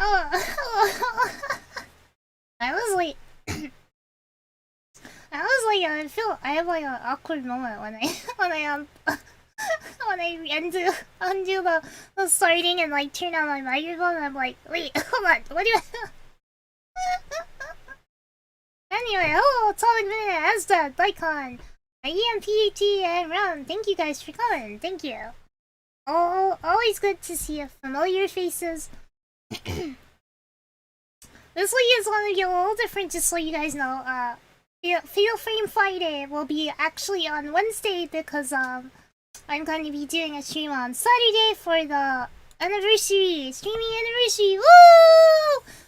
I was like, I have like an awkward moment when I undo the starting and like turn on my microphone. And I'm like, wait, hold on, what do I? Anyway, hello, Atomic Minute, Asda, Daikon, EMPT, and Ron. Thank you guys for coming. Thank you. Oh, always good to see familiar faces. This week is going to be a little different, just so you guys know. Fatal Frame Friday will be actually on Wednesday because I'm going to be doing a stream on Saturday for the streaming anniversary. Woo!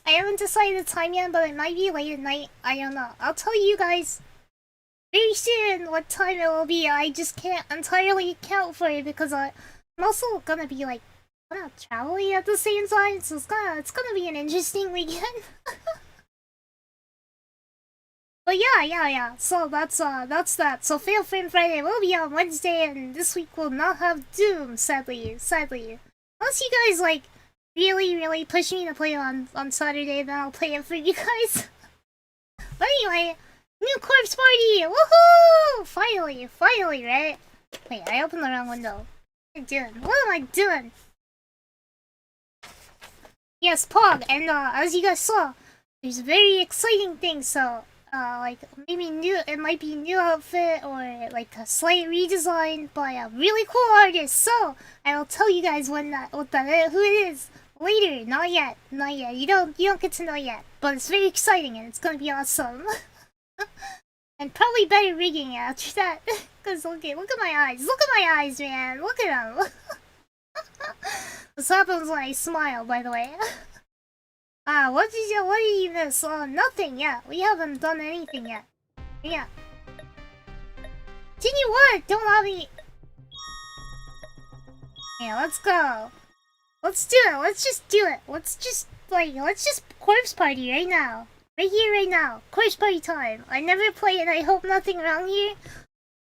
I haven't decided the time yet, but it might be late at night. I don't know. I'll tell you guys very soon what time it will be. I just can't entirely account for it because I'm also gonna be like traveling at the same time, so it's gonna be an interesting weekend. But yeah. So that's that. So Fatal Frame Friday will be on Wednesday, and this week will not have Doom, sadly. Unless you guys like really push me to play on Saturday, then I'll play it for you guys. But anyway, new corpse party! Woohoo! Finally, right? Wait, I opened the wrong window. What am I doing? Yes, Pog, and as you guys saw, there's a very exciting thing, so like maybe it might be a new outfit or like a slight redesign by a really cool artist. So I will tell you guys who it is later. Not yet. You don't get to know yet, but it's very exciting and it's gonna be awesome. And probably better rigging after that. Cause look at my eyes, man. Look at them. This happens when I smile, by the way. What did you miss? Nothing yet. We haven't done anything yet. Yeah. Continue what? Don't have me. Yeah, let's go. Let's do it. Let's just do it. Let's just corpse party right now. Right here, right now. Corpse party time. I never play it. I hope nothing wrong here.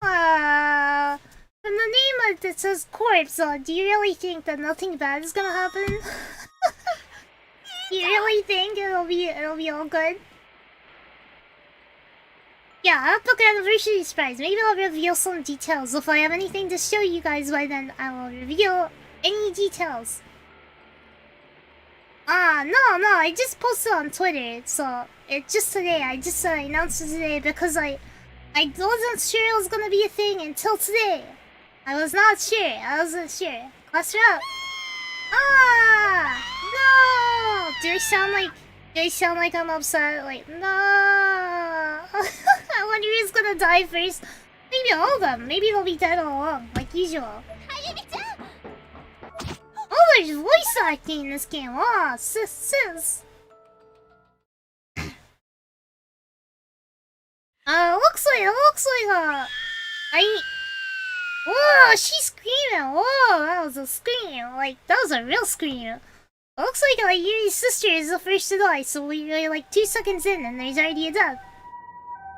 From the name that says corpse, do you really think that nothing bad is gonna happen? You really think it'll be all good? Yeah, epic anniversary surprise. Maybe I'll reveal some details. If I have anything to show you guys by then, I will reveal any details. No, I just posted on Twitter, so it's just today. I just announced it today because I wasn't sure it was gonna be a thing until today. I wasn't sure. Class her up. No! Do I sound like I'm upset? Like, no! I wonder who's gonna die first. Maybe all of them. Maybe they'll be dead all along, like usual. Oh, there's voice acting in this game. Oh, sis. Looks like whoa, she's screaming. Whoa, that was a scream. Like, that was a real scream. Looks like Yuri's sister is the first to die, so we're like 2 seconds in and there's already a death.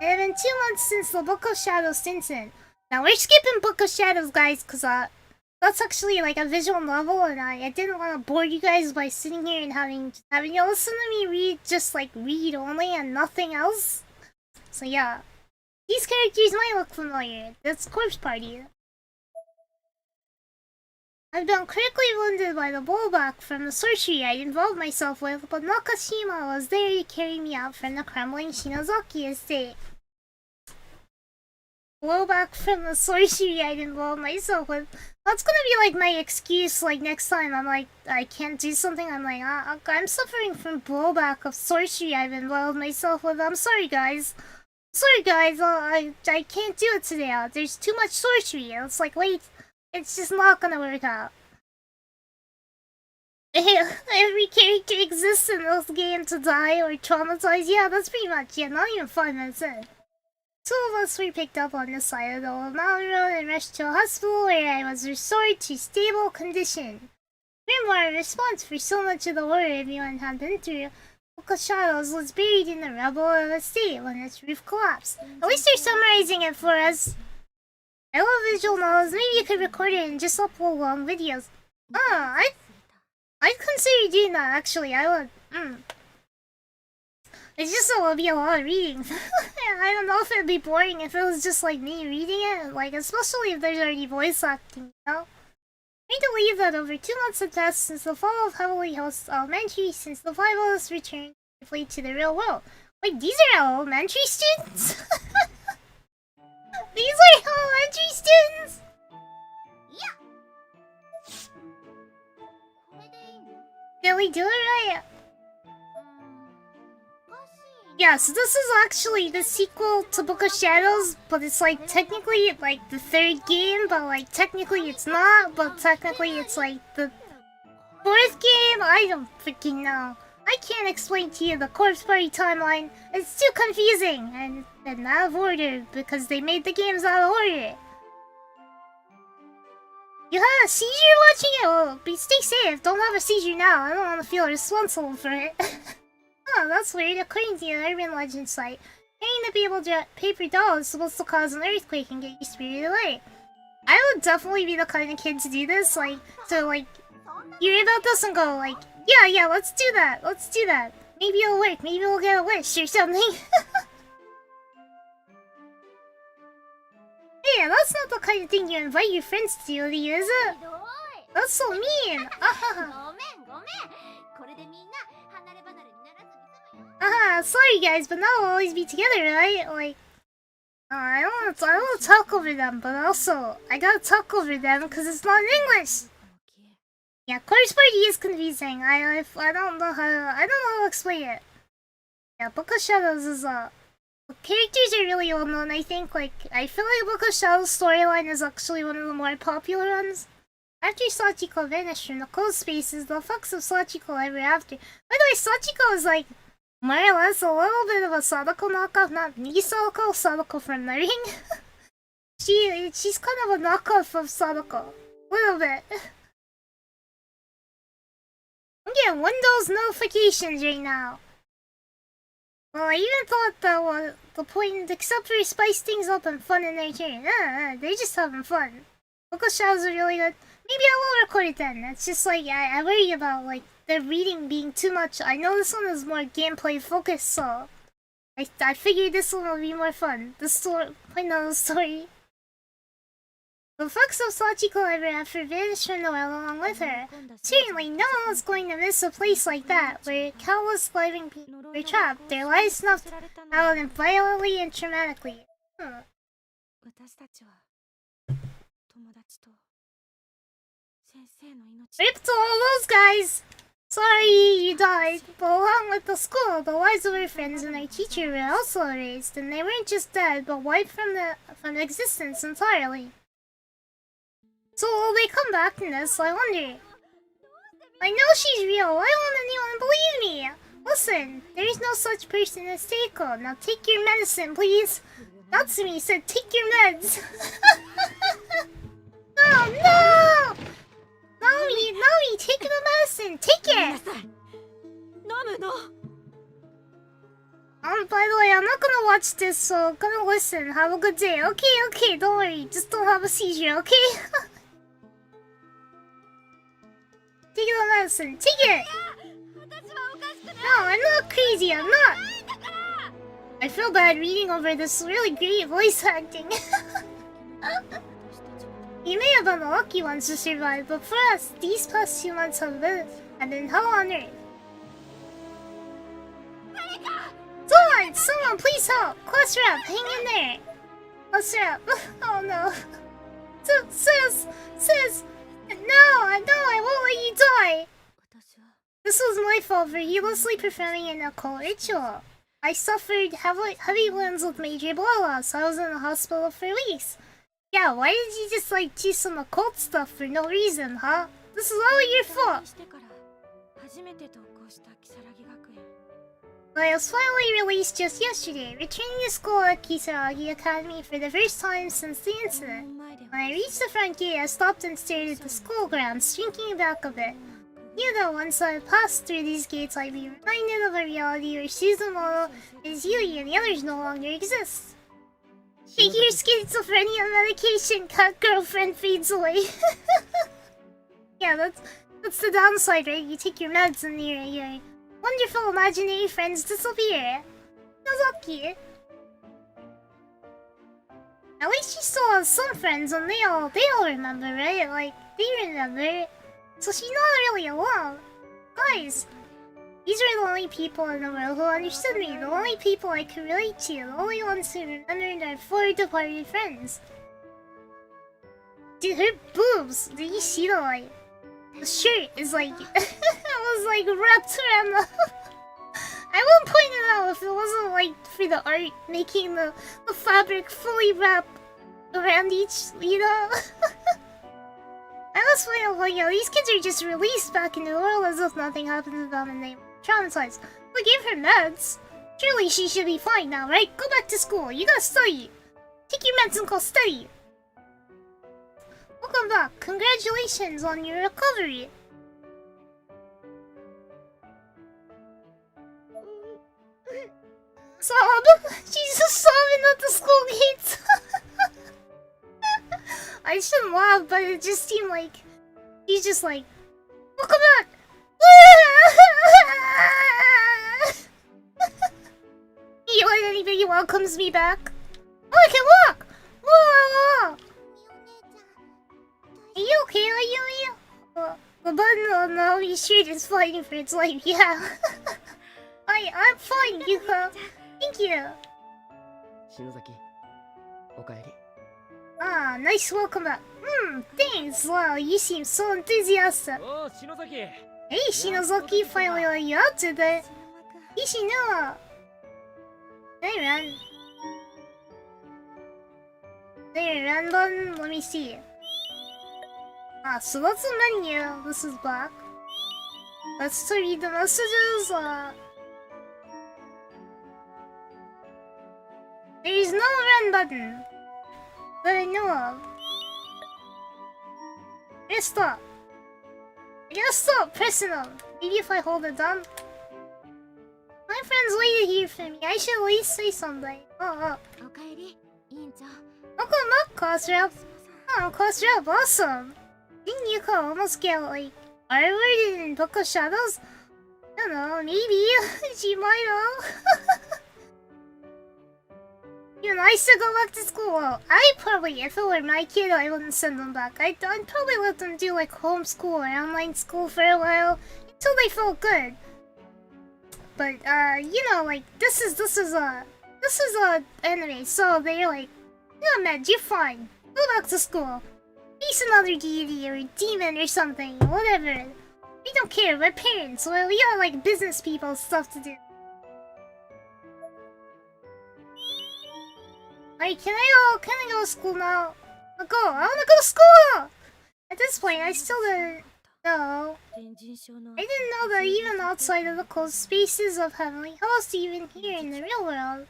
It had been 2 months since the Book of Shadows incident. Now we're skipping Book of Shadows, guys, cause that's actually like a visual novel, and I didn't want to bore you guys by sitting here and having you listen to me read only and nothing else. So yeah, these characters might look familiar. That's Corpse Party. I've been critically wounded by the blowback from the sorcery I involved myself with, but Nakashima was there to carry me out from the crumbling Shinozaki estate. Blowback from the sorcery I'd involved myself with. That's gonna be like my excuse, like next time I'm like, I can't do something, I'm like, I'm suffering from blowback of sorcery I've involved myself with. I'm sorry guys. I can't do it today. There's too much sorcery. It's like, wait. It's just not gonna work out. Every character exists in this game to die or traumatize. Yeah, that's pretty much. Yeah, not even 5 minutes in. 2 of us were picked up on this side of the mountain road and rushed to a hospital where I was restored to stable condition. Meanwhile, response for so much of the horror everyone had been through, Book of Shadows was buried in the rubble of the state when its roof collapsed. At least they're summarizing it for us. I love visual novels. Maybe you could record it and just upload long videos. I'd consider doing that actually. I It's just it would be a lot of reading. I don't know if it'd be boring if it was just like me reading it, like especially if there's already voice acting, you know? I need to believe that over 2 months have passed since the fall of Heavily Host Elementary, since the 5 of us returned safely to the real world. Wait, these are elementary students? These are elementary students? Did we do it right? Yeah, so this is actually the sequel to Book of Shadows, but it's like technically like the 3rd game, but like technically it's not, but technically it's like the 4th game? I don't freaking know. I can't explain to you the Corpse Party timeline. It's too confusing and out of order because they made the games out of order. You had a seizure watching it? Well, stay safe. Don't have a seizure now. I don't want to feel responsible for it. Oh, that's weird. According to the urban legend site, getting the people paper doll is supposed to cause an earthquake and get you spirited away. I would definitely be the kind of kid to do this, like, to like, hear about this and go like, yeah, let's do that. Let's do that. Maybe it'll work. Maybe we'll get a wish or something. Hey, that's not the kind of thing you invite your friends to do, is it? That's so mean! Sorry guys, but now we'll always be together, right? Like, I don't want to talk over them, but also, I gotta talk over them because it's not in English! Yeah, Corpse Party is confusing. I don't know how to explain it. Yeah, Book of Shadows is, the characters are really well known, I think. Like, I feel like Book of Shadows storyline is actually one of the more popular ones. After Sachiko vanished from the closed spaces, the effects of Sachiko ever after. By the way, Sachiko is like, more or less a little bit of a Sadako knockoff, not me Sadako, Sadako from the ring. She's kind of a knockoff of Sadako. A little bit. I'm getting Windows notifications right now. Well, I even thought that was the point, except for spice things up and fun in their turn. They're just having fun. Book of Shadows are really good. Maybe I will record it then. It's just like, I worry about like the reading being too much. I know this one is more gameplay focused, so I figured this one will be more fun. The story, point of the story. The effects of Sachiko ever after vanished from the well along with her. Certainly, no one was going to miss a place like that, where countless living people were trapped, their lives snuffed out violently and traumatically. Rip to all those guys! Sorry you died, but along with the school, the lives of our friends and our teacher were also erased, and they weren't just dead, but wiped from existence entirely. So will they come back in this, I wonder? I know she's real, why won't anyone believe me? Listen, there is no such person as Seiko. Now take your medicine, please. Natsumi said take your meds. Oh no! Naomi, take the medicine, take it! By the way, I'm not gonna watch this, so I'm gonna listen. Have a good day. Okay, don't worry. Just don't have a seizure, okay? Take the medicine, take it! No, I'm not crazy, I'm not! I feel bad reading over this really great voice acting. You may have been the lucky ones to survive, but for us, these past 2 months have been hell on earth. Someone please help! Cluster up, hang in there! Cluster up. Oh no. Sis! No, I won't let you die! This was my fault for heedlessly performing an occult ritual. I suffered heavy wounds with major blow loss. I was in the hospital for weeks. Yeah, why did you just like do some occult stuff for no reason, huh? This is all your fault! I was finally released just yesterday, returning to school at Kisaragi Academy for the first time since the incident. When I reached the front gate, I stopped and stared at the school grounds, shrinking back a bit. Knew that once I passed through these gates, I'd be reminded of a reality where Suzumoto, his Yui, and the others no longer exist. Take your schizophrenia medication, cat girlfriend fades away. Yeah, that's the downside, right? You take your meds and you're wonderful imaginary friends disappear. Nozaki. At least she still has some friends, and they all remember, right? Like, they remember. So she's not really alone. Guys, these are the only people in the world who understood me. The only people I could relate to. The only ones who remembered our 4 departed friends. Dude, her boobs. Did you see the like? The shirt is like, it was like wrapped around the. I won't point it out if it wasn't like for the art making the fabric fully wrap around each, you know. I was feeling like, yo, these kids are just released back into the world as if nothing happened to them and they were traumatized. We gave her meds. Surely she should be fine now, right? Go back to school. You gotta study. Take your meds and go study. Welcome back. Congratulations on your recovery. Sob. She's just sobbing at the school gates. I shouldn't laugh, but it just seemed like he's just like, welcome back. You let anybody welcomes me back. Oh, I can walk. Whoa. Are you okay? Are you? The button on the shirt is fighting for its life. Yeah. I'm fine, Yuko. Thank you. Shinozaki, okaeri. Ah, nice welcome back. Thanks. Wow, you seem so enthusiastic. Oh, Shinozaki. Hey, Shinozaki, finally let you out today. Ishino. Hey, man. There, random. Let me see. Ah, so that's the menu. This is black. Let's to read the messages. There is no run button that I know of. Let's stop. I gotta stop pressing them. Maybe if I hold it down. My friends waited here for me. I should at least say something. Oh. Welcome back, class rep. Oh, class rep, awesome. Didn't Yuko almost get like R-worded in Book of Shadows? I don't know, maybe. She might have. You know, I still go back to school. Well, I probably, if it were my kid, I wouldn't send them back. I'd probably let them do like homeschool or online school for a while until they felt good. But you know, like this is a anime, so they're like, yeah, man, you're fine. Go back to school. Face another deity or a demon or something, whatever. We don't care. We're parents. Well, we got like business people stuff to do. Like, can I go to school now? I wanna go to school! At this point, I still didn't know. I didn't know that even outside of the closed spaces of Heavenly Host, even here in the real world.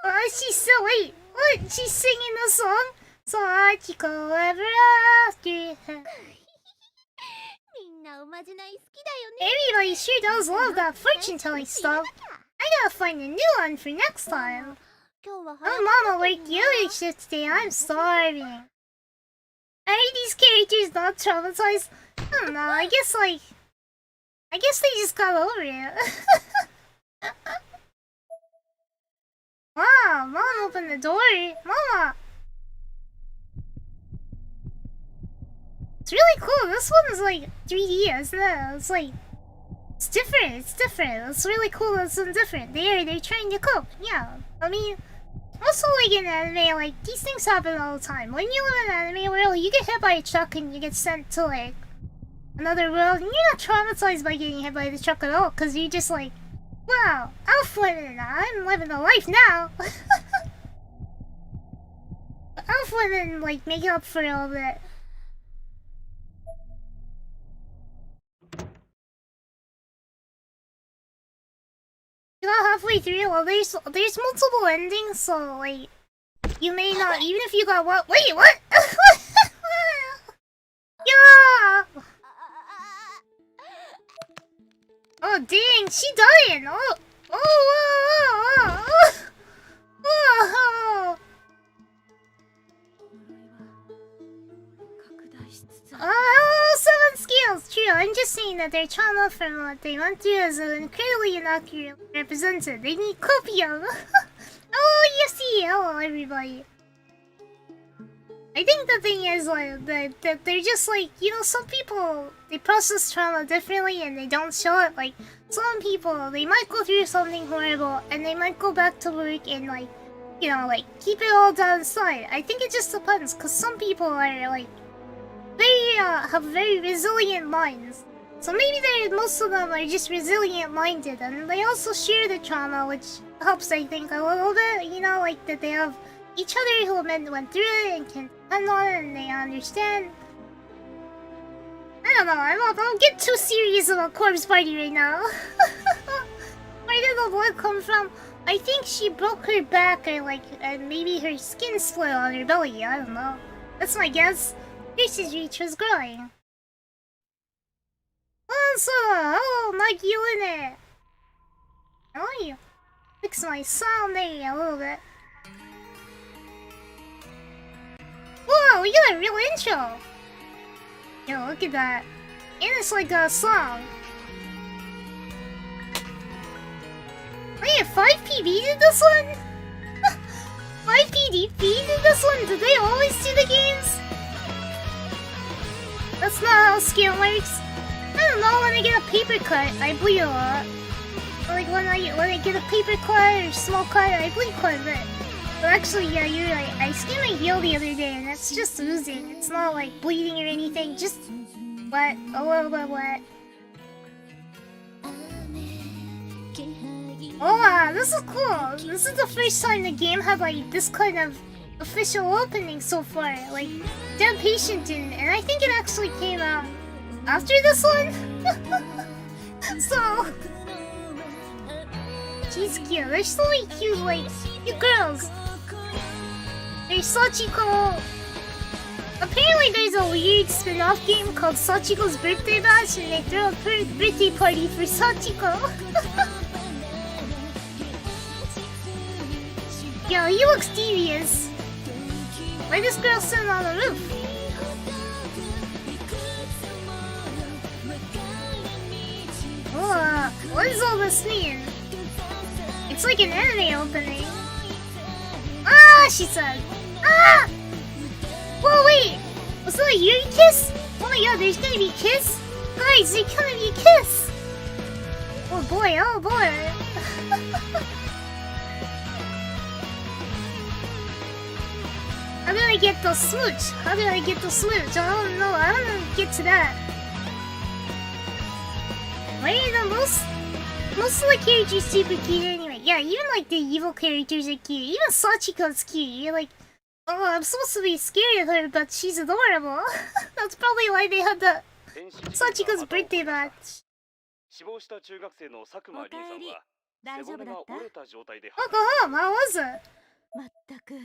Oh, she's so wait. What? She's singing the song? So Hachiko ever after. Everybody sure does love that fortune-telling stuff. I gotta find a new one for next time. Oh, Mama worked the other shift today. I'm starving. Are these characters not traumatized? I don't know. I guess they just got over it. Wow, Mom opened the door. Mama! It's really cool. This one's like 3D, isn't it? It's like... It's different. It's really cool that it's different. They're trying to cope. Yeah. I mean... Also, like in anime, like, these things happen all the time. When you live in an anime world, you get hit by a truck and you get sent to, like, another world. And you're not traumatized by getting hit by the truck at all, because you're just like, wow, I'm living a life now. Elf women, like, make up for all of it. You got halfway through. Well, there's multiple endings, so like you may not, even if you got what? Wait, what? Yeah. Oh dang, she dying. Oh. Oh, seven skills! True, I'm just saying that their trauma from what they went through is incredibly inaccurately represented. They need copium! Oh, you see! Hello, everybody. I think the thing is, like, that they're just like, you know, some people, they process trauma differently and they don't show it. Like, some people, they might go through something horrible and they might go back to work and, like, you know, like, keep it all down inside. I think it just depends, because some people are, like, have very resilient minds. So maybe most of them are just resilient-minded, and they also share the trauma, which helps, I think, a little bit. You know, like, that they have each other who went through it and can depend on it and they understand. I don't know, I don't get too serious about Corpse Party right now. Where did the blood come from? I think she broke her back, or like, maybe her skin split on her belly, I don't know. That's my guess. Pierce's reach was growing. Oh, Mike, you in it? How are you? Fix my sound there a little bit. Whoa, we got a real intro! Yo, look at that. And it's like a song. Wait, 5PD did this one? 5PDP did this one? Did they always do the games? That's not how skin works. I don't know, when I get a paper cut, I bleed a lot. Like when I get a paper cut or small cut, I bleed quite a bit. But actually, yeah, you're right. I skinned my heel the other day and it's just oozing. It's not like bleeding or anything, just wet, a little bit wet. Oh wow, this is cool. This is the first time the game had like this kind of official opening so far. Like, Dead Patient didn't, and I think it actually came out after this one. So, she's cute. There's so many cute, like, cute girls. There's Sachiko. Apparently there's a weird spin-off game called Sachiko's Birthday Bash, and they throw a birthday party for Sachiko. Yo, he looks devious. Why this girl sitting on the roof? Oh, what does all this mean? It's like an anime opening. Ah, she said. Ah! Whoa, wait! Was that a Yuri kiss? Oh my god, there's gonna be a kiss? Guys, there's gonna be a kiss! Oh boy, oh boy. How did I get the smooch? How did I get the smooch? I don't know, I don't get to that. Why are the most of the characters super cute anyway? Yeah, even like the evil characters are cute. Even Sachiko's cute. You're like, oh, I'm supposed to be scared of her, but she's adorable. That's probably why they had the Sachiko's birthday batch. Welcome home, how was it?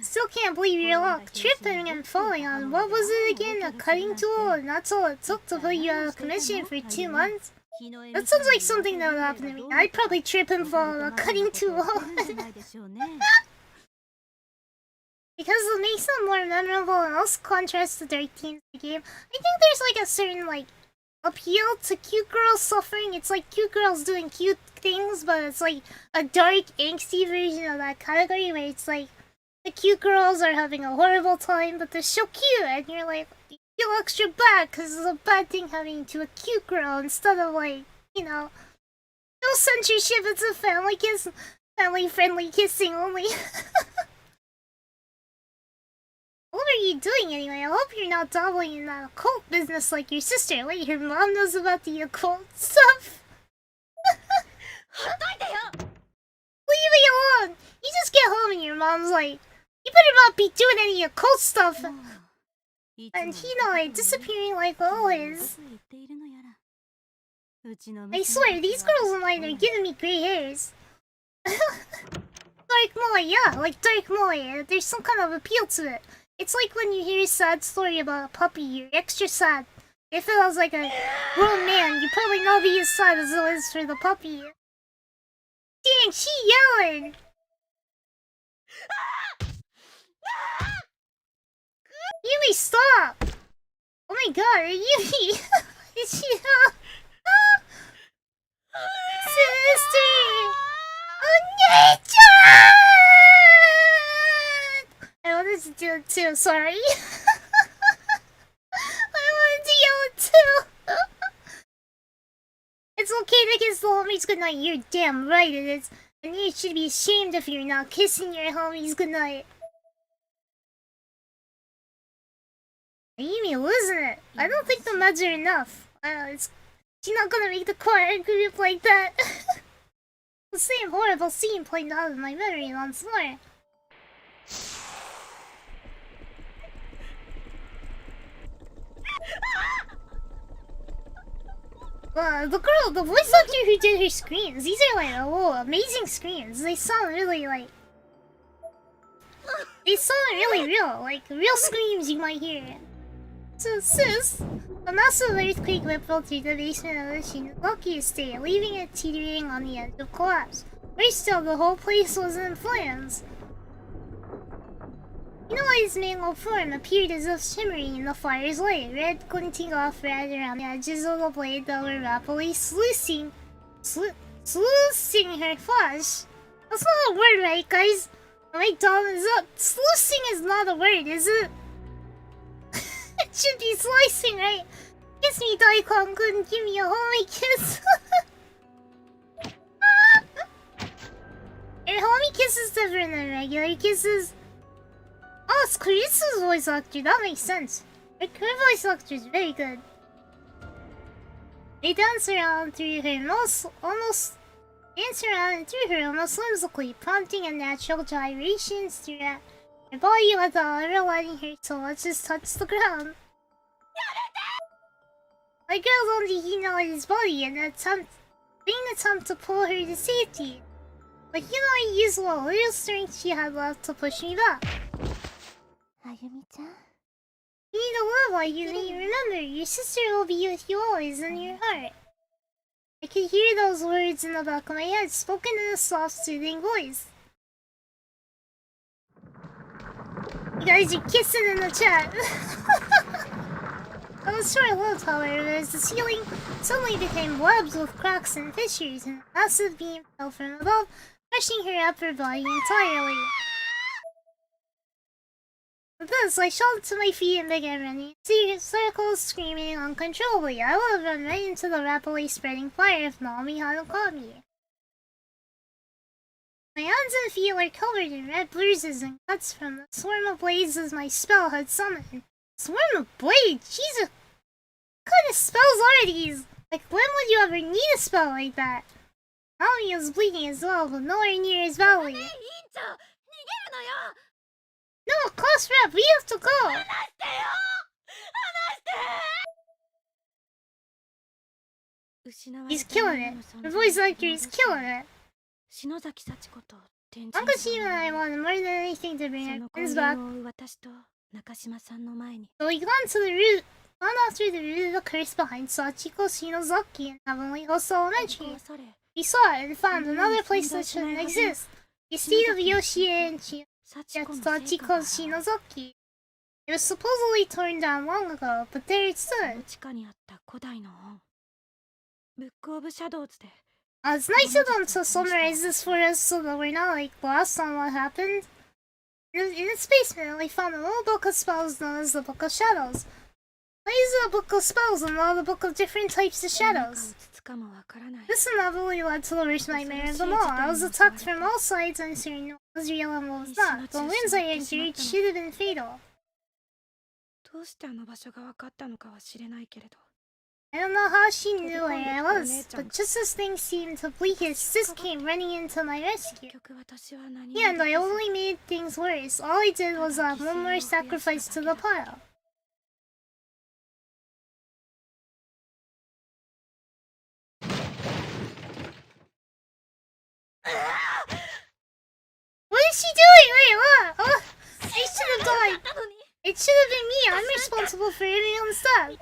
Still can't believe your luck. Tripping and falling on, what was it again? A cutting tool? And that's all it took to put you out of commission for 2 months? That sounds like something that would happen to me. I'd probably trip and fall on a cutting tool. Because it makes them more memorable and also contrasts the dark themes of the game. I think there's like a certain like appeal to cute girls suffering. It's like cute girls doing cute things, but it's like a dark, angsty version of that category where it's like the cute girls are having a horrible time, but they're so cute, and you're like, you feel extra bad because it's a bad thing happening to a cute girl instead of like, you know, no censorship. It's a family kiss, family-friendly kissing only. What are you doing anyway? I hope you're not dabbling in that occult business like your sister. Wait, her mom knows about the occult stuff? Leave me alone! You just get home and your mom's like, you better not be doing any occult stuff! And Hinoi disappearing like always. I swear, these girls online are giving me gray hairs. Dark Moy, yeah, like Dark Moy. There's some kind of appeal to it. It's like when you hear a sad story about a puppy, you're extra sad. If it was like a grown man, you probably not be as sad as it is for the puppy. Dang, she yelling! Yumi, stop! Oh my god, Yumi! Is she Sister! Oh, nature! I wanted to do it too, sorry. I wanted to yell it too. It's okay to kiss the homies goodnight. You're damn right it is. And you should be ashamed if you're not kissing your homies goodnight. Amy, listen it. I don't think the meds are enough. She's not gonna make the choir group like that. The same horrible scene played out in my memory once more. The voice actor who did her screams, these are like, oh, amazing screams. They sound really like... They sound really real, like real screams you might hear. So sis, a massive earthquake rippled through the basement of the Shinozaki estate, leaving it teetering on the edge of collapse. Worse still, the whole place was in flames. Inoi's mangled form appeared as if shimmering in the fire's light, red glinting off red around the edges of the blade that were rapidly sluicing her flesh. That's not a word, right, guys? My dog is up. Sluicing is not a word, is it? It should be slicing, right? Kiss me, Daikon. Couldn't give me a homie kiss. Your homie kiss is different than regular kisses. Oh, it's Clarissa's voice actor. That makes sense. Her voice actor is very good. They dance around through her almost whimsically, prompting unnatural gyrations throughout her body without ever letting her so much as touch the ground. The girl on the Hinoi's body in an attempt to pull her to safety. But Hinoi used what little strength she had left to push me back. Ayumi-chan? You need to live like you need. Remember, your sister will be with you always in your heart. I could hear those words in the back of my head, spoken in a soft, soothing voice. You guys are kissing in the chat. I was short-lived, however, as the ceiling suddenly became webs with cracks and fissures, and a massive beam fell from above, crushing her upper body entirely. With this, I shot to my feet and began running in circles, screaming uncontrollably. I would have run right into the rapidly spreading fire if Naomi hadn't caught me. My hands and feet were covered in red bruises and cuts from the swarm of blades my spell had summoned. Swarm of blades? Jesus! What kind of spells are these? Like, when would you ever need a spell like that? Naomi was bleeding as well, but nowhere near as badly. No, class rep, we have to go! He's killing it. The voice actor is killing it. Uncle Shima and I wanted more than anything to bring our friends back. So we gone after the root of the curse behind Sachiko Shinozaki in Heavenly Host Elementary. We saw it and found another place that shouldn't exist. The estate of Yoshie and Sachiko Shinozaki. It was supposedly torn down long ago, but there it stood. It's nice of them to summarize this for us so that we're not like lost on what happened. In its basement, we found a little book of spells known as the Book of Shadows. Why is it a book of spells and not a book of different types of shadows? This inevitably led to the worst nightmare of them all. I was attacked from all sides, uncertain what was real and what was not. The wounds I endured should have been fatal. I don't know how she knew where I was, but just as things seemed to bleakest, Sis came running into my rescue. Yeah, and I only made things worse. All I did was add one more sacrifice to the pile. What is she doing? Wait, what? Oh, I should have died. It should have been me. I'm responsible for everyone's death.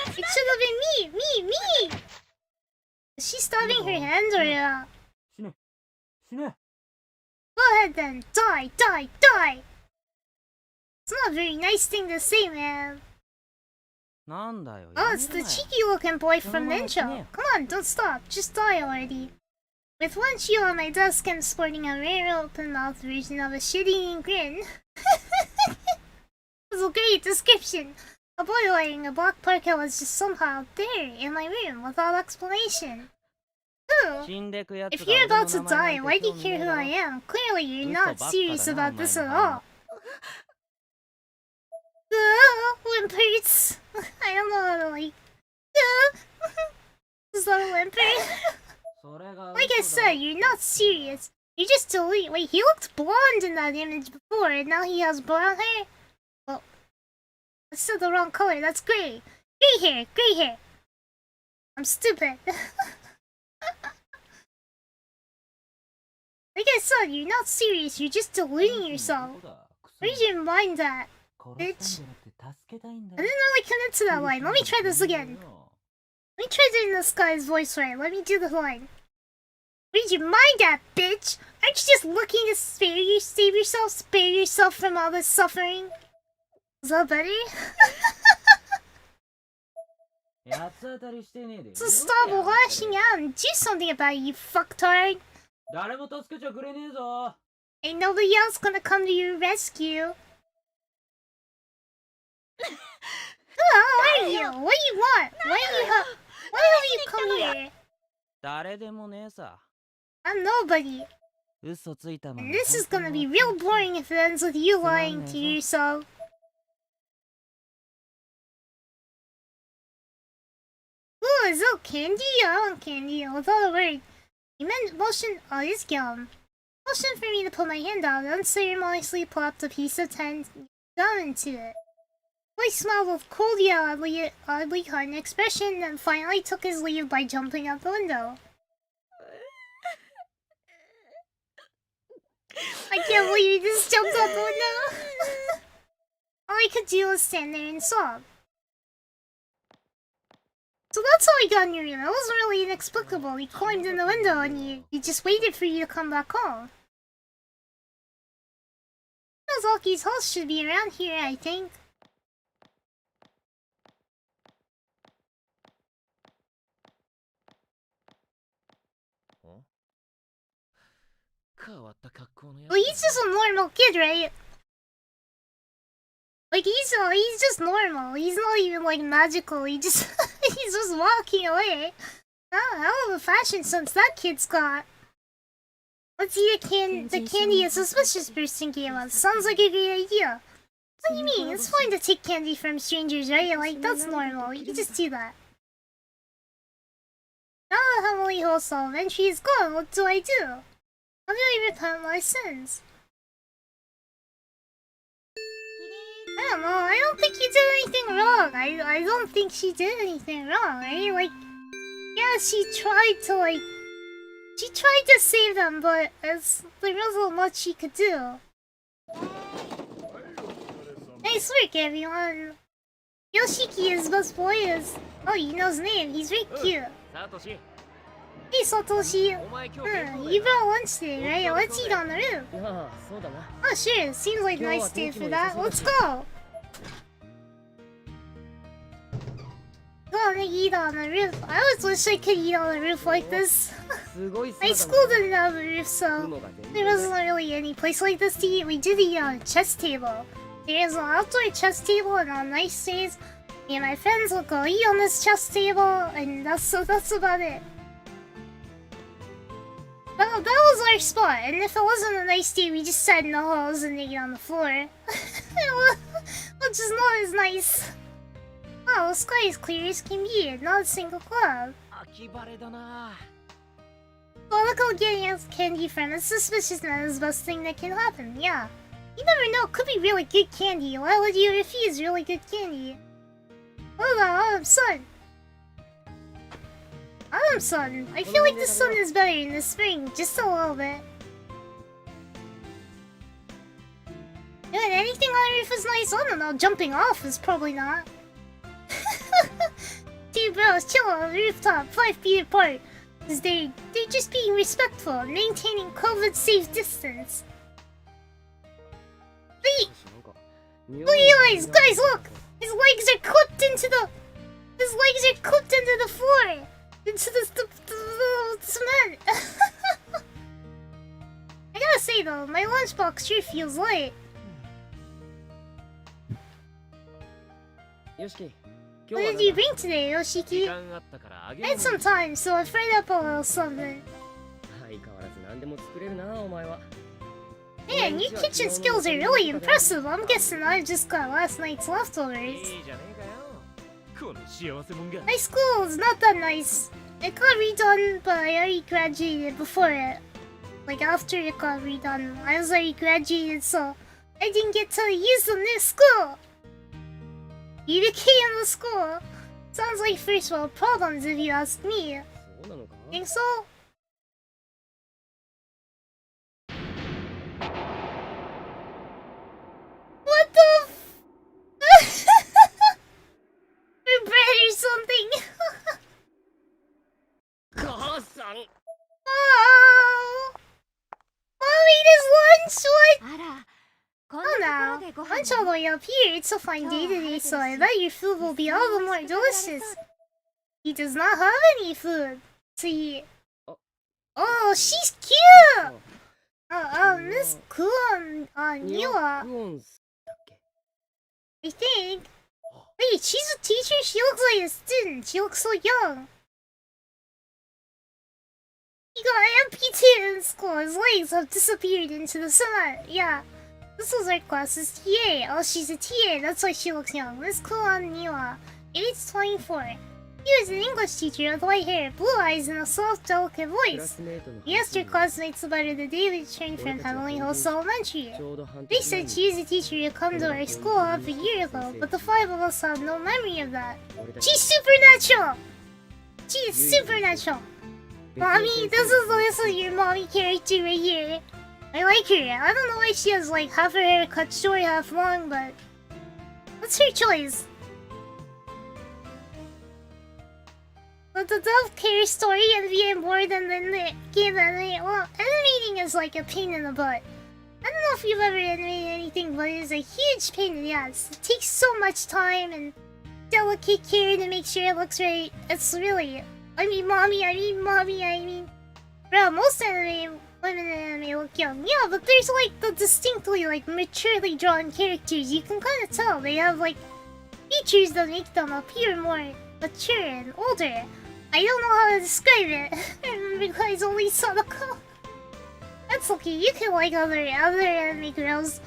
It should have been me! Is she stabbing her hand or Go ahead then, die! It's not a very nice thing to say, man. なんだよ。 Oh, it's the cheeky looking boy from the intro. Come on, don't stop. Just die already. With one shoe on my desk and sporting a rare open-mouthed version of a shit-eating grin. It was a great description. A boy wearing a black parka was just somehow there in my room without explanation. Ooh, if you're about to die, why do you care who I am? Clearly you're not serious about this at all. Whimpers. I don't know how to like... Is that a whimper? Like I said, you're not serious. You're just delete. Wait, he looked blonde in that image before, and now he has brown hair? Well, I said the wrong color. That's gray. Gray hair. Gray hair. I'm stupid. Like I said, you're not serious. You're just deluding yourself. Where's your mind at, bitch? I didn't really commit to that line. Let me try this again. Let me try doing this guy's voice right. Let me do the line. Where's your mind at, bitch? Aren't you just looking to spare yourself from all this suffering? Is that better? So stop lashing out and do something about it, you fucktard. Ain't nobody else gonna come to your rescue. Who are you? What do you want? Why have you come here? I'm nobody. And this is gonna be real boring if it ends with you lying to yourself. Ooh, is that candy? I want candy without a word. You meant motion. Oh, this gum. Motion for me to put my hand out and unceremoniously plopped a piece of tin gum into it. Boy smiled with cold yet oddly kind expression, and finally took his leave by jumping out the window. I can't believe he just jumped out the window. All I could do was stand there and sob. So that's how he got in your room. It wasn't really inexplicable. He climbed in the window and he just waited for you to come back home. Nozoki's house should be around here, I think. Well, he's just a normal kid, right? Like, he's just normal. He's not even, like, magical. He's just walking away. Oh, hell of a fashion sense that kid's got. Let's eat the candy a suspicious person gave us. Sounds like a great idea. What do you mean? It's fine to take candy from strangers, right? Like, that's normal. You can just do that. Now that Emily Wholesale entry is gone, what do I do? How do I repent my sins? I don't know, I don't think you did anything wrong. I don't think she did anything wrong, right? Like, yeah, she tried to save them, but there wasn't much she could do. Nice work, everyone. Yoshiki is best boy is... Oh, you know his name, he's very cute. Hey, Satoshi. You brought lunch today, right? Let's eat on the roof. Oh, sure. Seems like a nice day for that. Let's go. Go on and eat on the roof. I always wish I could eat on the roof like this. My school didn't have a roof, so there wasn't really any place like this to eat. We did eat on a chess table. There is an outdoor chess table, and on nice days, me and my friends will go eat on this chess table, and that's about it. Well, that was our spot, and if it wasn't a nice day, we just sat in the halls and ate on the floor. Which is not as nice. Oh, the sky is clear as can be, not a single cloud. Sadako getting us candy from a suspicious man is the best thing that can happen, yeah. You never know, it could be really good candy. Why would you refuse really good candy? What about Autumn Sun? Autumn Sun. I feel like the sun is better in the spring, just a little bit. Yeah, anything on the roof is nice. I don't know, jumping off is probably not. Two bros chill on the rooftop, 5 feet apart. Cause they're just being respectful and maintaining COVID-safe distance. Wait! Look at your eyes, guys, look! His legs are clipped into the... His legs are clipped into the floor! Into the cement! I gotta say though, my lunchbox sure feels light. What did you bring today, Yoshiki? I had some time, so I fried up a little something. Man, your kitchen skills are really impressive. I'm guessing I just got last night's leftovers. My school is not that nice. It got redone, but I already graduated before it. Like after it got redone, I was already graduated, so I didn't get to use the new school. You the key in the school. Sounds like first world problems if you ask me. Think so? What the f- For bread or something? Oh! Mommy, this lunch! What? Oh no, lunch all the way up here. It's a fine day today, so I bet your food will be all the more delicious. He does not have any food to eat. Oh, she's cute! Miss GOOO, Niwa. I think. Wait, she's a teacher? She looks like a student. She looks so young. He got amputated in school. His legs have disappeared into the cement. Yeah. This was our class's TA. Oh, she's a TA. That's why she looks young. Miss GOOO Niwa, age 24. He was an English teacher with white hair, blue eyes, and a soft, delicate voice. He asked her classmates about her the day they returned from Heavenly Host Elementary. They said she was a teacher who come to our school half a year ago, but the five of us have no memory of that. She's supernatural! She is supernatural! Mommy, this is your mommy character right here. I like her. I don't know why she has like half her hair cut short, half long, but what's her choice? But the Dove Care story and be more than the game anime. Well, animating is like a pain in the butt. I don't know if you've ever animated anything, but it is a huge pain in the ass. It takes so much time and delicate care to make sure it looks right. It's really... I mean, bro, most women in anime look young. Yeah, but there's like the distinctly like maturely drawn characters. You can kind of tell they have like features that make them appear more mature and older. I don't know how to describe it. I remember guys only Sadako. That's okay. You can like other anime girls.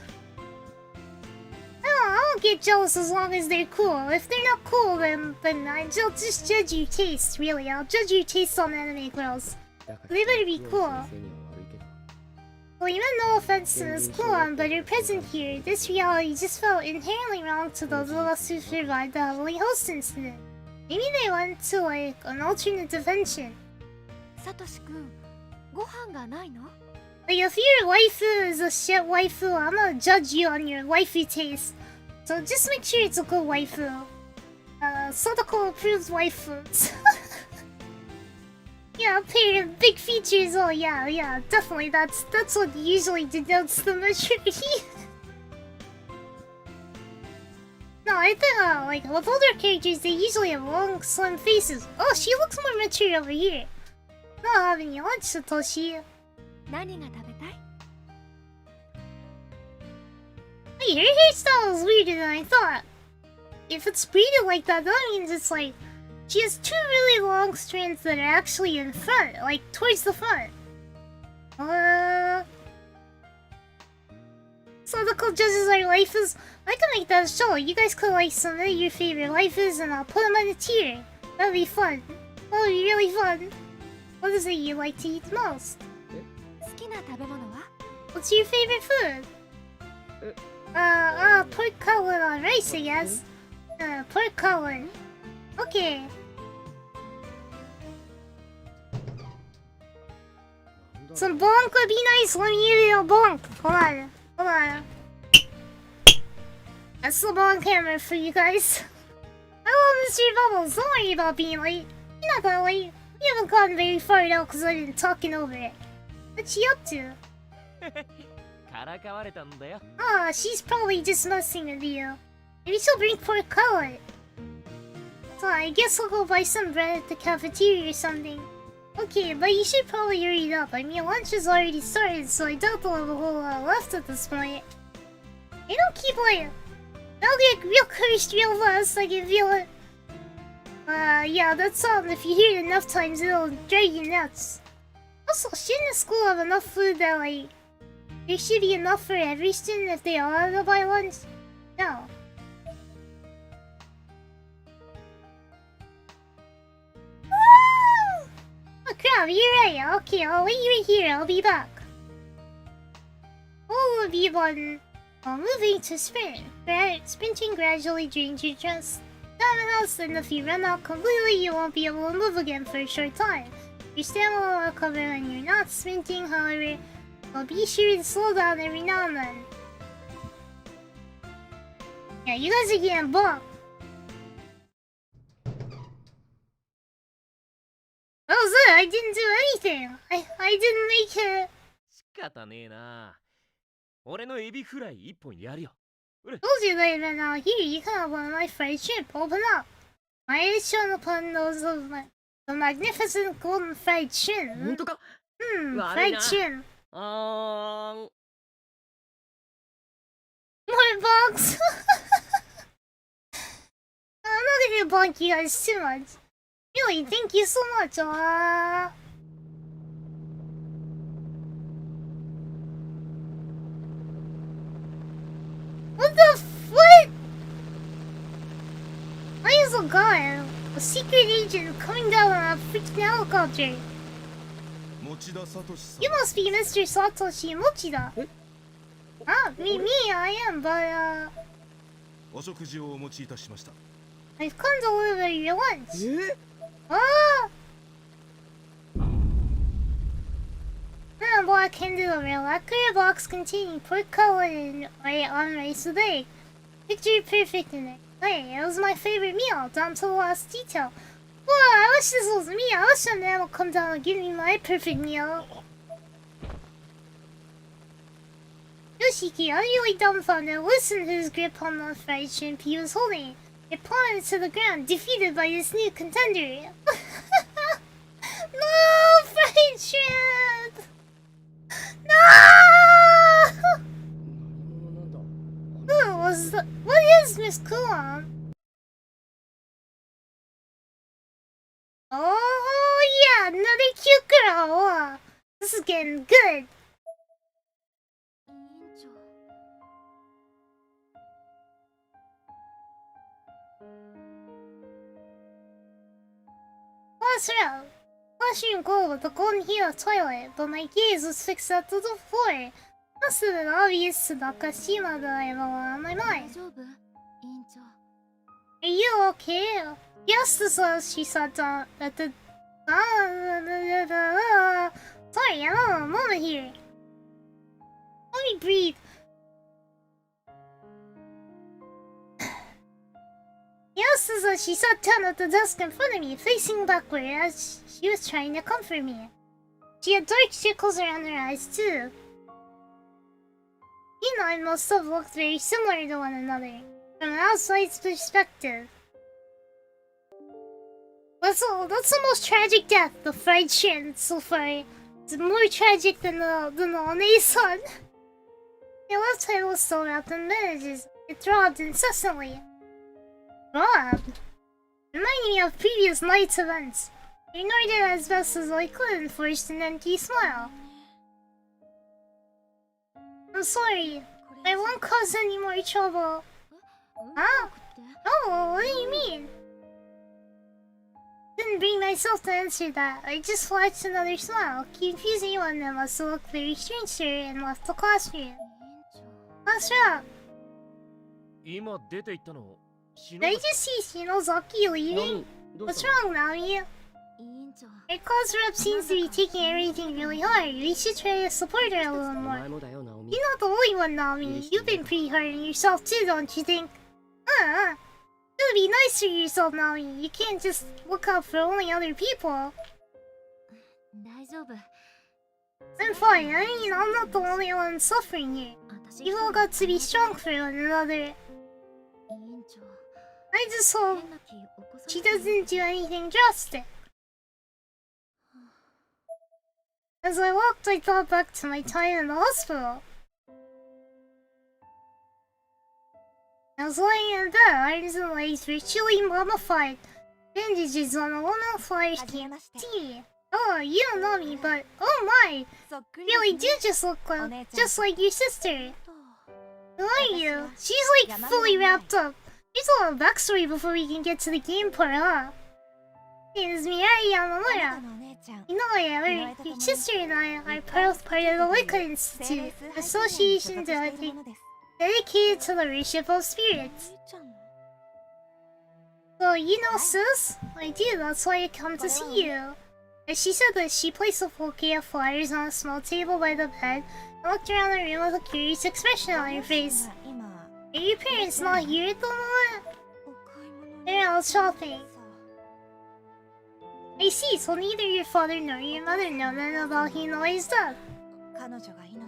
I don't get jealous as long as they're cool. If they're not cool, then I'll just judge your taste. Really, I'll judge your taste on anime girls. They better be cool. Well, you meant no offense to Miss GOOO, but her presence here, this reality just felt inherently wrong to those of us who survived the Heavenly Host incident. Maybe they went to like an alternate dimension. Satoshi-kun, ご飯がないの? Like if your waifu is a shit waifu, I'm gonna judge you on your waifu taste. So just make sure it's a good waifu. Sadako approves waifus. Yeah, pair of big features. Oh yeah, definitely. That's what usually denotes the maturity. No, I think like with older characters, they usually have long, slim faces. Oh, she looks more mature over here. Not having you lunch, Satoshi. 何が食べたい? Hey, her hairstyle is weirder than I thought. If it's braided like that, that means it's like she has two really long strands that are actually in front, like towards the front. Sadako judges our waifus. I can make that a show. You guys could like submit your favorite waifus and I'll put them on a tier. That'd be fun. That'd be really fun. What is it you like to eat most? 好きな食べ物は? What's your favorite food? Pork cutlet on rice, I guess. Pork cutlet. Okay. Some bonk would be nice. Let me give you a bonk. Hold on. That's the bonk camera for you guys. Hello, Mr. Bubbles. Don't worry about being late. You're not that late. We haven't gotten very far now because I've been talking over it. What's she up to? からかわれたんだよ。Ah, she's probably just messing with you. Maybe she'll bring pork cutlet. So I guess I'll go buy some bread at the cafeteria or something. Okay, but you should probably hurry it up. I mean, lunch has already started, so I doubt they'll have a whole lot left at this point. They don't keep like... They'll get real cursed real fast, I can feel it. Yeah, that's if you hear it enough times, it'll drive you nuts. Also, shouldn't the school have enough food that, like... There should be enough for every student if they all have to buy lunch? No. Oh crap, you're right. Okay, I'll wait right here. I'll be back. Oh, B button. Moving to sprint. Sprinting gradually drains your just stamina else, and if you run out completely, you won't be able to move again for a short time. Your stamina will recover when you're not sprinting, however, but be sure to slow down every now and then. Yeah, you guys are getting bumped. What was that? I didn't do anything. I didn't make it. 仕方ねえな。俺のエビフライ一本やるよ。Told you later now. Here, you can have one of my fried shrimp. Open up. My is shown upon those of the magnificent golden fried shrimp. 本当か？ Fried shrimp. More box. I'm not gonna bonk you guys too much. Really, thank you so much. What the what? Why is a guy, a secret agent, coming down on a freaking helicopter? You must be Mr. Satoshi Mochida. Ah, me, I am, but I've come to deliver your lunch. Ah! Black-handed a lacquer box containing pork cutlet and on rice with egg. Picture perfect in it. Hey, it was my favorite meal, down to the last detail. Whoa, I wish this was me. I wish someone would come down and give me my perfect meal. Yoshiki, utterly dumbfounded, listened to his grip on the fried shrimp he was holding. It plummeted to the ground, defeated by this new contender. No, fried shrimp! No! Who was the... What is Miss Coulomb? Oh yeah, another cute girl! This is getting good. Last round. Flashing gold with the golden heel toilet, but my gaze was fixed up to the floor. Must have been obvious Sadako Tsurushima that I have a lot on my mind. Are you okay? Yes, this was, she sat down at the... Sorry, I don't know, a moment here. Let me breathe. Yes, this was, she sat down at the desk in front of me, facing backward as she was trying to comfort me. She had dark circles around her eyes, too. You and I must have looked very similar to one another, from an outside's perspective. That's the most tragic death, the fried shrimp, so far. It's more tragic than the One-son. Your left hand was still wrapped in bandages. It throbbed incessantly. Throbbed? Reminding me of previous night's events. I ignored it as best as I could and forced an empty smile. I'm sorry. I won't cause any more trouble. Huh? Oh, what do you mean? Didn't bring myself to answer that. I just flashed another smile, confusing one that must have looked very strange to her and left the classroom. What's up? Did I just see Shinozaki leaving? What's wrong, Nami? Our class rep seems to be taking everything really hard. We should try to support her a little more. You're not the only one, Nami. You've been pretty hard on yourself too, don't you think? You gotta be nice to yourself, Nami. You can't just look out for only other people. I'm fine. I mean, I'm not the only one suffering here. We've all got to be strong for one another. I just hope she doesn't do anything drastic. As I walked, I thought back to my time in the hospital. I was lying in bed, arms and legs virtually mummified. Bandages on a one-on flyer came tea. Oh, you don't know me, but oh my! You really do just look just like your sister. Who are you? She's like fully wrapped up. There's a little backstory before we can get to the game part, huh? Hey, this is Mirai Yamamura. You know, your sister and I are both part of the Wicca Institute, association dedicated to the worship of spirits. So, you know sis? I do, that's why I come to see you. And she said that she placed a bouquet of flowers on a small table by the bed and looked around the room with a curious expression on her face. Are your parents not here at the moment? They're out shopping. I see, so neither your father nor your mother know nothing about Hinoi's death.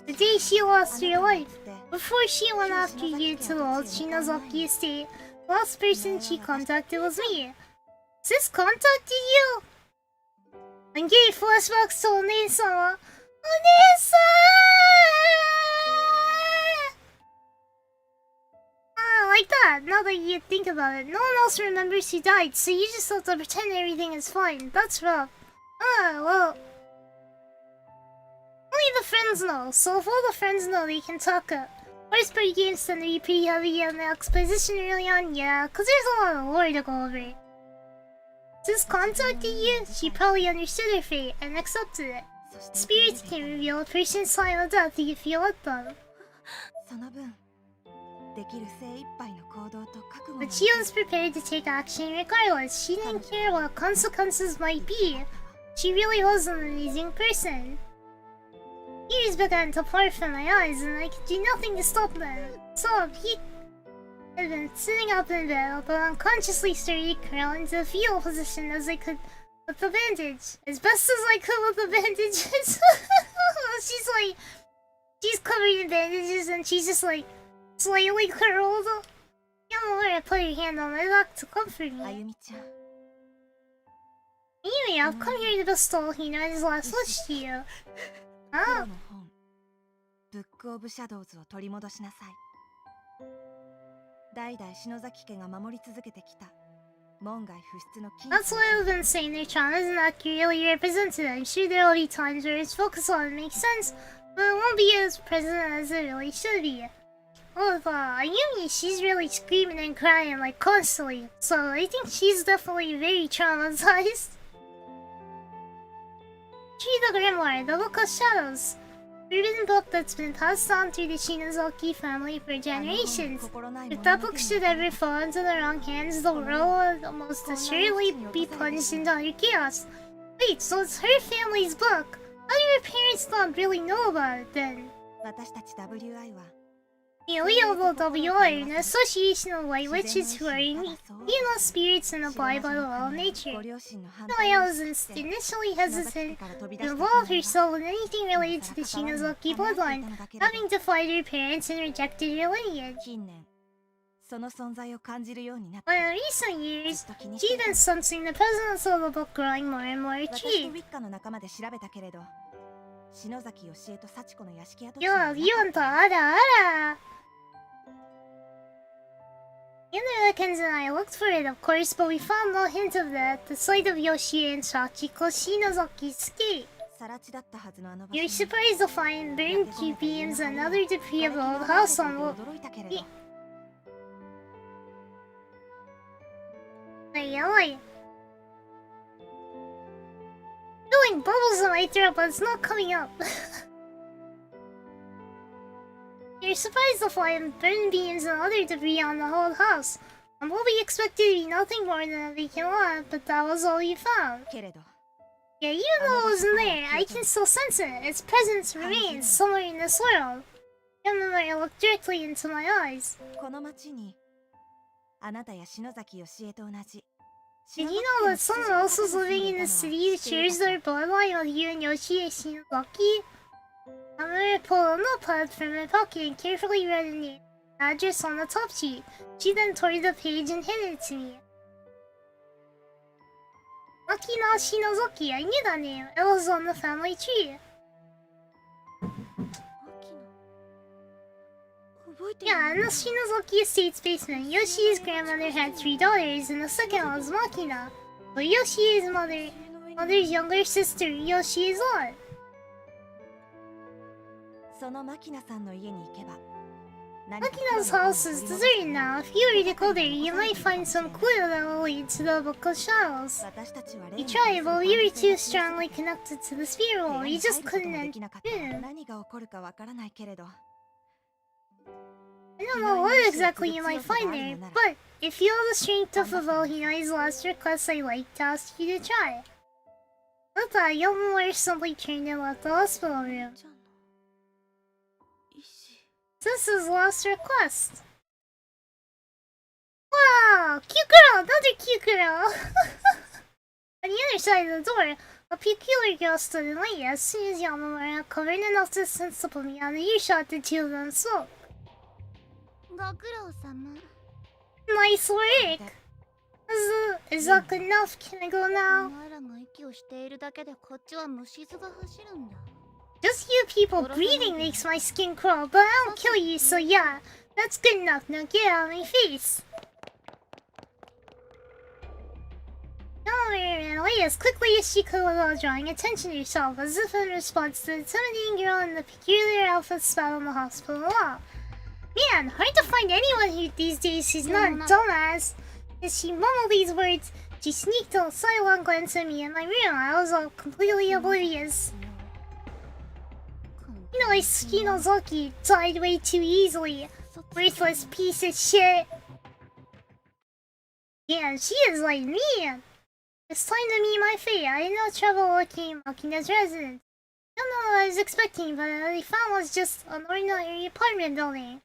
The day she lost her life, before she went after you to the old Shinozaki estate, the last person she contacted was me. Sis contacted you? I'm getting flashbacks to Onei-sama. Like that, now that you think about it. No one else remembers who died, so you just have to pretend everything is fine. That's rough. Well... only the friends know, so if all the friends know, they can talk up. First party games tend to be pretty heavy on the exposition early on, yeah, cause there's a lot of lore to go over. Since contacted you, she probably understood her fate and accepted it. Spirits can reveal a person's time of death if you let them. But she was prepared to take action regardless. She didn't care what consequences might be. She really was an amazing person. Tears began to pour from my eyes and I could do nothing to stop them. So he had been sitting up in bed, but unconsciously started crawling into the fetal position as I could with the bandage. As best as I could with the bandages. She's covered in bandages and she's just like slightly curled. Yamamura put her hand on my back to comfort me. Anyway, I've come here to bestow Hinoi's last wish to you. Huh? That's what I've been saying, their trauma isn't accurately represented. I'm sure there will be times where it's focused on it makes sense, but it won't be as present as it really should be. With Ayumi, she's really screaming and crying like constantly, so I think she's definitely very traumatized. Tree the Grimoire, the Book of Shadows. Forbidden book that's been passed on through the Shinozaki family for generations. If that book should ever fall into the wrong hands, the world will most assuredly be plunged into utter chaos. Wait, so it's her family's book? How do your parents not really know about it then? We of the WR, an association of white witches who are evil spirits and abide by the law of nature. I was initially hesitant to involve herself in anything related to the Shinozaki bloodline, having defied her parents and rejected her lineage. But in recent years, she's been sensing the presence of the book growing more and more intrigued. Yo, Yonta, ara! Inner-Lekens and I looked for it, of course, but we found no hint of that at the sight of Yoshie and Sachiko's Shinozaki's escape. You were surprised to find burned beams and other debris of the old house on the... Ay. Feeling bubbles in my throat, but it's not coming up. You're surprised to find burned beams and other debris on the whole house. And what we expected to be nothing more than a vacant lot, but that was all you found. Yeah, even though it wasn't there, I can still sense it. Its presence remains somewhere in this world. Yamamura looked directly into my eyes. Did you know that someone else was living in the city who shares their bloodline with you and Yoshie Shinozaki? Amara pulled a notepad from her pocket and carefully read the name and address on the top sheet. She then tore the page and handed it to me. Makina Shinozaki, I knew that name. It was on the family tree. Yeah, in the Shinozaki estate's basement, Yoshi's grandmother had 3 daughters, and the second was Makina. But Yoshi's mother's younger sister, Yoshi is on. そのマキナさんの家に行けば Makina's house is deserted now. If you were to go there, you might find some clue that will lead to the Book of Shadows. You tried, but you were too strongly connected to the spirit world. You just couldn't enter. I don't know what exactly you might find there, but if you have the strength to fulfill Hinai's last request, I'd like to ask you to try. With that, Yomo simply turned and left the hospital room. This is last request. Wow! Cute girl! Another cute girl! On the other side of the door, a peculiar girl stood and waited. As soon as Yamamura covered enough distance to put me on the earshot, the two of them spoke. Nice work! Is that good enough? Can I go now? Just you people breathing makes my skin crawl, but I don't kill you, so yeah, that's good enough. Now get out of my face. Yamamura ran away as quickly as she could without drawing attention to herself, as if in response to the intimidating girl in the peculiar outfit spot on the hospital wall. Man, hard to find anyone these days who's not a dumbass. As she mumbled these words, she sneaked a sidelong glance at me in my room. I was all completely oblivious. Shinozaki died way too easily. Worthless piece of shit. Yeah, she is like me. It's time to meet my fate. I had no trouble locating Makina's residence. I don't know what I was expecting, but what I found was just an ordinary apartment building.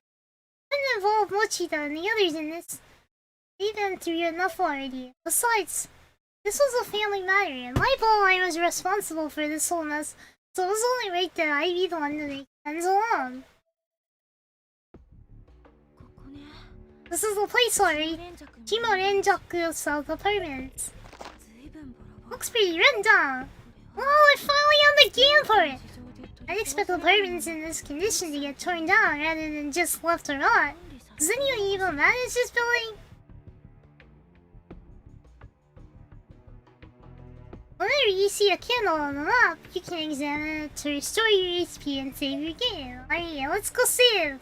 I didn't involve Mochida and the others in this. They've been through enough already. Besides, this was a family matter, and my bloodline was responsible for this whole mess, so it was only right that I be the one to make ends alone. This is the place, alright. Shimorenjaku South Apartments. Looks pretty run down. Well, I finally on the game for it. I'd expect apartments in this condition to get torn down rather than just left or not. Does anyone even manage this building? Whenever you see a candle on the map, you can examine it to restore your HP and save your game. Alright, let's go save.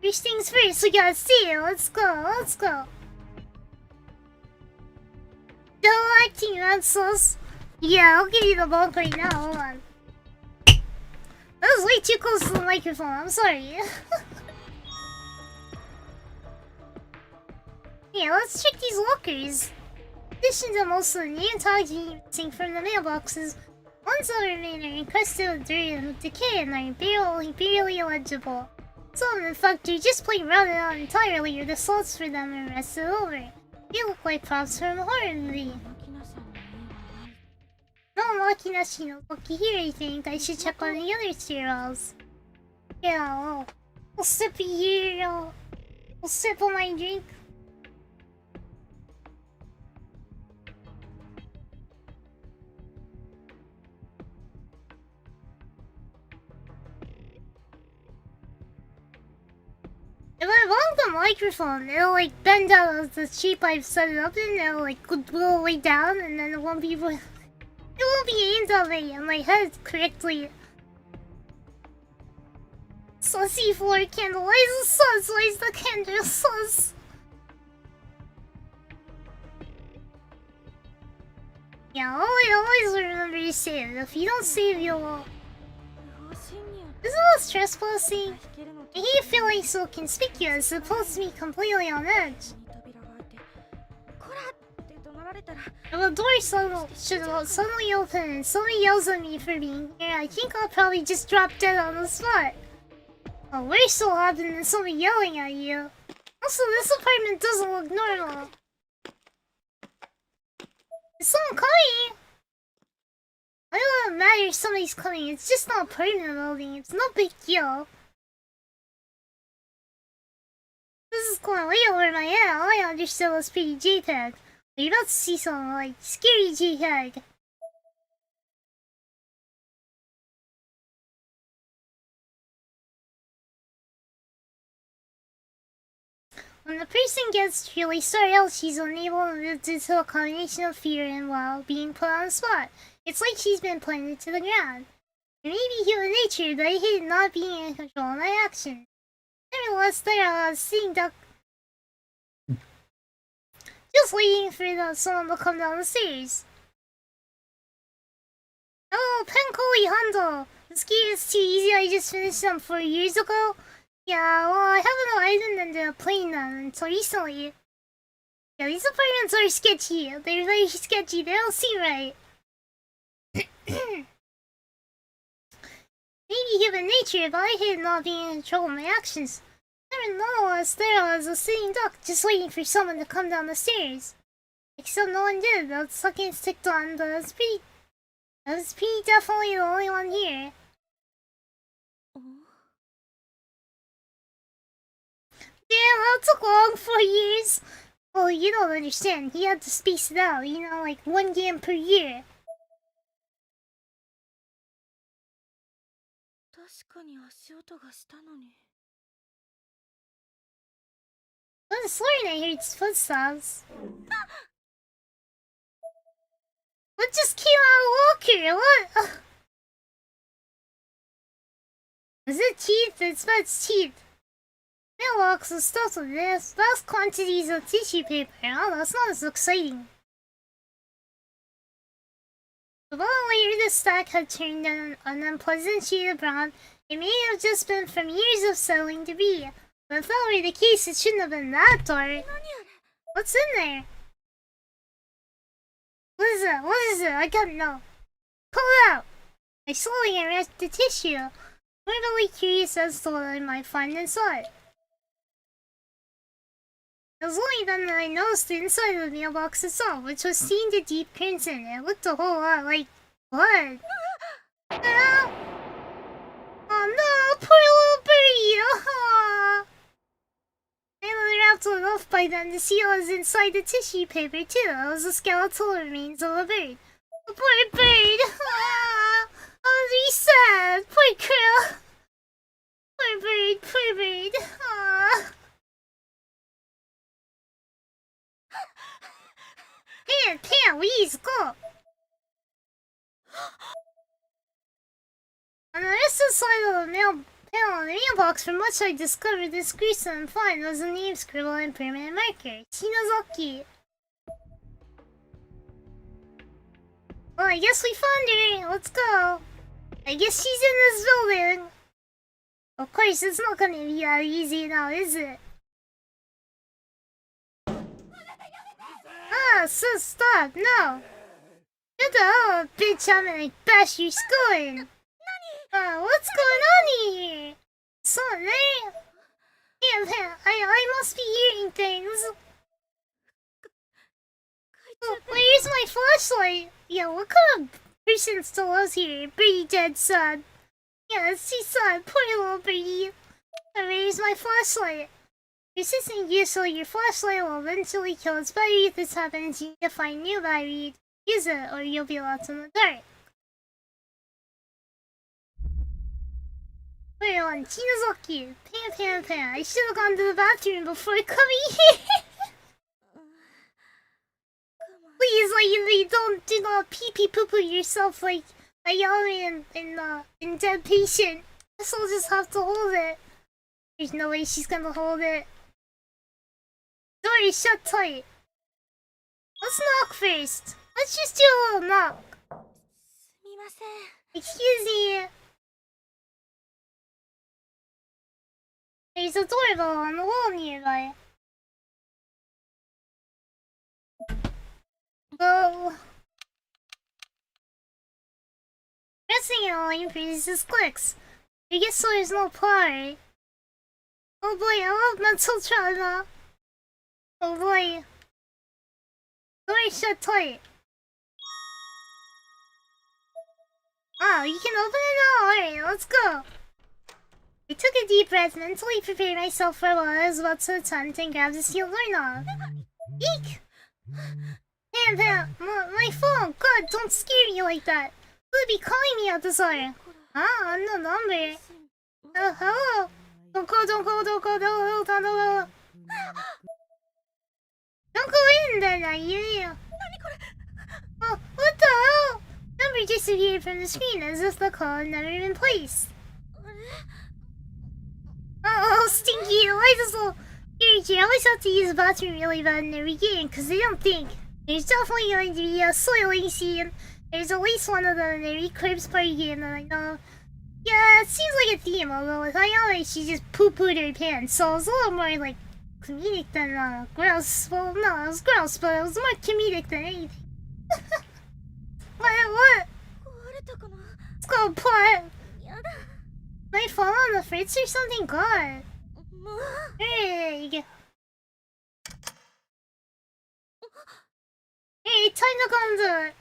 First things first, we gotta save. Let's go. Double acting, that's sus. Yeah, I'll give you the bulk right now, hold on. That was way too close to the microphone, I'm sorry. Yeah, let's check these lockers. In addition to most of the name tags missing from the mailboxes, ones that remain are encrusted with dirt and decay and are barely illegible. Some, in fact, are just plain routed out entirely, or the slots for them are rusted over. They look like props from a horror movie. No Makina Shinozaki here, I think. I should check on the other stairwells. Yeah, we'll sip it here. We'll sip on my drink. If I lock the microphone, it'll like bend out of the shape I've set it up in, it'll like go all the way down, and then it won't be aimed at my head correctly. Sussy floor candle, why is the sus? Why is the candle sus? Yeah, always remember to save. If you don't save, you'll... Isn't that stressful thing? I hate feeling so conspicuous. It puts me completely on edge. If a door should suddenly open and somebody yells at me for being here, I think I'll probably just drop dead on the spot. A worse will happen than somebody yelling at you. Also, this apartment doesn't look normal. Is someone coming? I don't matter if somebody's coming, it's just not permanent loading, it's no big deal. This is going way over my head, all I understood was pretty JPEG. You're about to see something like scary JPEG. When the person gets really startled, she's unable to move due to a combination of fear and while being put on the spot. It's like she's been planted to the ground. It may be human nature, but I hate not being in control of my actions. Nevertheless, there I was sitting duck, just waiting for someone to come down the stairs. Oh, Penkoi Hondo! This game is too easy, I just finished them 4 years ago. Yeah, well, I haven't ended up playing them until recently. Yeah, these apartments are sketchy. They're very sketchy. They don't seem right. Maybe human nature, but I hate not being in control of my actions. Nonetheless, there I was a sitting duck, just waiting for someone to come down the stairs. Except no one did. The seconds ticked on, but I was pretty definitely the only one here. Damn, that took long 4 years. Well, you don't understand. He had to space it out, you know, like 1 game per year. 確かに足音がしたのに。 I was swearing I heard footsteps. What just came out of Walker? What? Is it teeth? It's about teeth. Mailbox was stuffed with this vast quantities of tissue paper. Oh, that's not as exciting. The bottom layer of the stack had turned an unpleasant shade of brown. It may have just been from years of settling debris. But if that were the case, it shouldn't have been that dark. What's in there? What is it? What is it? I gotta know. Pull it out! I slowly unwrapped the tissue, mortally curious as to what I might find inside. It was only then that I noticed the inside of the mailbox itself, which was stained a deep crimson. It looked a whole lot like blood. Oh no, poor little birdie! Oh. I unwrapped enough by then to see what was inside the tissue paper too. It was the skeletal remains of a bird. A poor bird! Oh, I was really sad! Poor girl! Poor bird, poor bird! Oh. Pan, please, go! On the rest of the side of the panel of the mailbox, from which I discovered this gruesome find was a name scribbled in permanent marker. Shinozaki. Well, I guess we found her. Let's go. I guess she's in this building. Of course, it's not gonna be that easy now, is it? Ah, so stop, no! Shut the hell up, bitch, I'm gonna bash your skull in! What's going on here? Someone there? Yeah, I must be hearing things! Oh, where's my flashlight? Yeah, what kind of person still lives here? Birdie dead sad. Yeah, it's too sad, poor little birdie. Where's my flashlight? Persistent use of your flashlight will eventually kill its battery. If this happens, you need to find a new battery to use it, or you'll be lost in the dark. Wait on, Shinozaki. Pan. I should have gone to the bathroom before coming here. Please, like, do not pee poo poo yourself like a young and dead patient. Guess I'll just have to hold it. There's no way she's gonna hold it. Door is shut tight. Let's knock first. Let's just do a little knock. Excuse me. There's a doorbell on the wall nearby. Go. Pressing a line produces clicks. I guess so there's no power. Oh boy, I love mental trauma. Oh boy. Door shut tight. Oh, you can open it now. Alright, let's go. I took a deep breath, mentally prepared myself for what I was about to attempt, and grabbed the steel doorknob. Eek! Pam, my phone! God, don't scare me like that. Who'd be calling me at this hour? Ah, unknown number. Hello? Don't go. Don't go in then, you. Oh, what the hell? Number disappeared from the screen as if the call had never been placed. Oh, stinky, why does the... You always have to use the bathroom really bad in every game, because they don't think. There's definitely going to be a soiling scene. There's at least one of them in every Cribs Party game that I know. Yeah, it seems like a theme, although with Ayane, she just poo-pooed her pants, so it was a little more, like, comedic than, gross. Well, no, it was gross, but it was more comedic than anything. What? It's called plot. My phone on the fritz or something? God. There you go. Hey, time to go into it.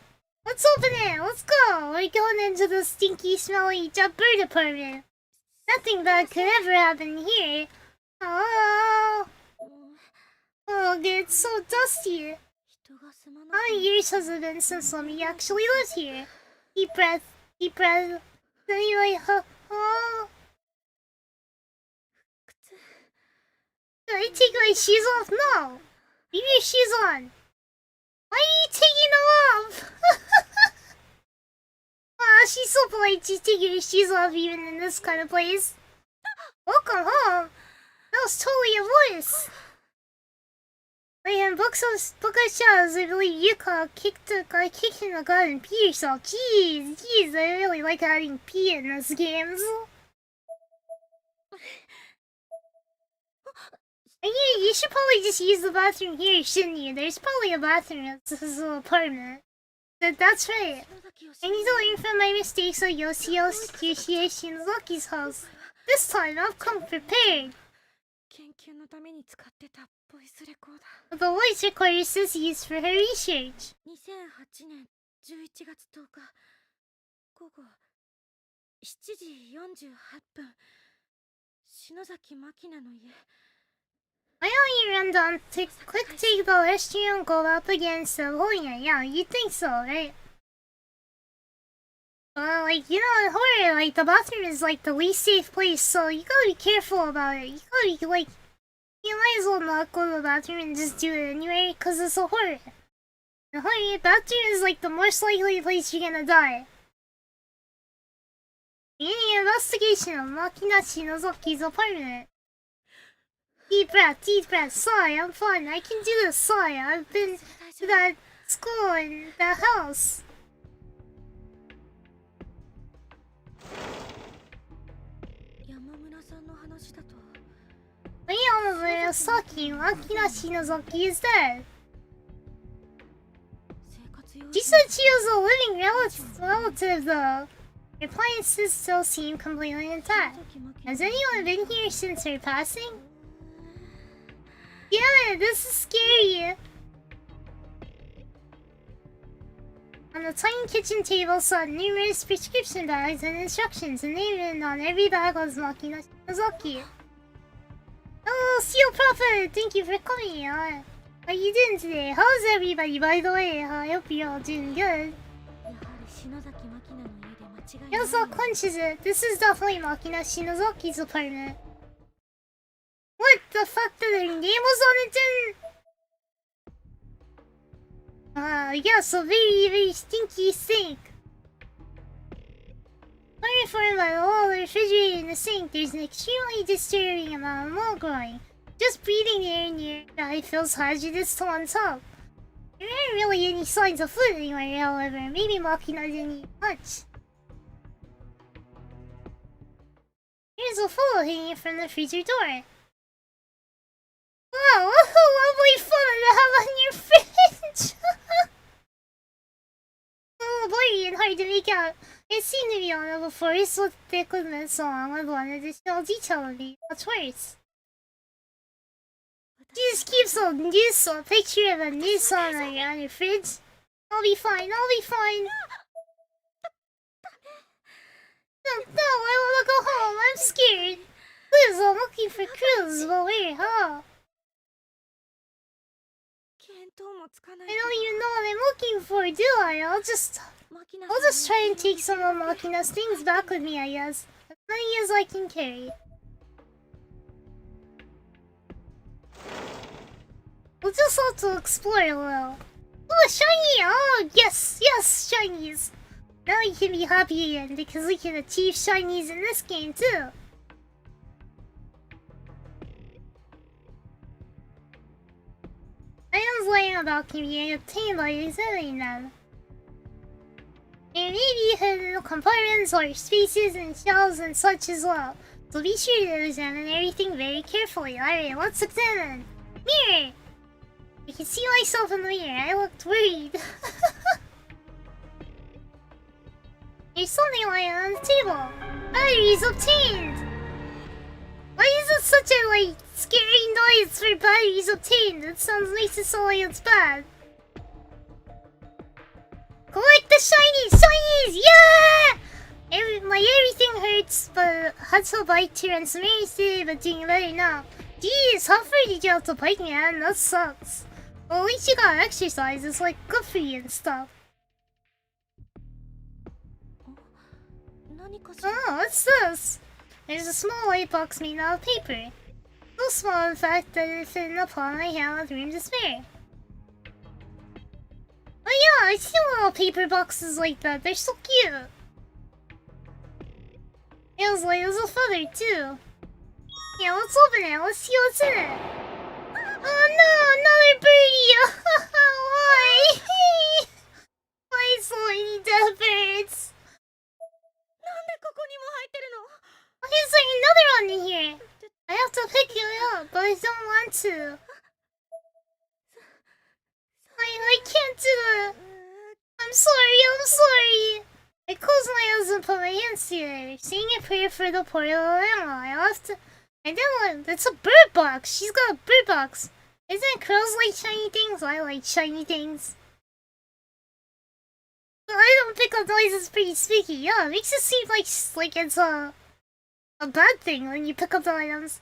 Let's open it. Let's go. We're going into the stinky, smelly bird apartment. Nothing bad could ever happen here. Oh, it's so dusty. How many years has it been since Lemmy actually lived here? Deep breath. Anyway, oh. Should I take my shoes off? No. Leave your shoes on. Why are you taking them off? Wow, she's so polite. She's taking her shoes off even in this kind of place. Welcome home. That was totally a voice. Man, book of shells, I believe you got kicked in the gut and pee yourself. Jeez, I really like having pee in those games. And you should probably just use the bathroom here, shouldn't you? There's probably a bathroom at this little apartment. That's right. I need to learn from my mistakes of Yoshio Shinozaki's house. This time, I've come prepared. The voice recorder says used for her research. 2008年11月10日午後7時48分篠崎真希菜の家 Why don't you run down, take the restroom, go up against the holding it? Yeah, you'd think so, right? Well, like, you know, in horror, like, the bathroom is, like, the least safe place, so you gotta be careful about it. You gotta be, like, you might as well not go to the bathroom and just do it anyway, because it's a horror. In horror, bathroom is, like, the most likely place you're gonna die. Any investigation of Makina Shinozaki's apartment. Deep breath. Sorry, I'm fine. I can do this. Sorry, I've been to that school and that house. Murasaki, Makina Shinozaki is dead. She said she was a living relative though. Her appliances still seem completely intact. Has anyone been here since her passing? Yeah, this is scary. On the tiny kitchen table sat numerous prescription bags and instructions, and written on every bag was Makina Shinozaki. Oh, Seal Prophet! Thank you for coming. How are you doing today? How's everybody, by the way? I hope you're all doing good. Yozo clenches it. This is definitely Makina Shinozaki's apartment. What the fuck did their name was on it then? Yeah, so very stinky stink. Informed by the wall of the refrigerator in the sink, there's an extremely disturbing amount of mold growing. Just breathing the air near guy feels hazardous to one's health. There aren't really any signs of food anywhere, however. Maybe Makina didn't eat much. Here's a photo hanging from the freezer door. Wow, what a lovely photo to have on your fridge! A little blurry and hard to make out. It seemed to be on it before he slipped thick with mint along with one additional detail of me. What's worse? She just keeps a picture of a new song on your fridge. I'll be fine. No, I wanna go home. I'm scared. Please, I'm looking for clues, but where, huh? 見当もつかな I い don't even know what I'm looking for, do I? I'll just try and take some of Makina's things back with me, I guess. As many as I can carry. We'll just have to explore a little. Oh, a shiny! Oh, yes, yes, shinies! Now we can be happy again, because we can achieve shinies in this game, too. Items lying about can be obtained by examining them. There may be hidden compartments or spaces and shelves and such as well, so be sure to examine everything very carefully. Alright, let's examine. Mirror! I can see myself in the mirror. I looked worried. There's something lying on the table. Batteries obtained! Why is it such a, scary noise for batteries obtained? It makes it sound like it's bad. Collect the shinies! Shinies! Yeah! Everything hurts, but had to bike to run some errands, but doing better now. Jeez, how far did you have to bike, man? That sucks. Well, at least you got exercise. It's, good for you and stuff. Oh, what's this? There's a small white box made out of paper. So small, in fact, that it fit in the palm of my hand with room to spare. Oh yeah, I've seen little paper boxes like that. They're so cute. It was light as a feather, too. Yeah, let's open it. Let's see what's in it. Oh no, another birdie! Why? Why so many dead birds? Why is there another one in here? I have to pick it up, but I don't want to. I can't do it. I'm sorry. I closed my eyes and put my hands together, saying a prayer for the poor little animal. I left it. And then look, it's a bird box. She's got a bird box. Isn't crows like shiny things? I like shiny things. But I don't pick up noises pretty spooky. Yeah, it makes it seem like it's a bad thing when you pick up the items.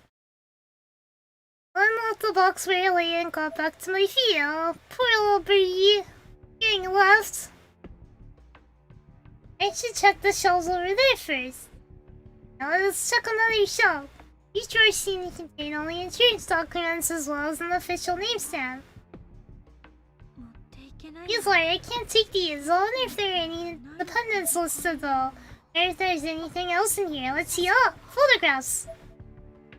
I unlocked the box where I lay and got back to my feet. Oh, poor little birdie. Getting left. I should check the shelves over there first. Now let's check another shelf. Each drawer seems to contain only insurance documents as well as an official name stamp. He's like, I can't take these. I wonder if there are any dependents listed though. Or if there's anything else in here. Let's see. Oh, photographs.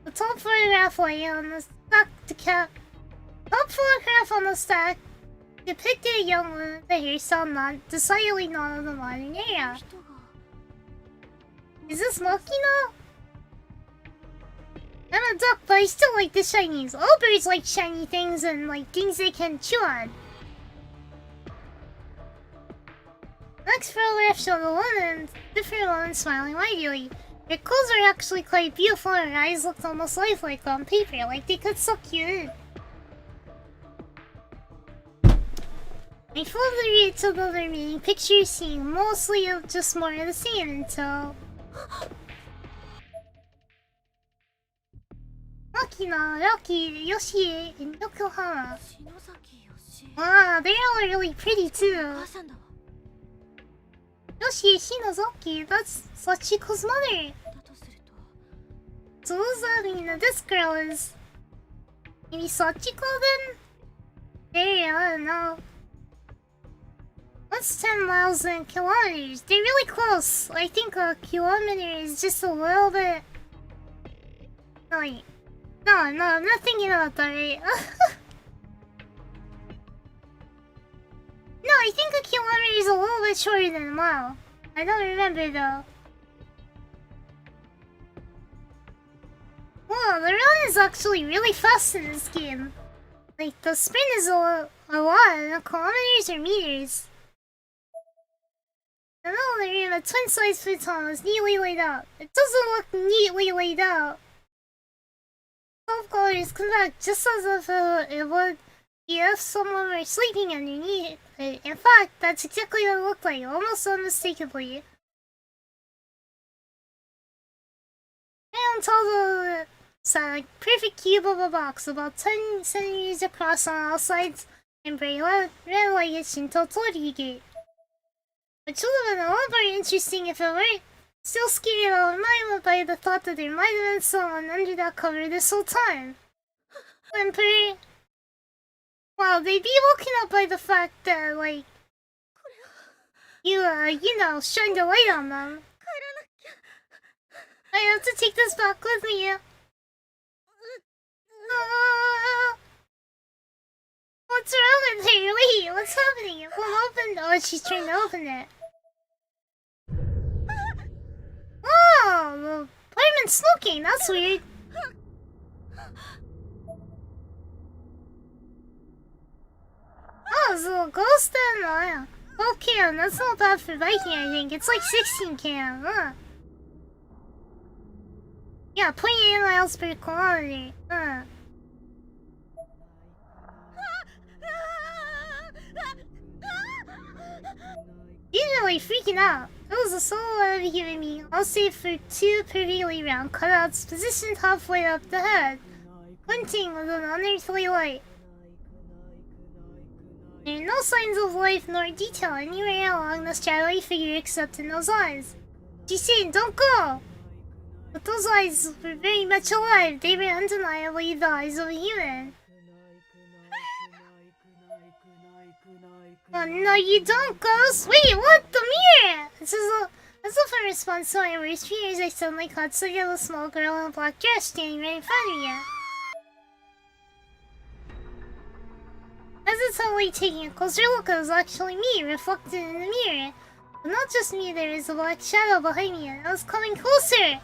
The top photograph lying on the stack top photograph on the stack depicted a young woman with a hairstyle decidedly not of the modern era. Is this Makina? I'm a duck, but I still like the shinies. All birds like shiny things and things they can chew on. Next photograph showed a woman, different woman smiling widely. Her clothes are actually quite beautiful and her eyes looked almost lifelike on paper, like they could suck you in. I flipped the read to the remaining pictures, seeing mostly just more of the same until... Makina, Rocky, Yoshi, and Yokohama. Wow, they're all really pretty too. Yoshi Shinozaki, that's Sachiko's mother. So does that mean that this girl is... maybe Sachiko then? Hey, I don't know. What's 10 miles in kilometers? They're really close. I think a kilometer is just a little bit... No, I'm not thinking about that right. No, I think a kilometer is a little bit shorter than a mile. I don't remember though. Wow, the run is actually really fast in this game. The sprint is a lot, in kilometers or meters. The middle of the room, a twin-sized futon was neatly laid out. It doesn't look neatly laid out. 12 colors come back just as if it would if someone were sleeping underneath it. In fact, that's exactly what it looked like, almost unmistakably. found all the perfect cube of a box about 10 centimeters across on all sides and bright red like a Shinto torii gate. Which would have been a lot more interesting if it weren't still scared out of mind by the thought that there might have been someone under that cover this whole time. Whimper. Well, they'd be woken up by the fact that, like, you shined a light on them. I have to take this back with me. What's wrong with her? Wait, what's happening? It won't open. Oh, she's trying to open it. Oh, the apartment's smoking. That's weird. Oh, there's a little ghost in there. 12 cam. That's not bad for biking, I think. It's like 16 cam. Huh? Yeah, 28 miles per kilometer. Usually freaking out. That was a solo out of giving me. I'll save for 2 perfectly round cutouts positioned halfway up the head, glinting with an unearthly light. There are no signs of life nor detail anywhere along the shadowy figure except in those eyes. She's saying, don't go! But those eyes were very much alive. They were undeniably the eyes of a human. Oh, no, you don't, Ghost! Wait, what? The mirror! As if in response to my worst fears, I suddenly caught sight of a small girl in a black dress standing right in front of me. As it's suddenly taking a closer look, it was actually me, reflected in the mirror. But not just me, there was a black shadow behind me, and I was coming closer!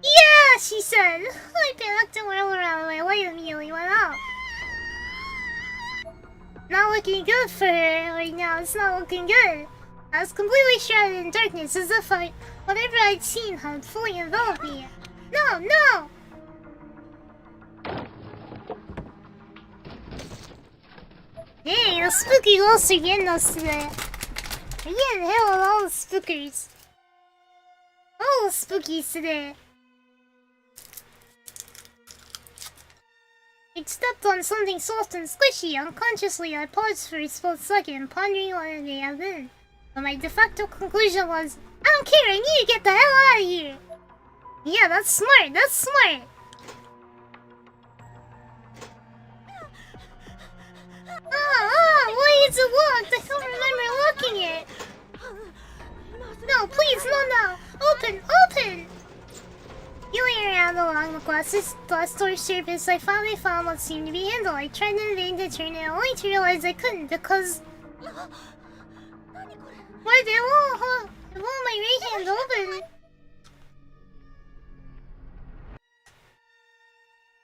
Yeah, she said! I panicked and whirled around, and my light immediately went out. Not looking good for her right now. It's not looking good. I was completely shrouded in darkness, as if whatever I'd seen had fully enveloped me. No, no! Dang, the spooky ghosts are getting us today. We're getting hell with all the spookers. All the spookies today. I stepped on something soft and squishy. Unconsciously, I paused for a split second, pondering what it may have been. But my de facto conclusion was, I don't care, I need to get the hell out of here! Yeah, that's smart, that's smart! Why is it locked? I don't remember locking it! No, please, no! Open, open! Feeling around along the glass door surface, I finally found what seemed to be a handle. I tried in vain to turn it, only to realize I couldn't because... What? It won't my right hand open.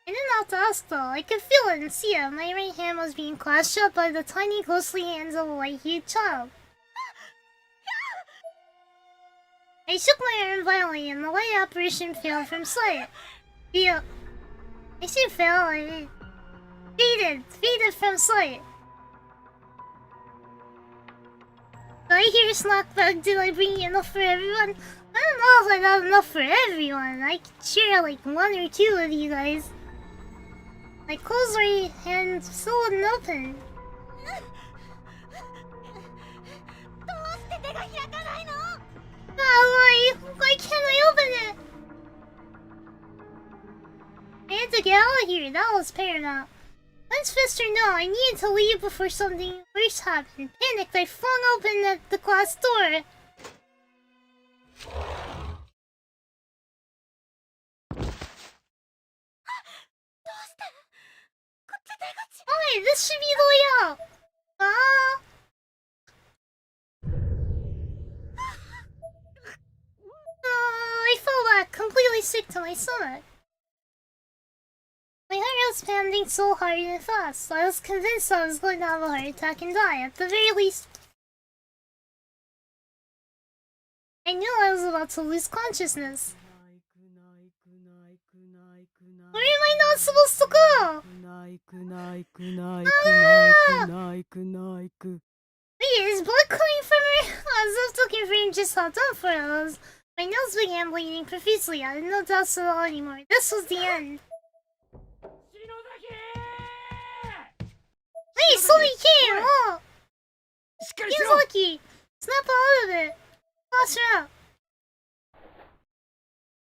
I didn't have to ask though. I could feel it and see it. My right hand was being clasped shut by the tiny ghostly hands of a white-hued child. I shook my arm violently and the light apparition failed from sight. I say fail, I mean... Faded from sight. Did I hear snack bag? Did I bring enough for everyone? I don't know if I got enough for everyone. I could share like 1 or 2 with you guys. My closed right hand still wouldn't open. Why can't I open it? I had to get out of here, that was paramount. Once Fister knew I needed to leave before something worse happened. Panicked, I flung open the glass door. Oh, this should be the way out. I fell back, completely sick to my stomach. My heart was pounding so hard and fast, I was convinced I was going to have a heart attack and die. At the very least, I knew I was about to lose consciousness. Where am I not supposed to go? Wait, is blood coming from her? As if looking for him just hopped up for us. My nose began bleeding profusely. I had no doubts at all anymore. This was the end. Hey, somebody came! Oh! He's lucky! Snap out of it! Toss her out!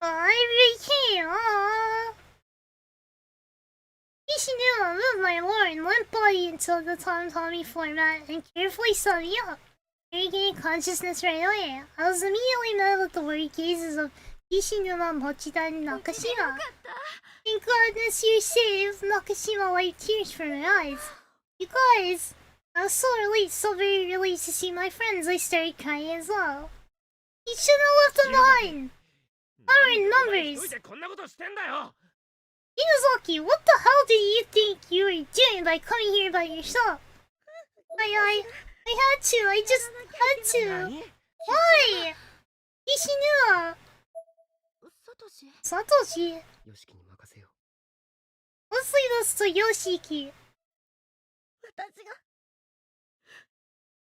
Oh, I really came! Oh! Ishinuma moved my worn, limp body into the Tommy format and carefully sat me up. Regaining consciousness right away. I was immediately met with the worried gazes of Ishinuma, Mochida, and Nakashima. Thank goodness you're safe! Nakashima wiped tears from her eyes. You guys! I was so relieved, so very relieved to see my friends. I started crying as well. You shouldn't have left them behind! Our numbers! Inazaki, what the hell did you think you were doing by coming here by yourself? I had to, I just had to. Why? Ishinuma! Satoshi? Let's leave this to Yoshiki.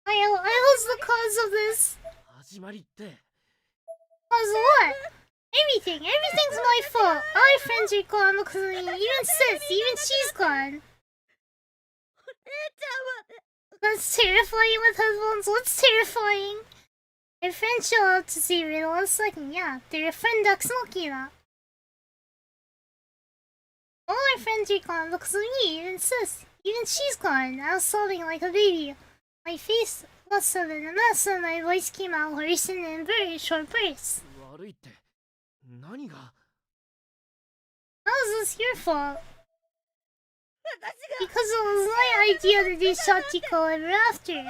I was the cause of this. Cause what? Everything. Everything's my fault. All my friends are gone because of me. Even sis, even she's gone. That's terrifying with headphones. What's terrifying? Your friends show up to see me in 1 second. Yeah, they're a friend Daxnokina. All my friends are gone because of me. Even sis, even she's gone. I was sobbing like a baby. My face must have been a mess and my voice came out hoarse and in very short bursts. How is this your fault? Because it was my idea to do Shachiko ever after. I'm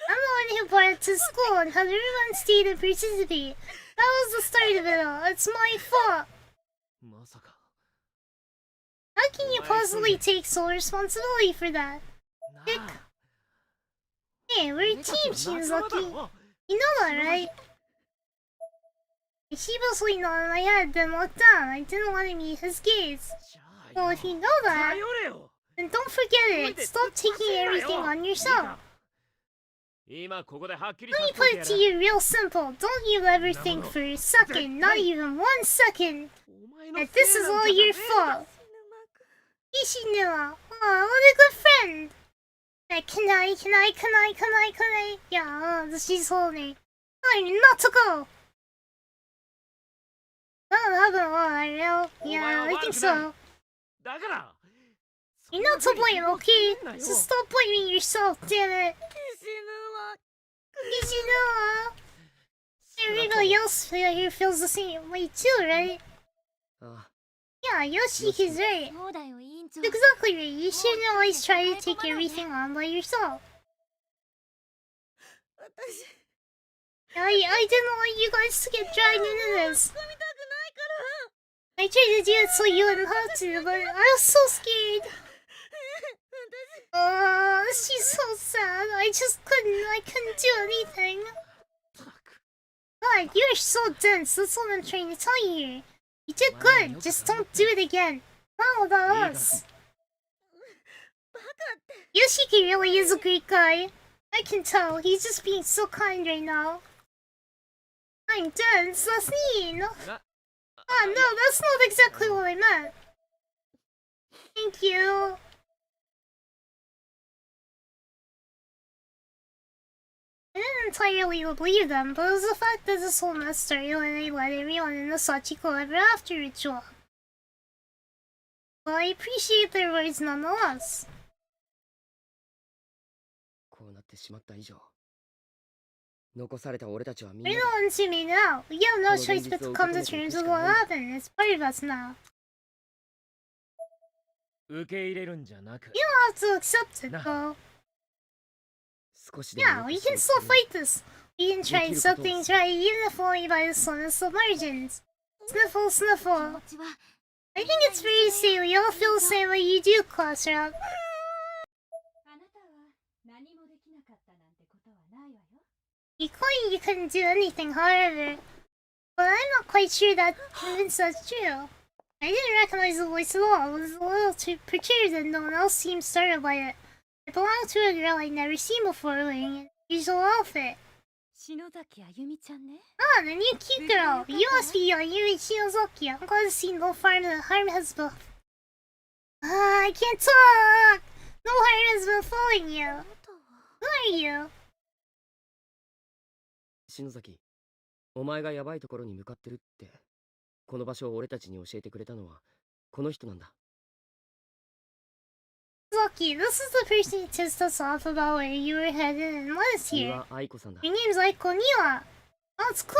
the one who brought it to school and had everyone stay to participate. That was the start of it all. It's my fault. How can you possibly take sole responsibility for that? Dick. Hey, we're a team, Shinzaki. You know that, right? I sheepishly nodded my head, then looked down. I didn't want to meet his gaze. Well, if you know that, then don't forget it. Stop taking everything on yourself. Let me put it to you real simple. Don't you ever think for a second, not even 1 second, that this is all your fault. Ishinuma, aw, what a good friend. Can I? Yeah, she's holding. I'm not to go. Yeah, I think so. You're not to blame, okay? So stop blaming yourself, damn it. Ishinuma. Everybody else here feels the same way too, right? Yeah, Yoshiki's right. Exactly right. You shouldn't always try to take everything on by yourself. I didn't want you guys to get dragged into this. I tried to do it so you wouldn't have to, but I was so scared. She's so sad. I couldn't do anything. God, you're so dense. That's what I'm trying to tell you here. You did good. Just don't do it again. Not about us. Yoshiki really is a great guy. I can tell. He's just being so kind right now. I'm dense. That's mean. Ah, no, that's not exactly what I meant. Thank you. I didn't entirely believe them, but it was the fact that this whole mess started when they let everyone in the Sachiko ever after ritual. Well, I appreciate their words nonetheless. We're the ones who made it out. We have no choice but to come to terms with what happened. It's part of us now. You don't have to accept it, though. Yeah, we can still fight this. We can try to set things right, even if only by the slimmest of margins. Sniffle, sniffle. I think it's fair to say we all feel the same way you do, Class Rep. You claim you couldn't do anything, however. But I'm not quite sure that convinced that's true. I didn't recognize the voice at all. It was a little too perturbed and no one else seemed startled by it. It belonged to a girl I'd never seen before wearing an unusual outfit. 篠崎あゆみちゃんね。Ah, the new cute girl. You must be Yumi Shinozaki. I'm glad to see no harm has been. I can't talk. No harm has been following you. Who are you? 篠崎、お前がヤバいところに向かってるって、この場所を俺たちに教えてくれたのはこの人なんだ。Lucky, this is the person who tipped us off about where you were headed and let us 三 here. 輪愛子さんだ。 Your name's Aiko Niwa. Oh, it's cool.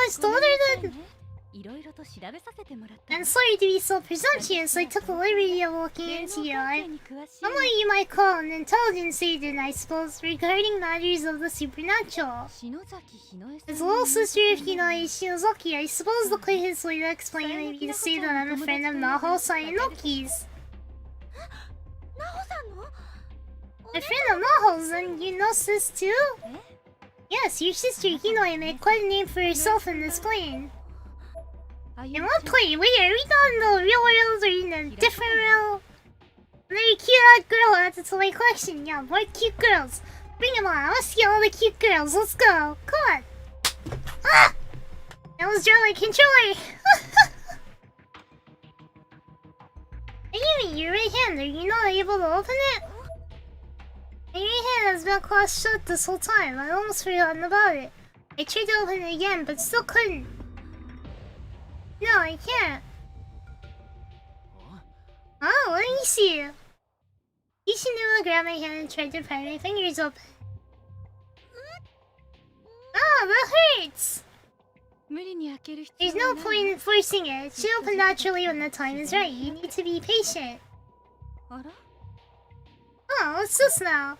Niwa's ごめん daughter なさい then. ね。いろいろと調べさせてもらったわ。 I'm sorry to be so presumptuous. I took the liberty of looking 芸 into 能 you. 関係に詳しい I'm what you might call an intelligence agent, I suppose, regarding matters of the supernatural. 篠崎ひのえさん As a little sister of Hinoi Shinozaki, I suppose the quickest way to explain may be to say that I'm a friend of Naho-san and Noki's. なほさんの A friend of Naho's, and you know this too? え Yes, your sister Hinoi made quite a name for herself in this plane. あゆ In み what ちゃん plane? Wait, are we not in the real world or in a different realm? Very cute girl added to my collection. Yeah, more cute girls. Bring them on. Let's see all the cute girls. Let's go. Come on. Ah! I almost dropped my controller. Ayumi, your right hand. Are you not able to open it? My right hand has been closed shut this whole time. I almost forgotten about it. I tried to open it again, but still couldn't. No, I can't. Oh, let me see. Ishinuma grabbed my hand and tried to pry my fingers open. Oh, that hurts! 無理に開ける必 There's 要は no ない point in forcing it. It should open naturally when the time is right. You need to be patient. あら Oh, what's this now?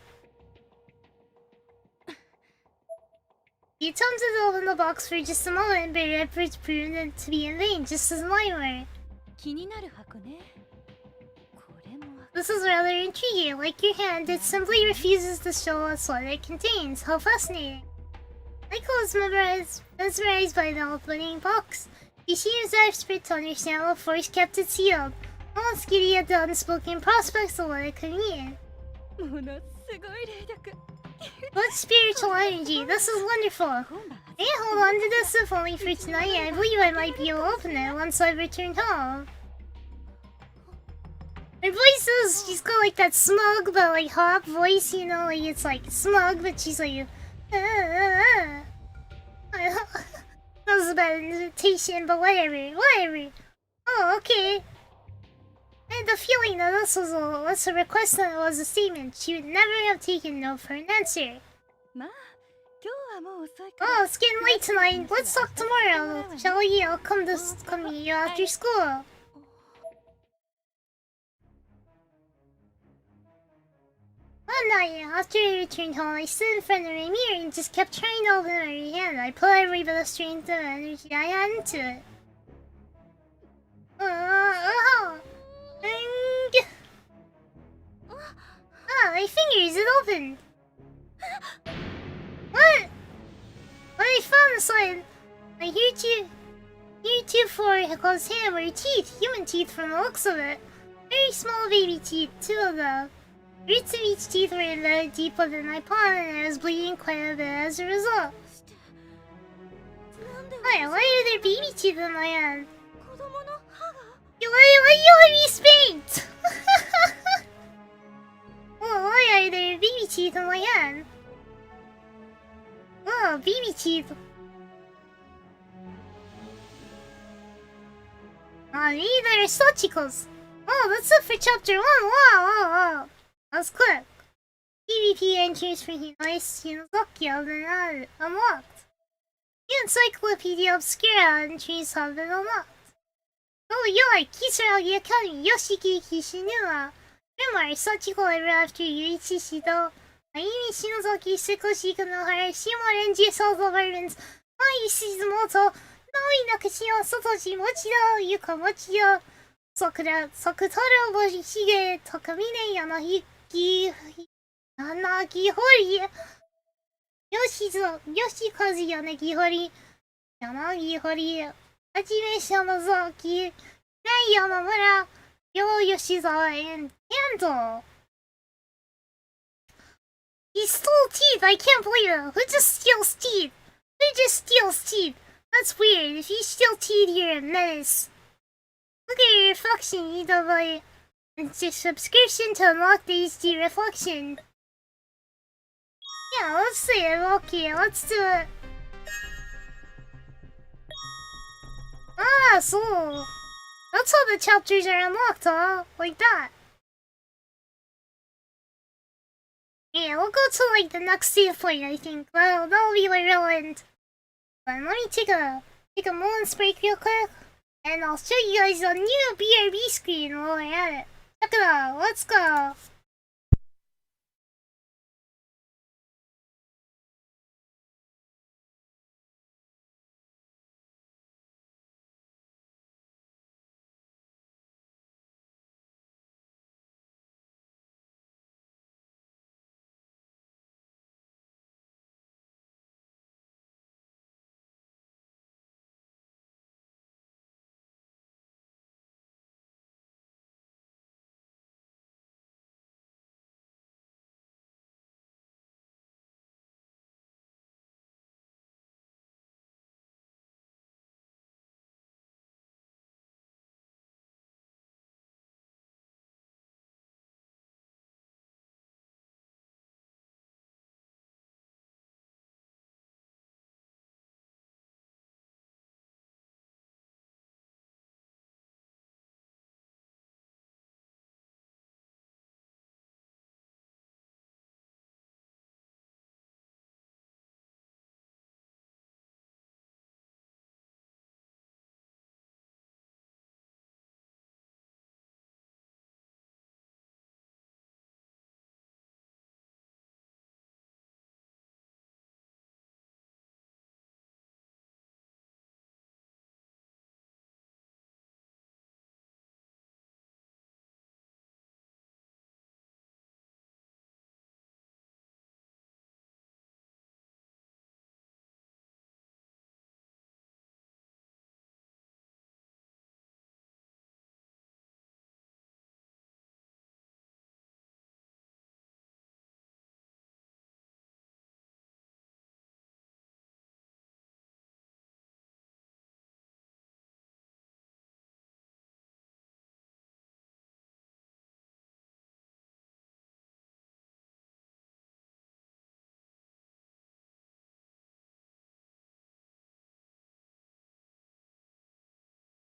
You attempted to open the box for just a moment, but your efforts proved to be in vain, just as mine were. 気になる箱ね。これも This is rather intriguing. Like your hand, it simply refuses to show us what it contains. How fascinating. Michael was mesmerized by the opening box. He seems desperate to understand what force kept it sealed. Almost giddy at the unspoken prospects of what it could mean. ものすごい霊力。 What spiritual energy! This is wonderful. 今晩は Hey, hold on to this if only for tonight. I believe I might be able to open it once I've returned home. Her voice is, she's got like that smug but like hot voice, you know, like it's like smug but she's like that was a bad invitation, but whatever. Oh, okay. I had the feeling that this was less a request than it was a statement. She would never have taken no for an answer. まあ今日はもう遅いから Oh, it's getting late tonight. Let's talk tomorrow. Shall we? I'll come meet you after school. One night, after I returned home, I stood in front of my mirror and just kept trying to open my hand. I put every bit of strength and energy I had into it. My fingers, it opened. What? When I found the sign, I heretofore closed hand were teeth, human teeth from the looks of it. Very small baby teeth, two of them. The roots of each teeth were embedded deep within my palm, and I was bleeding quite a bit as a result. なんで Why are there baby teeth in my hand? 子供の歯が Why you let me spanked? Why are there baby teeth in my hand? Oh, baby teeth. Maybe they're surgicals. Oh, that's it for chapter 1. Wow. That's quick. PvP entries for Hinoi Shinozaki have been unlocked. New Encyclopedia Obscura entries have been unlocked. Oh, you're Kisaragi Academy, Yoshiki Kishinuma. Memoir, Sachiko ever after Yuichi Shido. Ayumi Shinozaki, Sekoshi Kanohara, Shimorenji South Apartments, Mai Shizumoto, Naoi Nakashima, Satoshi Mochida, Yuka Mochida, Sakura, Sakutaro Boshige, Takamine Yanagi Hori, Yoshikazu Yanagi Hori, Hajime Shinozaki, Nai Yamamura, Yo Yoshizawa, and Handle. He stole teeth. I can't believe it. Who just steals teeth? Who just steals teeth? That's weird. If you steal teeth, you're a menace. Look at your reflection. You need to buy a subscription to unlock the HD reflection. Yeah, let's see it. Okay, let's do it. Ah, so that's how the chapters are unlocked, huh? Like that. Yeah, we'll go to like the next save point, I think. That'll be the real end. But let me take a moment's break real quick, and I'll show you guys a new BRB screen while we're at it. Check it out. Let's go.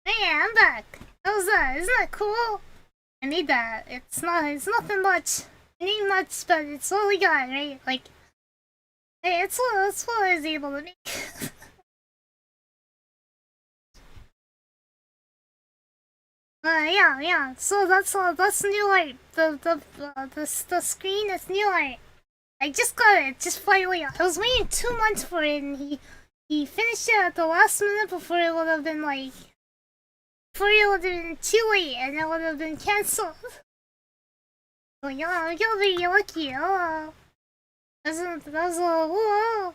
Hey, I'm back. How was that? Isn't that cool? I need that. It's nothing much. It ain't much, but it's what we got, right? Like, hey, it's what I was able to make. Yeah. So that's new art. The screen is new art. I just got it. Just finally. I was waiting 2 months for it, and he finished it at the last minute before it would have been like. Before it would have been too late, and it would have been cancelled. Oh yeah, I got very lucky. Oh, that's whoa.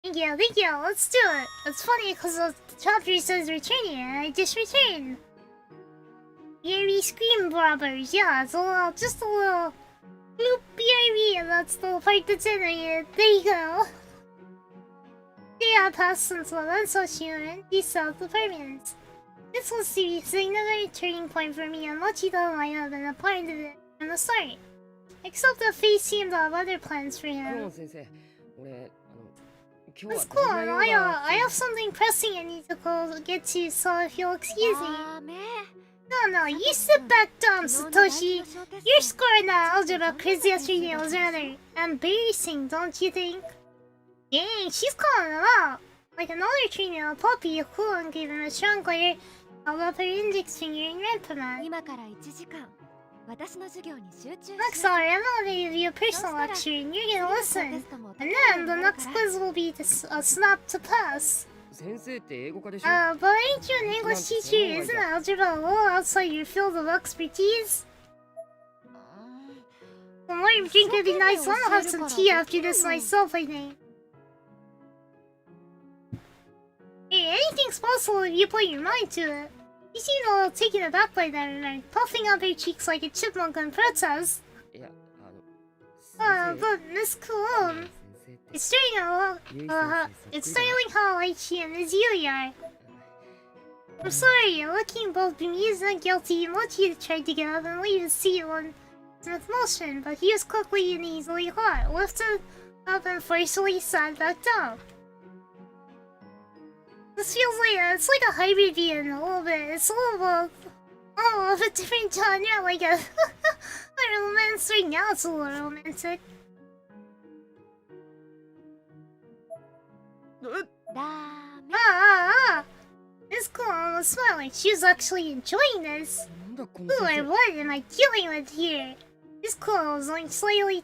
Thank you. Let's do it. It's funny because the chapter says returning, and I just returned. BRB Scream Robbers, yeah, it's just a little bloop BRB, and that's the part that's animated. There you go. Yeah, passed since Tsurushima and South Apartments. This was the significant turning point for me, and Mochida might have been a part of it from the start. Except that Fate seemed to have other plans for him. It's cool, and I have something pressing I need to get to, so if you'll excuse me. No, you sit back down, Satoshi. Your score in that algebra quiz yesterday was rather embarrassing, don't you think? Dang, she's calling him out. Like another trainer, a puppy, cool and gave him a strong glare, held up her index finger in reprimand. Next hour, I'm gonna give you a personal lecture and you're gonna listen. And then the next quiz will be a snap to pass. But ain't you an English teacher? Isn't algebra a little outside your field of expertise? The more you drink would be nice. I'm gonna have some tea after this myself, I think. Hey, anything's possible if you put your mind to it. You seem a little taken aback by that, and puffing up her cheeks like a chipmunk on protest. But Miss Coulomb, it's startling how like she as you are. I'm sorry, looking both bemused and guilty, Mochi tried to get up and leave his seat on with motion, but he was quickly and easily caught, lifted up and forcefully sat back down. This feels like it's like a hybrid being a little bit. It's a little of a different genre, like a romance. Right now, it's a little romantic. Miss Coulomb was smiling. She was actually enjoying this. Who or what am I dealing with here? Miss Coulomb was only slightly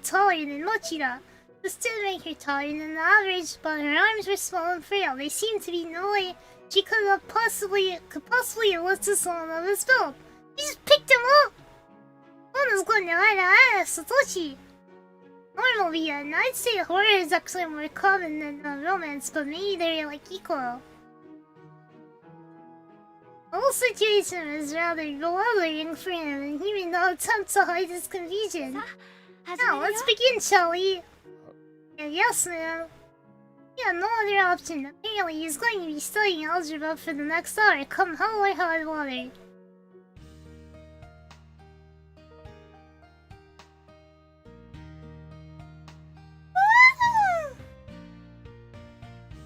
taller than Mochida. This did make her taller than the average, but her arms were small and frail. There seemed to be no way she could possibly have lifted someone of his build. She just picked him up! One was going to eye Satoshi. Normally, I'd say horror is actually more common than romance, but maybe they're like equal. The whole situation was rather bewildering for him, and he made no attempt to hide his confusion. Now, let's begin, shall we? Yes, ma'am. He had no other option. Apparently, he's going to be studying algebra for the next hour, come hell or high water.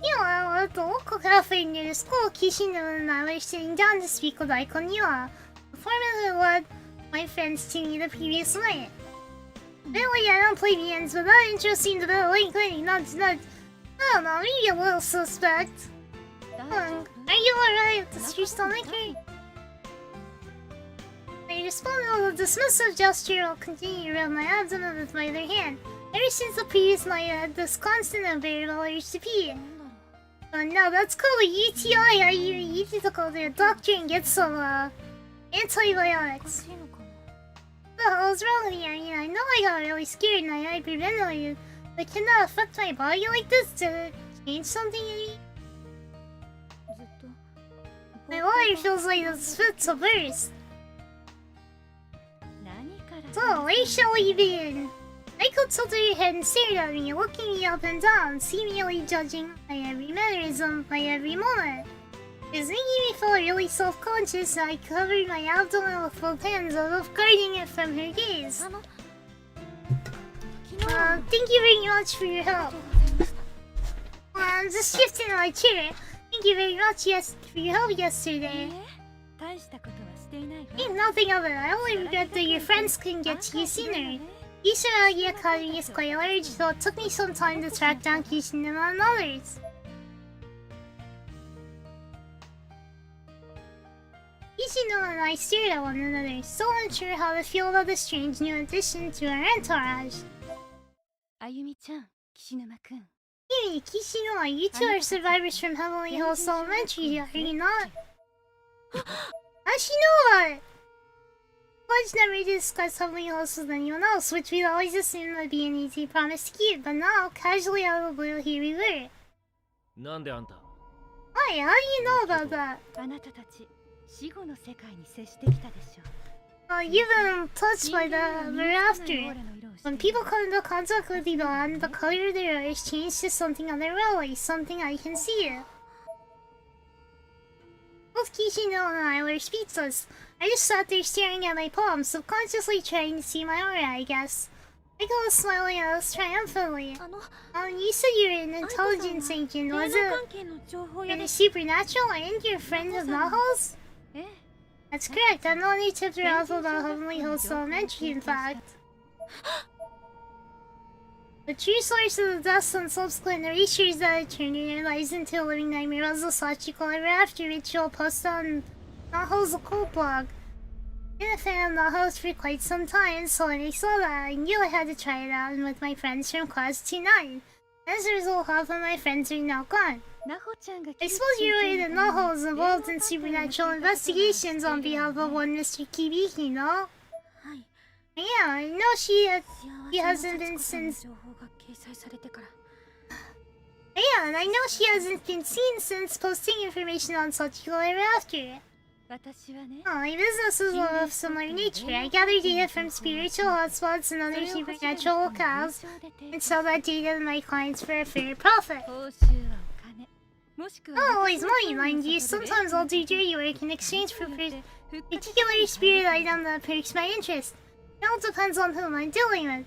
Meanwhile, at the local cafe near the school, Kishino and I were sitting down to speak with Aiko Niwa, the former who led my friends to me the previous night. Really, I don't play VNs, but that intro seemed a bit like nuts. I don't know, maybe a little suspect. Are you alright? Does your stomach hurt? I responded with a dismissive gesture while continuing to rub my abdomen with my other hand. Ever since the previous night, I had this constant and unbearable urge to pee. But now that's called a UTI. You need to go to a doctor and get some antibiotics. What the hell's wrong with me? I mean, I know I got really scared and I hyperventilated, but can that affect my body like this? Did it change something in me? My body feels like it's fit to burst. So, where shall we begin? Aiko tilted her head and stared at me, looking me up and down, seemingly judging my every mannerism, my every moment. It was making me feel really self-conscious, and I covered my abdomen with both hands as if guarding it from her gaze. Thank you very much for your help. I'm just shifting my chair. Thank you very much for your help yesterday. Ain't nothing of it. I only regret that your friends couldn't get to you sooner. Ishiragi Academy is quite large, so it took me some time to track down Kishinuma and others. Kishinuma and I stared at one another, still unsure how to feel about the strange new addition to our entourage. Ayumi-chan, Kishinuma-kun. Hey, Kishinuma, you two are survivors from Heavenly Hills Elementary, are you not? How'd she know about it? Pledge never discussed Heavenly Hills with anyone else, which we'd always assumed would be an easy promise to keep, but now, casually out of the blue, here we were. Why, how do you know about that? You've been touched by the hereafter. When people come into contact with the beyond, the color of their eyes changes to something otherworldly, something I can see. Both Kishino and I were speechless. I just sat there staring at my palms, subconsciously trying to see my aura, I guess. Aiko was smiling at us triumphantly. You said you were an intelligence agent, was it? And a supernatural? Aren't you a friend of Naho's? That's correct, I'm the one who tipped her off about Heavenly Hills Elementary, in fact. The true source of the deaths and subsequent erasures that had turned their lives into a living nightmare was the Sachiko Ever After ritual posted on Naho's occult blog. I've been a fan of Naho's for quite some time, so when I saw that, I knew I had to try it out with my friends from Class 2-9. As a result, half of my friends are now gone. I suppose you're aware that Naho is involved in supernatural investigations on behalf of one Mr. Kibiki, no? Yeah, I know she hasn't been since... Yeah, and I know she hasn't been seen since posting information on Sachiko Ever After. 私はね、 My business is of similar nature. I gather data from spiritual hotspots and other supernatural locales and sell that data to my clients for a fair profit. 報酬はお金、もしくは Not always money, mind you. Sometimes I'll do dirty work in exchange for particular spirit item that perks my interest. It all depends on whom I'm dealing with.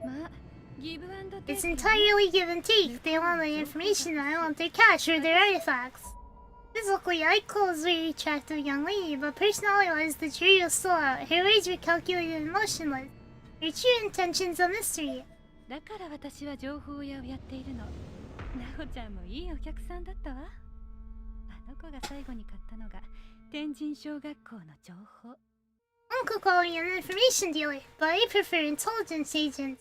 まあ、ギブアンドテイ It's ク entirely give and take. They want my information, I want their cash or their artifacts. Physically, Aiko was a very attractive young lady, but personality-wise, the jury was still out. Her words were calculated and motionless. Her true intentions a mystery. だから私は情報屋をやっているの。なほちゃんもいいお客さんだったわ。あの子が最後に買ったのが天神小学校の情報。 Uncle called me an information dealer, but I prefer intelligence agents.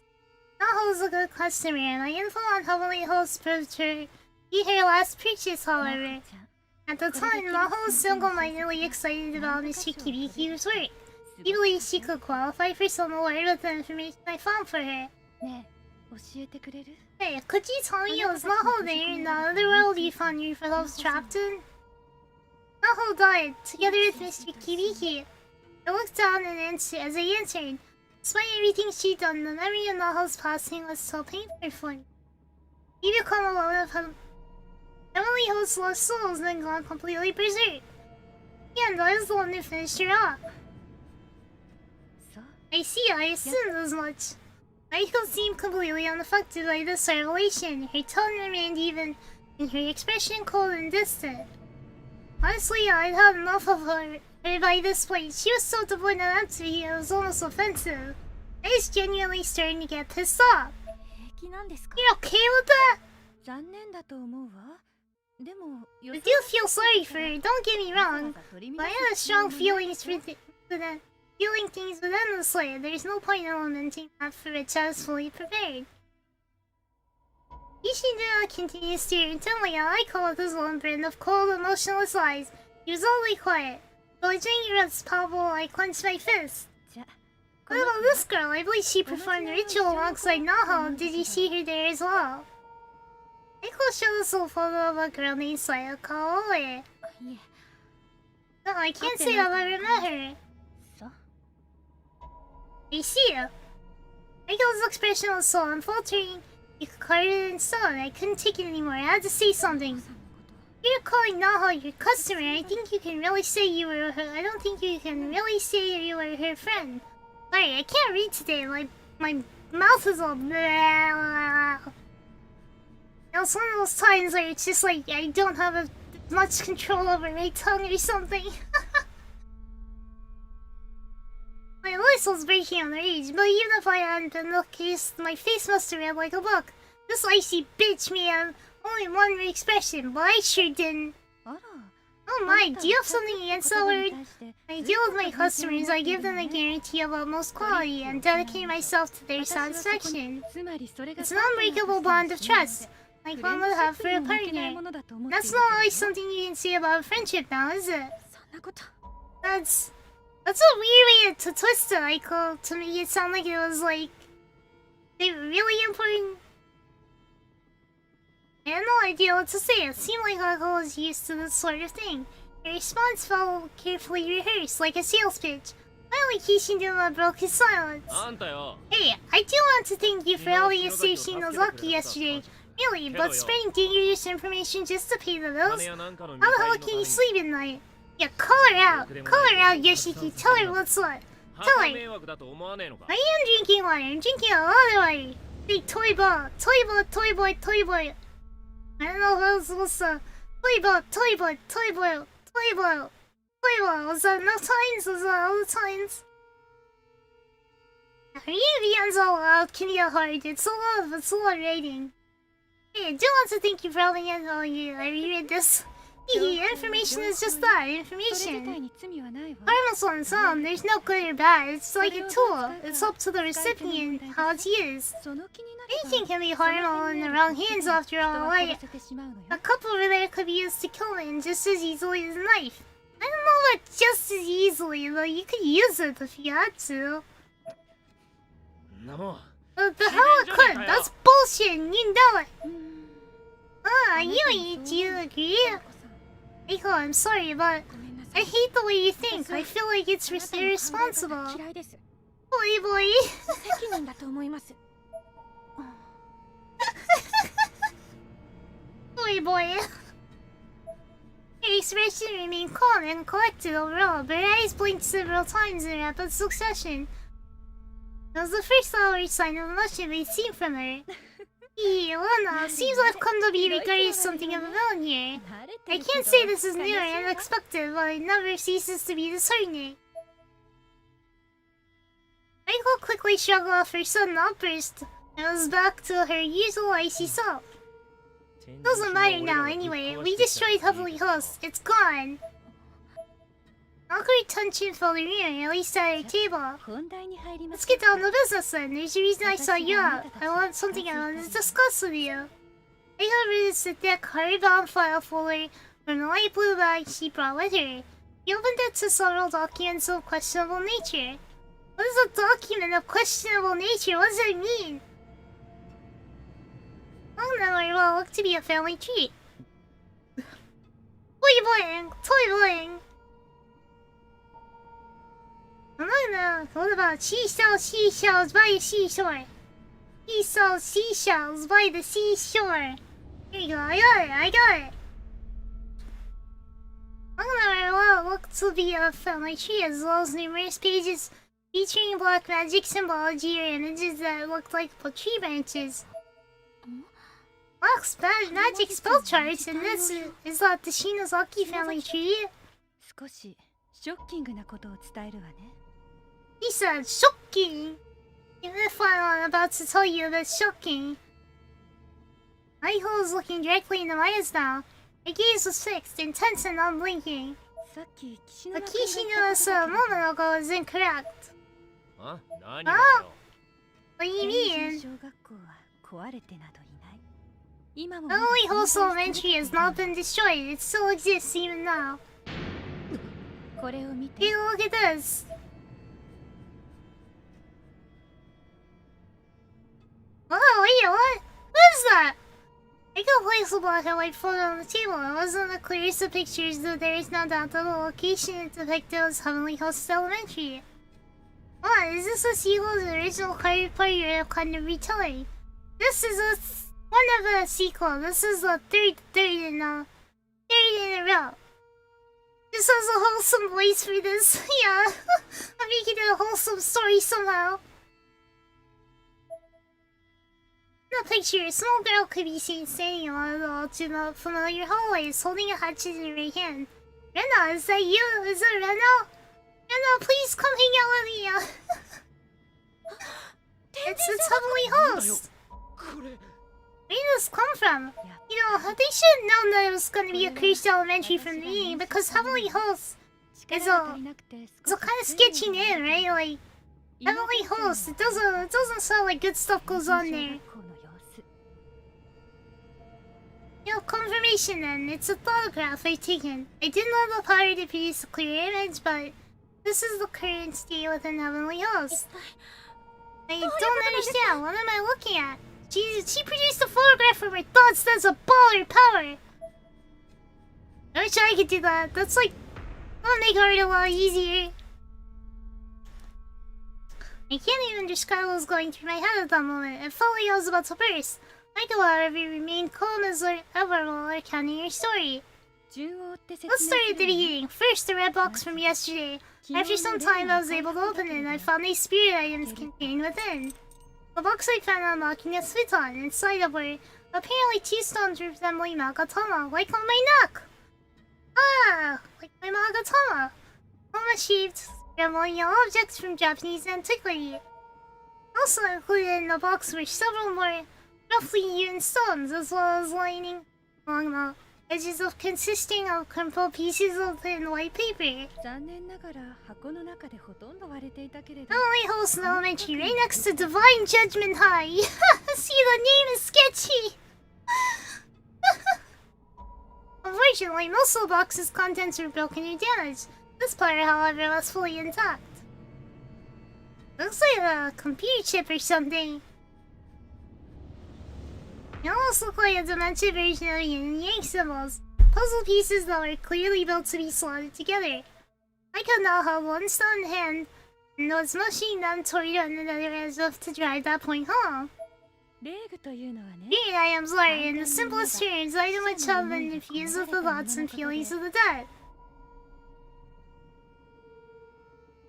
Naho is a good customer, and my info on Heavenly Hosts proved her be her last purchase, なほ however. ちゃん、 At the time, Naho was single-mindedly excited about Mr. Kibiki's work. He believed she could qualify for some award with the information I found for her. ねえ、教えてくれる？ Hey, could you tell me was Naho there in the other world you found yourselves trapped in? Naho died, together with Mr. Kibiki. I looked down and answered as I answered. Despite everything she'd done, the memory of Naho's passing was still painful for me. He become alone of him. Heavenly Host lost souls and then gone completely berserk. And I was the one who finished her off. そう、 I see, I assumed as much. Aiko seemed completely unaffected by this revelation. Her tone remained even, and her expression cold and distant. Honestly, I'd had enough of her by this point. She was so devoid and empty, it was almost offensive. I was genuinely starting to get pissed off. 平気なんですか？ You're okay with that? 残念だと思うわ。でも、 I do feel sorry for her, don't get me wrong. But I have strong feelings for them. Feeling things with endless light. There's no point in lamenting that for which I was fully prepared. Ishida continued to stare intently at Aiko with his own brand of cold, emotionless eyes. He was oddly quiet. Though his anger was palpable, I clenched my fist. じゃ、 What about this girl? I believe she performed the ritual alongside Naho. Did you see her there as well? Aiko showed us a photo of a girl named Sadako. いえ、 No, I can't say I've ever met her. そう。 I see you. Aiko's expression was so unfaltering. You could carve it in stone. I couldn't take it anymore. I had to say something. You're calling Naho your customer. I think you can really say you were her. I don't think you can really say you were her friend. Sorry, I can't read today. My mouth is all. It's one of those times where it's just like I don't have much control over my tongue or something. My voice was breaking on rage, but even if I hadn't been the case, my face must have read like a book. This icy bitch may have only one expression, but I sure didn't. あら、 Oh my, do you have something against that word? I deal with my customers, I give them a guarantee of utmost quality, and dedicate myself to their satisfaction. つまりそれが It's an unbreakable bond of trust, like one would have for a partner. That's not always something you can say about friendship now, is it? そんなこと。 That's a weird way to twist it, Aiko, to make it sound like it was like they were really important. I had no idea what to say. It seemed like Aiko was used to this sort of thing. Her response felt carefully rehearsed, like a sales pitch. Finally, Kishinuma broke his silence. あんたよ。 Hey, I do want to thank you for helping us save Shinozaki yesterday. Really, but spreading dangerous information just to pay the bills? 金やなんかの How the hell can you sleep at night? Yeah, call her out. Call her out, Yoshiki. Tell her what's what. 墓迷惑だと思わねえのか。 I am drinking water. I'm drinking a lot of water. Big toy ball. Toy ball, toy boy, toy boy. I don't know if I was supposed to... Toy ball, toy boy, toy boy, toy ball. Toy ball. Was that enough times? Was that all the times? Reading ends all out can get hard. It's a lot of writing. Hey, I do want to thank you for helping me out. I reread this. Information is just that, それ自体 information. に罪はないわ。 Harmless on some, there's no good or bad. It's like a tool. It's up to the recipient how it's used. その気になれば Anything can be harmful in the wrong hands after 人 all. は Like, 殺せてしまうのよ a。cup over there could be used to kill man just as easily as a knife. I don't know about just as easily, though you could use it if you had to. なもん。 But the hell it could. That's bullshit and you know it. うーん Ah, you agree? Eiko, I'm sorry, but ごめんなさ I hate the way you think. I feel like it's irresponsible. 嫌いです。 Boy, boy. 責任だと思います。 Boy, boy. Your expression remained calm and collected overall, but her eyes blinked several times in rapid succession. It was the first outward sign of emotion we'd seen from her. Lana, seems I've come to be regarded as something of a villain here. I can't say this is new or unexpected, but it never ceases to be disheartening. Michael quickly shrugged off her sudden outburst and was back to her usual icy self. Doesn't matter now anyway, we destroyed Heavenly Host, it's gone. Awkward tension filled the room, at least at our table. Let's get down to business then, there's a reason I saw you out. I want something I want to discuss with you. I got rid of the thick, hardbound file folder from the light blue bag she brought with her. He opened it to several documents of questionable nature. What is a document of questionable nature? What does that mean? Oh no, it will look to be a family treat. Toy bling! Toy bling! No, what about she sells seashells by the seashore? He sells seashells by the seashore. Here you go, I got it. It will look to be a family tree as well as numerous pages featuring black magic symbology or images that look like tree branches. Black magic spell charts, and this is that the Shinozaki family tree. 少しショッキングなことを伝えるわね。 He said, shocking! Even if I'm about to tell you that's shocking. Michael is looking directly into my eyes now. Her gaze was fixed, intense and unblinking. What Kishino said a moment ago is incorrect. Huh? What do you mean? The only wholesome elementary has not been destroyed. It still exists even now. Hey, look at this. Oh, wait, what? What is that? I could place a black and white photo on the table. It wasn't the clearest of pictures, though there is no doubt that the location it depicted was Heavenly Host Elementary. What, is this a sequel to the original card party or a kind of retelling? This is one of the sequel. This is the third in a row. This has a wholesome voice for this. Yeah, I'm making it a wholesome story somehow. In the picture, a small girl could be seen standing along the familiar hallways, holding a hatchet in her right hand. Rena, is that you? Is it Rena? Rena, please come hang out with me. It's Heavenly Host. Where did this come from? You know, they should have known that it was going to be a cursed elementary from the beginning, because Heavenly Host is a kind of sketchy name, right? Like, Heavenly Host, it doesn't sound like good stuff goes on there. You know, confirmation then, it's a photograph I've taken. I didn't have the power to produce a clear image, but this is the current state within Heavenly Host. I don't understand, what am I looking at? She produced a photograph from her thoughts, that's a baller power! I wish I could do that, that's like, that'll make art a lot easier. I can't even describe what was going through my head at that moment, it felt like I was about to burst. Michael, however, remained calm as ever while recounting your story. Let's start at the beginning. First, the red box from yesterday. After some time, I was able to open it, and I found these spirit items contained within. The box I found unlocking a futon. Inside of were apparently 2 stones resembling Magatama, like on my neck. Ah, like my Magatama. Alma-shaped, resembling objects from Japanese antiquity. Also included in the box were several more roughly hewn stones, as well as lining along the edges of consisting of crumpled pieces of thin white paper. Heavenly Host Elementary, right next to Divine Judgment High. See, the name is sketchy. Unfortunately, most of the box's contents were broken or damaged. This part, however, was fully intact. Looks like a computer chip or something. It almost looks like a demented version of yin and yang symbols. puzzle pieces that were clearly built to be slotted together. I could now have one stone hand and was mushing them toward another as if to drive that point home. レーグというのはね、 Being items are, in the simplest terms, items which have been infused with the thoughts and feelings of the dead.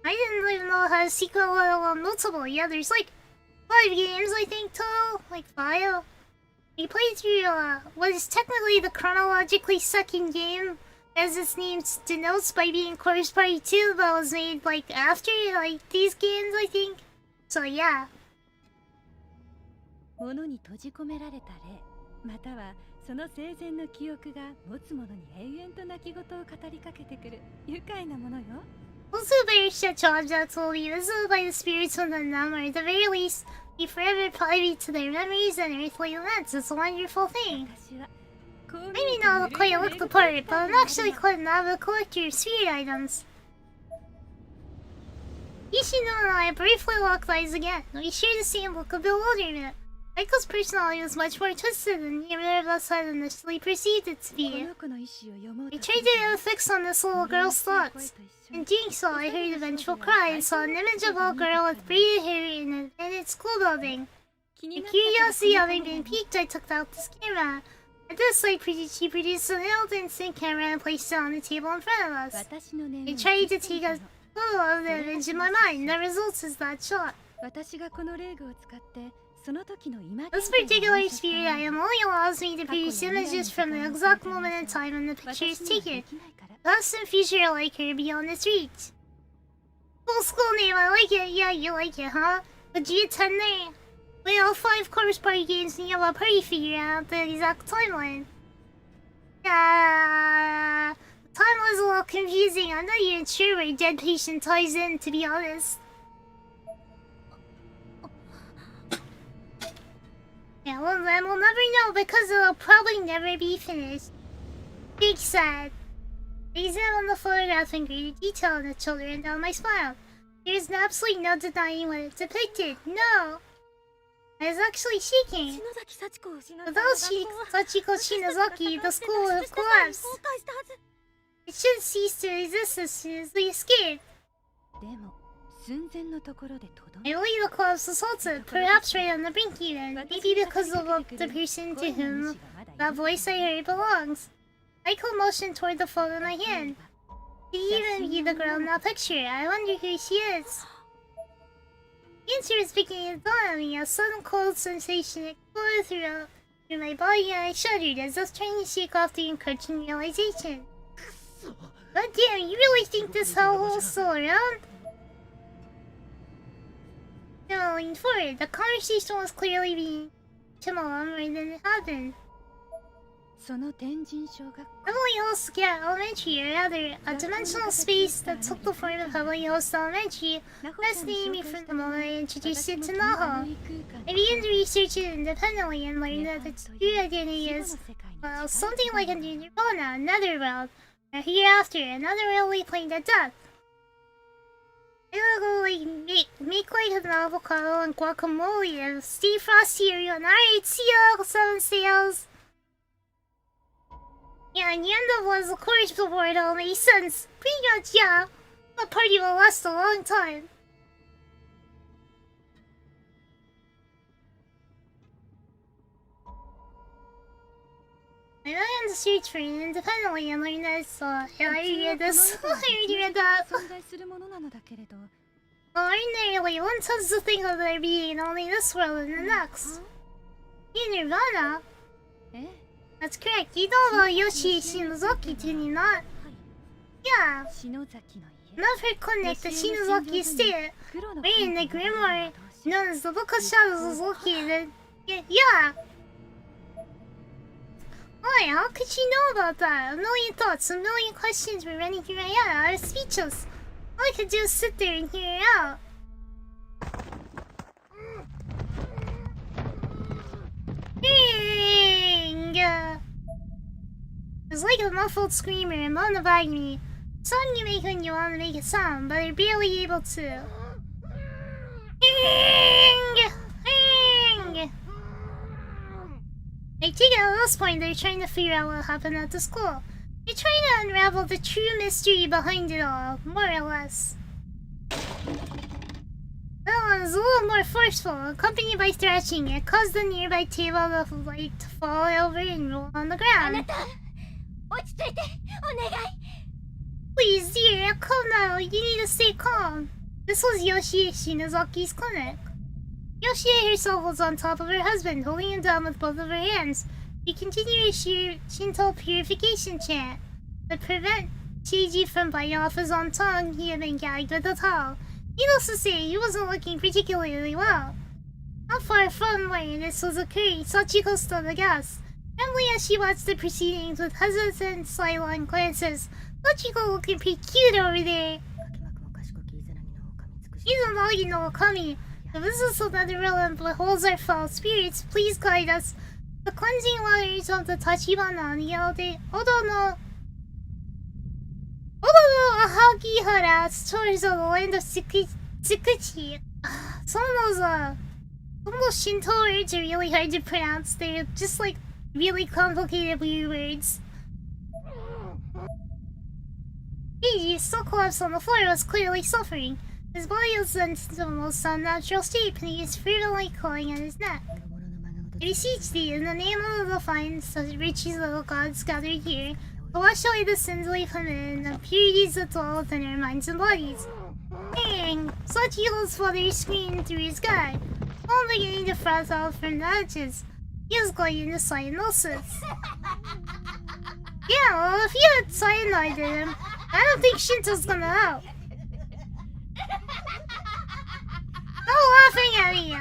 I didn't even know how to sequel, let alone multiple. Yeah, there's like 5 games, I think, total. Like 5. We played through what is technically the chronologically second game, as its name denotes by being Course Party 2, that was made like after like these games, I think. So yeah. 物に閉じ込められた霊、またはその生前の記憶が持つ者に永遠と泣き言を語りかけてくる愉快なものよ。 Also, very such objects will be visited by the spirits within them, or at the very least, be forever privy to their memories and earthly events. It's a wonderful thing. Maybe not quite look the part, but I'm actually quite an avid collector of spirit items. Ishino and I briefly locked eyes again. We shared the same look of bewilderment. Michael's personality was much more twisted than either of us had initially perceived it to be. I tried to get a fix on this little girl's thoughts. In doing so, I heard a vengeful cry and saw an image of a girl with braided hair in an abandoned school building. My curiosity having been piqued, I took out this camera. At this sight, she produced an old instant camera and placed it on the table in front of us. I tried to take a photo of the image in my mind. The result is that shot. This particular spirit item only allows me to produce images from the exact moment in time when the picture is taken. Past and future alike are beyond its reach. Cool school name, I like it. Yeah, you like it, huh? Would you attend there? Play all 5 Course Party games and you have a party figure out the exact timeline. The timeline's a little confusing. I'm not even sure where dead patient ties in, to be honest. Yeah, well then we'll never know because it'll probably never be finished. Big sad. I examined the photograph in greater detail and the children ran down my spine. There is absolutely no denying what it depicted. No! I was actually shaking. Without Sachiko Shinozaki, the school would have collapsed. It should cease to exist as soon as we escaped. I believe the collapse was halted, perhaps right on the brink even, maybe because of the person to whom that voice I heard belongs. Michael motioned toward the phone in my hand. Could even be the girl in that picture. I wonder who she is. The answer was beginning to dawn on me. A sudden cold sensation exploded through my body and I shuddered as if trying to shake off the encroaching realization. God damn, you really think this hellhole's still around? I leaned forward. The conversation was clearly being similar more than it had been. Heavenly Host Elementary, or rather, a dimensional space that took the form of Heavenly Host Elementary, fascinated me from the moment I introduced it to Naho. I began to research it independently and learned that its true identity is, well, something like a nirvana, netherworld, or hereafter, another worldly plane of death. I make like an avocado and guacamole and stay frosty everyone. Alright, see ya, 7 sales. Yeah, and the end of was of course before it all made sense. Pretty much, yeah. The party will last a long time. I went on to search for it independently and learned that it's, yeah, I already read this. I already read that. Well, ordinarily, one tends to think of there being only this world and the next. In Nirvana? That's correct. You know about Yoshi Shinozaki, do you not? Yeah. Never connect the Shinozaki estate, wherein the grimoire known as the Book of Shadows is located. Yeah. Why? How could you know about that? A million thoughts, a million questions were running through my head. I was speechless. All I could do was sit there and hear it out. It was like a muffled screamer and moan of agony. Song you make when you want to make a sound, but you're barely able to. I take it at this point they're trying to figure out what happened at the school. You're trying to unravel the true mystery behind it all, more or less. That one was a little more forceful, accompanied by thrashing. It caused the nearby table of light to fall over and roll on the ground. Please, dear, calm now. You need to stay calm. This was Yoshie Shinazaki's clinic. Yoshie herself was on top of her husband, holding him down with both of her hands. She continued a Shinto purification chant to prevent Shiji from biting off his own tongue. He had been gagged with a towel. Needless to say, he wasn't looking particularly well. Not far from where this was occurring, Sachiko stood aghast, trembling as she watched the proceedings with hesitant, sidelong glances. Sachiko looking pretty cute over there. Izanagi no Okami, the business of the realm beholds our foul spirits. Please guide us. The cleansing waters of the Tachibana and Yelde Odo no Ahagihara towards the land of Tsukuchi. Some of those Shinto words are really hard to pronounce. They're just like really complicated weird words. Eiji, still collapsed on the floor, was clearly suffering. His body was in the most unnatural state, and he was fervently clawing at his neck. I beseech thee, in the name of the fine riches of the gods gathered here, to wash away the sins we commit and the impurities that dwell within our minds and bodies. Dang! Sachiko's father screamed through his guy, all beginning to froth out from the edges. He was going into cyanosis. Yeah, well, if you had cyanide in him, I don't think Shinto's gonna help. Stop laughing at me!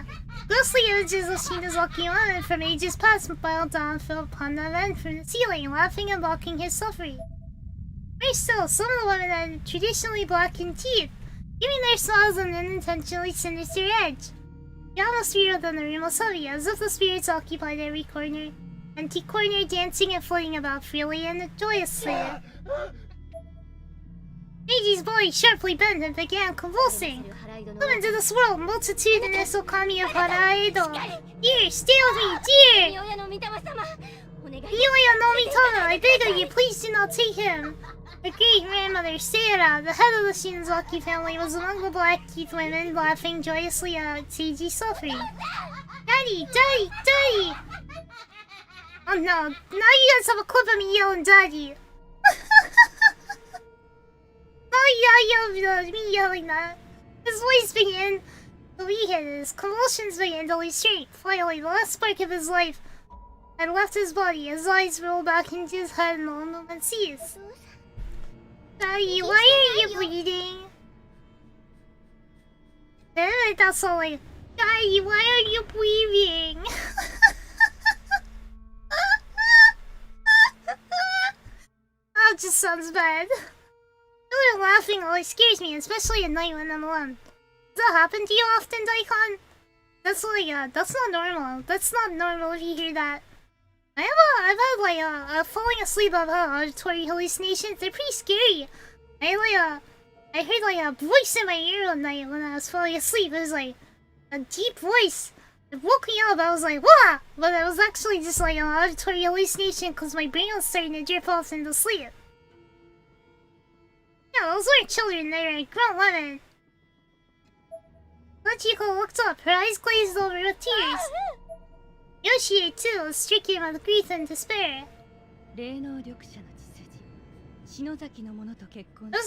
Ghostly images of Shinozaki women from ages past piled down fell upon the men from the ceiling, laughing and mocking his suffering. Worse still, some of the women had traditionally blackened teeth, giving their smiles an unintentionally sinister edge. The atmosphere within the room was heavy, as if the spirits occupied every corner, empty corner, dancing and floating about freely and joyously. Eiji's body sharply bent and began convulsing. Come into this world, multitudinous Okami of Haraido. Here, stay with me, dear! Yoya no Mitama, I beg of you, please do not take him. Her great-grandmother, Seira, the head of the Shinozaki family, was among the black-teeth women laughing joyously at Seiji's suffering. Daddy! Daddy! Daddy! Oh no, now you guys have a clip of me yelling daddy. Me yelling that. His voice began to weaken, his convulsions began to lose strength. Finally, the last spark of his life had left his body. His eyes rolled back into his head and the movement ceased. Daddy, why are you bleeding? That's all like, Daddy, why are you bleeding? That just sounds bad. Laughing always scares me, especially at night when I'm alone. Does that happen to you often, Daikon? That's like, that's not normal. That's not normal if you hear that. I've had like, falling asleep of auditory hallucinations. They're pretty scary. I heard like a voice in my ear one night when I was falling asleep. It was like a deep voice. It woke me up. I was like, "Wah!" But it was actually just like an auditory hallucination because my brain was starting to drift off into sleep. Yeah, those weren't children, they were grown women. Sachiko looked up, her eyes glazed over with tears. Yoshie, too, was stricken with grief and despair. This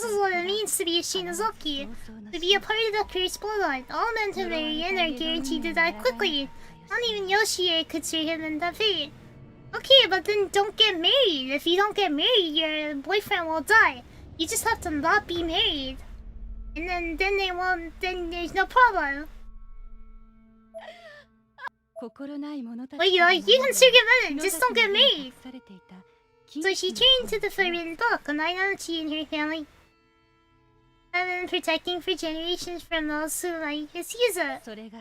is what it means to be a Shinozaki. To be a part of the cursed bloodline. All men to marry in are guaranteed to die quickly. Not even Yoshie could see him in that fate. Okay, but then don't get married. If you don't get married, your boyfriend will die. You just have to not be married. And then they won't, then there's no problem. Like, you can still get married, just don't get married. So she turned to the forbidden book, and Ainachi and her family have been protecting for generations from those who might misuse it. The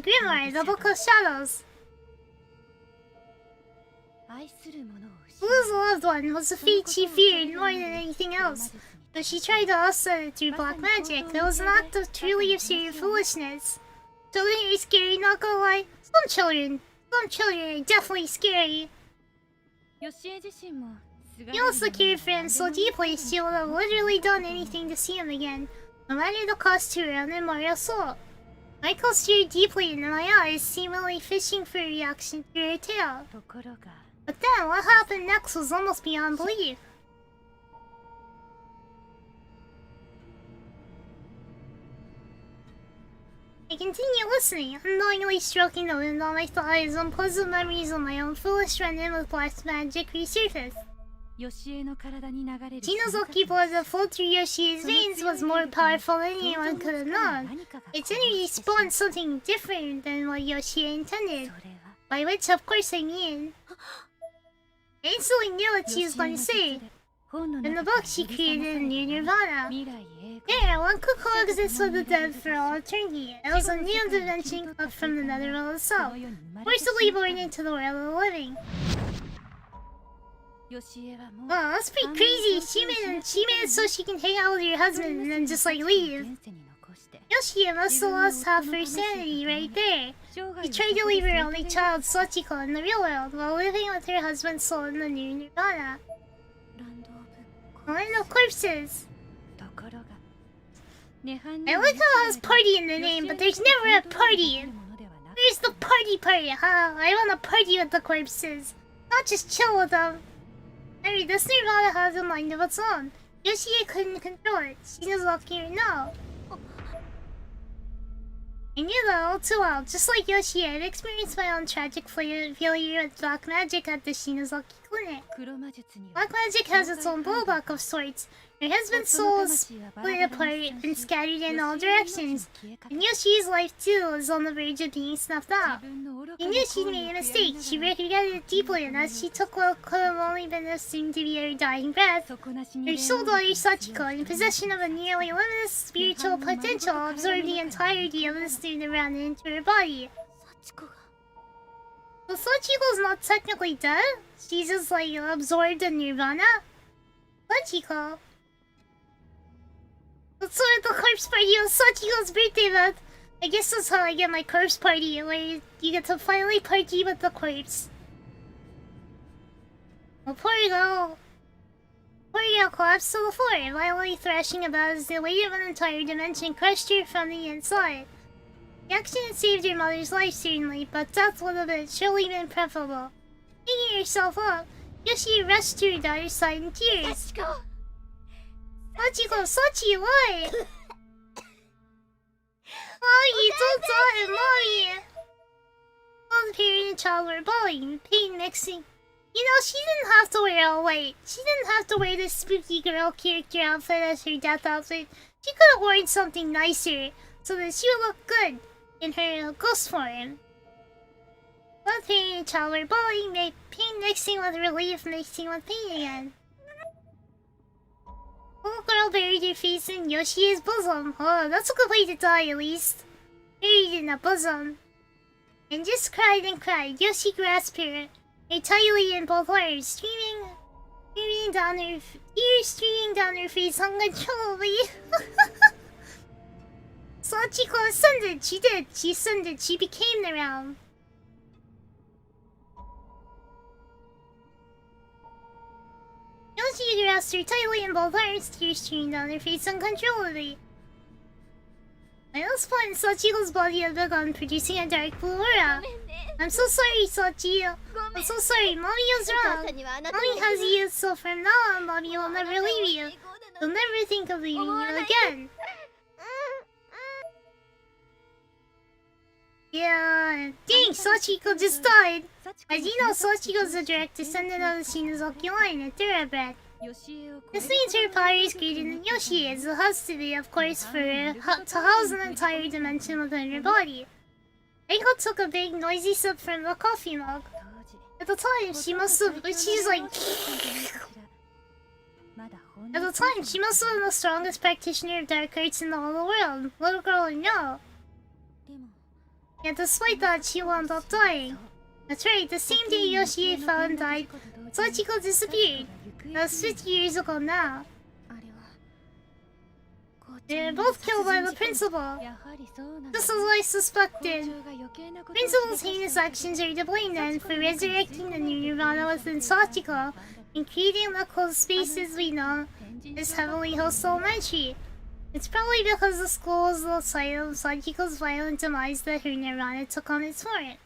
Grimoire, the Book of Shadows. Lose a loved one was a fate she feared more than anything else. Though she tried to offset it through black magic, it was an act of truly absurd foolishness. Children are scary, not gonna lie. Some children are definitely scary. 吉江自身も He also cared for him so deeply she would have literally done anything to see him again, no matter the cost to her and immoral soul. Michael stared deeply into my eyes, seemingly fishing for a reaction to her tale. ところが But then, what happened next was almost beyond belief. I continued listening, unknowingly stroking the wind on my thighs, unpleasant memories of my own foolish run-in with black magic resurfaced. 吉江の体に流れる Shinozuki blood that flowed through Yoshi's veins was more powerful than anyone could have known. Its energy spawned something different than what Yoshi intended, それは by which of course I mean. I instantly knew what she was going to say. 本の In the 中 book she created a new nirvana. 未来永劫 There, one could coexist with the dead for all eternity. It was a new dimension cut from the netherworld こ itself, の世に生まれてし forcibly ま born into the world of the living. 吉江はもう Wow, that's pretty crazy. She made it so she can hang out with your husband and then just like leave. 現世に残して Yoshi must have lost half her sanity right there. 生涯 She を tried to leave her only 続けて child, Sachiko, in the real world, while living with her husband's soul in the new nirvana. ランドオブ Land of corpses. ところが涅槃 I like how it has party in the name, but there's never a party. Where's the party part, huh? I wanna party with the corpses, not just chill with them. I mean, this nirvana has a mind of its own. Yoshi couldn't control it. She was lucky or no. I knew that all too well. Just like Yoshi, I'd experienced my own tragic failure with black magic at the Shinozaki clinic. 黒魔術には Black magic has its own blowback of sorts. Her husband's soul is split apart and scattered in all directions. And Yoshi's life too was on the verge of being snuffed out. 自分の愚か She な knew she'd 行為を made a 悔やみ mistake. な She がら regretted it deeply, and as she took what could have only been assumed to be her dying breath, 底なしに her soul daughter Sachiko, in possession of a nearly limitless spiritual potential, absorbed the entirety of this new nirvana into her body. 幸子が So Sachiko's not technically dead? She's just like absorbed in nirvana? Sachiko. Let's start the corpse party on Sachiko's birthday month. I guess that's how I get my corpse party, where you get to finally party with the corpse. Well, poor girl collapsed to the floor, violently thrashing about as the weight of an entire dimension crushed her from the inside. The action had saved her mother's life, certainly, but death would have surely been preferable. Picking herself up, Yoshi rushed to her daughter's side in tears. Sachiko, Sachi, why? Mommy, don't die, Mommy! Both parent and child were bawling, pain mixing. You know, she didn't have to wear all white. She didn't have to wear this spooky girl character outfit as her death outfit. She could have worn something nicer, so that she would look good in her ghost form. Both parent and child were bawling, pain mixing with relief, mixing with pain again. Little girl buried her face in Yoshi's bosom. Oh, that's a good way to die, at least. Buried in a bosom. And just cried and cried. Yoshi grasped her tightly in both arms, streaming down her face uncontrollably. Sachiko ascended. She did. She ascended. She became the realm. Yoshi grasped her tightly in both arms, tears streaming down her face uncontrollably. By this point, Sachiko's body had begun producing a dark blue aura. I'm so sorry, Sachi. I'm so sorry. Mommy was wrong. Mommy has you, so from now on, Mommy will never leave you. She'll never think of leaving you again. Yeah, dang, Sachiko just died. As you know, Sachiko's the direct descendant of the Shinozaki line, a thoroughbred. This means her power is greater than Yoshi's. It has to be, of course, for to house an entire dimension within her body. Eiko took a big, noisy sip from the coffee mug. At the time, she must have been the strongest practitioner of dark arts in the whole world, little girl or no. Yet despite that, she wound up dying. That's right, the same day Yoshi fell and died, Sachiko disappeared. That was 50 years ago now. They were both killed by the principal, やはりそうなの。 just as I suspected. 校長が余計なことを Principal's heinous actions are to blame then for resurrecting the Nirvana within Sachiko and creating the closed spaces we know as heavily hostile entry. It's probably because the school was the site of Sachiko's violent demise that her Nirvana took on its form.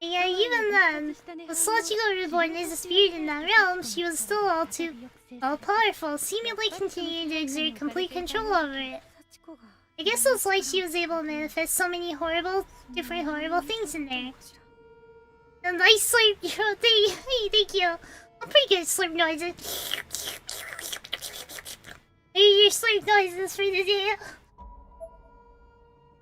And yet even then, with Sachiko reborn as a spirit in that realm, she was still all powerful, seemingly continuing to exert complete control over it. I guess that's why she was able to manifest so many different horrible things in there. A nice slurp, thank you. I'm pretty good at slurp noises. Your slurp noises for the day.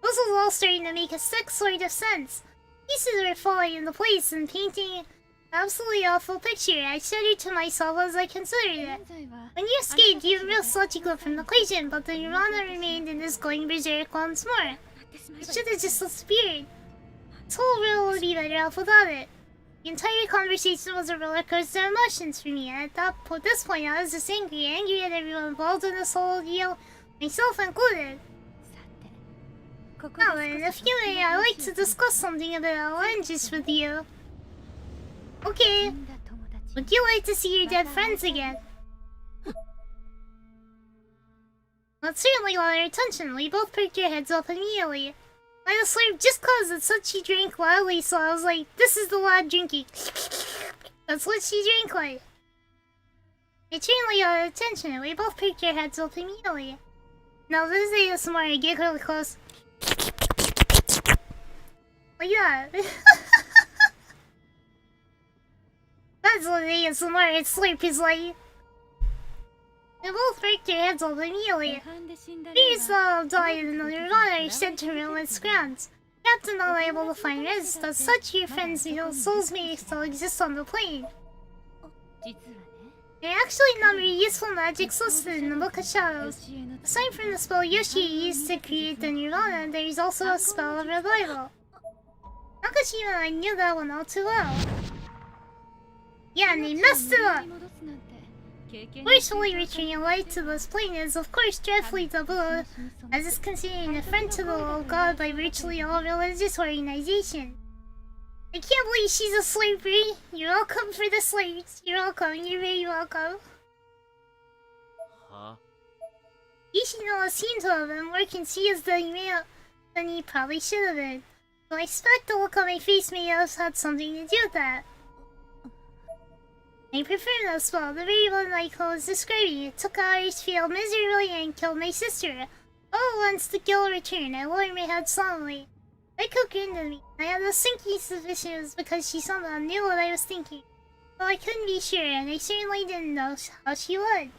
This was all starting to make a sick sort of sense. Pieces were falling into place and painting an absolutely awful picture. I shuddered to myself as I considered it. When you escaped, you removed Sachiko from the equation, but the Nirvana remained and is going berserk once more. It should have just disappeared. This whole world would be better off without it. The entire conversation was a roller coaster of emotions for me, and at this point I was just angry at everyone involved in this whole deal, myself included. Now then, in a few minutes I'd like to discuss something about oranges with you. Okay. Would you like to see your dead friends again? That certainly got our attention. We both perked our heads up immediately. I was slurped just cause it said she drank loudly, so I was like, this is the loud drinking. That's what she drank like. It certainly got our attention, and we both perked our heads up immediately. Now this is ASMR, I get really close. Like that. That's what ASMR and slurp is like. We both break their heads off immediately. Fears all died in the Nirvana sent to ruinous grounds. Captain not able to find rest, as such your friends' souls may still exist on the plane. There are actually a number of useful magics listed in the Book of Shadows. Aside from the spell Yoshi used to create the Nirvana, there is also a spell of revival. Nakashima and I knew that one all too well. Yeah, and they messed it up! Forcefully returning light to this plane is of course dreadfully taboo, as is considered an affront to the old god by virtually all religious organizations. I can't believe she's a slurper. You're welcome for the slurps. You're welcome. You're very welcome. Huh? Yoshino seems to have been more conceited than he probably should have been. So I expect the look on my face may have had something to do with that. I prefer that spell. The very one I was describing. It took hours, failed miserably, and killed my sister. All at once the guilt returned. I lowered my head solemnly. Aiko grinned at me. I had a sinking suspicion it was because she somehow knew what I was thinking. Well, I couldn't be sure, and I certainly didn't know how she would.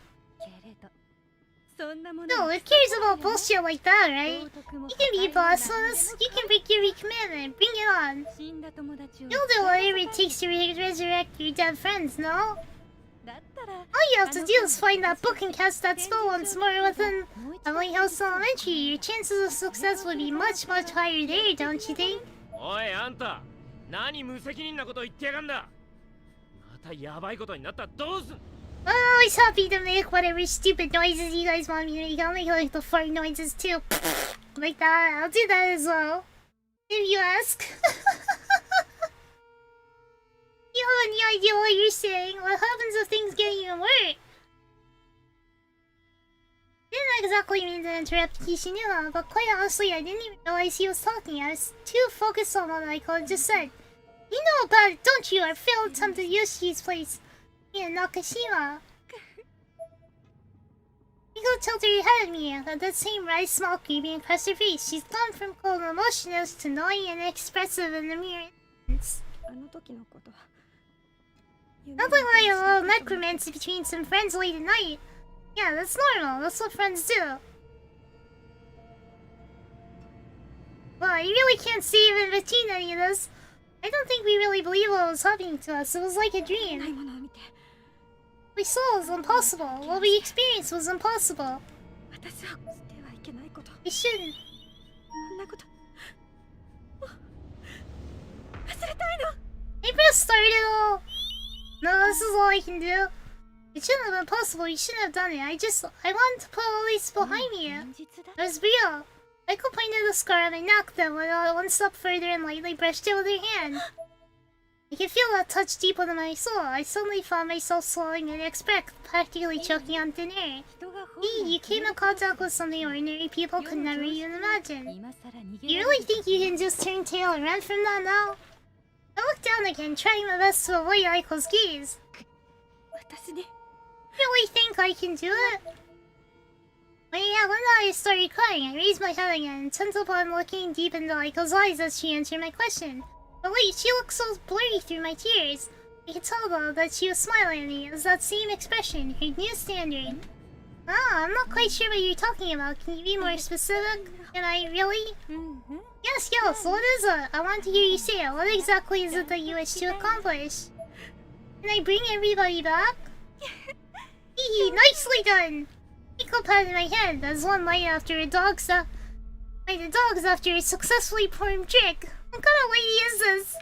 No, who cares about bullshit like that, right? You can be bossless. You can break every commandment. Bring it on. You'll do whatever it takes to resurrect your dead friends, no? All you have to do is find that book and cast that spell once more within Emily House Elementary. Your chances of success would be much, much higher there, don't you think? Oi, あんた、何無責任なこと言ってやがんだ。またやばいことになったらどうすん。I'm always happy to make whatever stupid noises you guys want me to make. I'll make like the fart noises too. Like that. I'll do that as well. If you ask. You have any idea what you're saying? What happens if things get even worse? Didn't exactly mean to interrupt Kishinuma, but quite honestly, I didn't even realize he was talking. I was too focused on what Aiko just said. You know about it, don't you? Our failed attempt at Yoshi's place. In Nakashima. Miko tilted her head at me, and at that same wry smile creeping across her face. She's gone from cold and emotionless to knowing and expressive in the mere instance. Nothing like a little necromancy between some friends late at night. Yeah, that's normal. That's what friends do. Well, you really can't save in between any of this. I don't think we really believe what was happening to us. It was like a dream. We saw was impossible. What we experienced was impossible. We shouldn't. I pressed start it all. No, this is all I can do. It shouldn't have been possible. You shouldn't have done it. I wanted to put all this behind me. It was real. Michael pointed the scar on my neck, then went one step further and lightly brushed it with her hand. I could feel that touch deep within my soul. I suddenly found myself swallowing an expect, practically choking on thin air. You came in contact with something ordinary people could never even imagine. You really think you can just turn tail and run from that now? I looked down again, trying my best to avoid Aiko's gaze. Really think I can do it? When I started crying, I raised my head again, intent upon looking deep into Aiko's eyes as she answered my question. But wait, she looked so blurry through my tears. I could tell though that she was smiling at me. It was that same expression, her new standard. I'm not quite sure what you're talking about. Can you be more specific? Can I really? Yes, what is it? I want to hear you say it. What exactly is it that you wish to accomplish? Can I bring everybody back? Nicely done! Nico patted my head as one might after a dog's after a successfully performed trick. What kind of lady is this?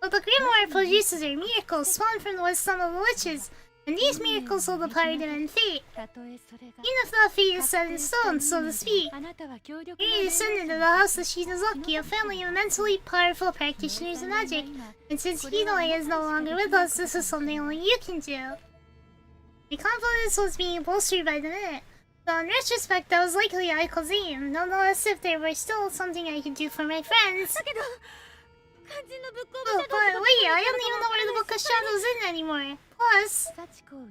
Well, the grimoire produces are miracles spawned from the wisdom of the witches, and these miracles hold the power to end fate. Even if that fate is set in stone, so to speak. You're a descendant of the house of Shinozaki, a family of immensely powerful practitioners of magic, and since Hinoi is no longer with us, this is something only you can do. My confidence was being bolstered by the minute. Though in retrospect, that was likely Aiko's aim. Nonetheless, if there were still something I could do for my friends. Oh, but wait, I don't even know where the Book of Shadows is anymore. Plus,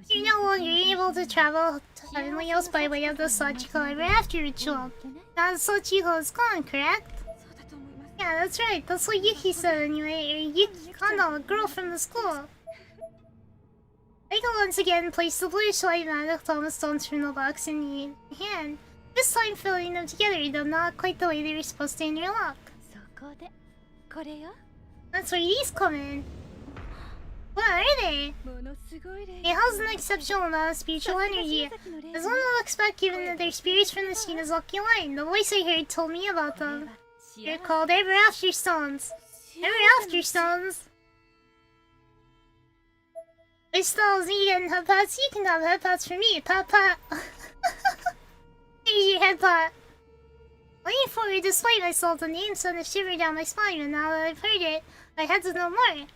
you're no longer able to travel to Heavenly Hills by way of the Sachiko Ever After ritual. Now the Sachiko is gone, correct? Yeah, that's right. That's what Yuki said anyway. Or Yuki Kondo, a girl from the school. Aiko once again placed the bluish white magic stones from the box in the hand. This time filling them together, though not quite the way they were supposed to interlock. That's where these come in. What are they? It has an exceptional amount of spiritual energy, as one would expect given that they're spirits from the Shinozaki line. The voice I heard told me about them. They're called Ever After Stones. Ever After Stones? Which stalls me getting head pats? You can have head pats for me, pat pat. Here's your head pat. Waiting for it despite myself, the name sent a shiver down my spine, and now that I've heard it, I had to know more.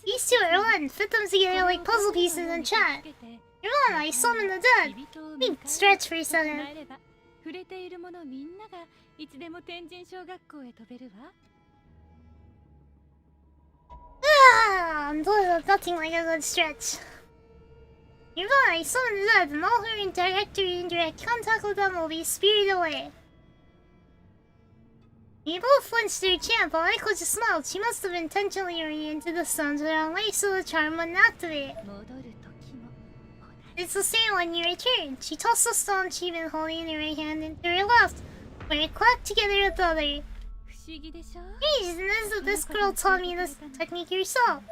These two are one. Fit them together like puzzle pieces and chat. You're on, I summon the dead. Let me stretch for a second. Nothing like a good stretch. You're on, I summon the dead, and all who are in direct or indirect contact with them will be spirited away. We both flinched their chant, but Aiko just smiled. She must have intentionally oriented the stones the wrong way so the charm wouldn't activate. It's the same when you return. She tossed the stone she'd been holding in her right hand into her left, where it clacked together with the other. Hey, this girl taught me this technique herself.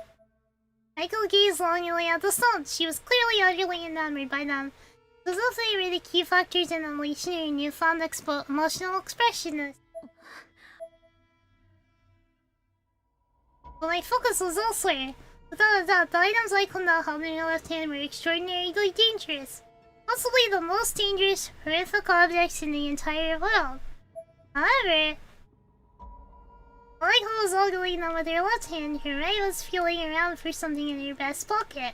Aiko gazed longingly at the stones. She was clearly utterly enamored by them. It was also they were the key factors in unleashing her newfound emotional expression. But my focus was elsewhere. Without a doubt, the items Aiko now held in her left hand were extraordinarily dangerous. Possibly the most dangerous, horrific objects in the entire world. However, while Aiko was ogling them with her left hand, her right was feeling around for something in her breast pocket.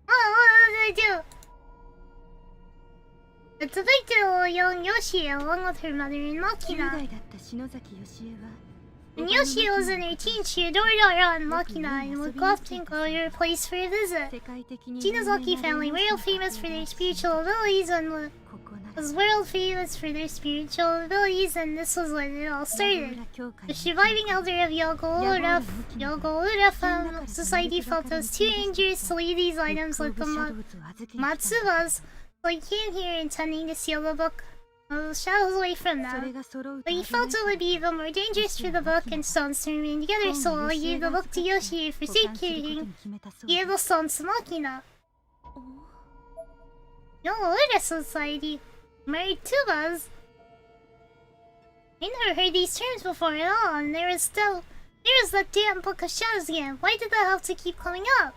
What did I do? It's a big deal, young Yoshi, along with her mother and Makina. When Yoshi was in her teens, she adored Ara and Makina and would often go to her place for a visit. Shinozaki family, world famous for their spiritual abilities, and was world famous for their spiritual abilities, and this was when it all started. The surviving elder of Yogo Ura society felt it was too dangerous to leave these items like the Matsubas. So he came here intending to steal the book of the shadows away from them. But he felt it would be even more dangerous for the book and stones to remain together, so he gave the book to Yoshi for safekeeping. He gave the stones to Makina. No, we're a society. Married tubas. I never heard these terms before at all, and there was that damn book of shadows again. Why did that have to keep coming up?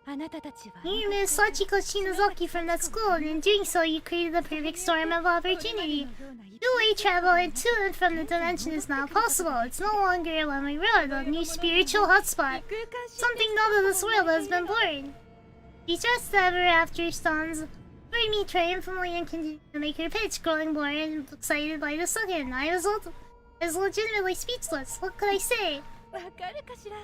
あなたたちは You removed Sachiko Shinozaki from that school, and in doing so, you created the perfect storm of opportunity. Two-way travel to and from the dimension is now possible. It's no longer a one-way road, a new spiritual hotspot. Something not of this world has been born. She just ever after stones. Free me triumphantly and continued to make her pitch, growing more and excited by the second. I was legitimately speechless. What could I say? わかるかしら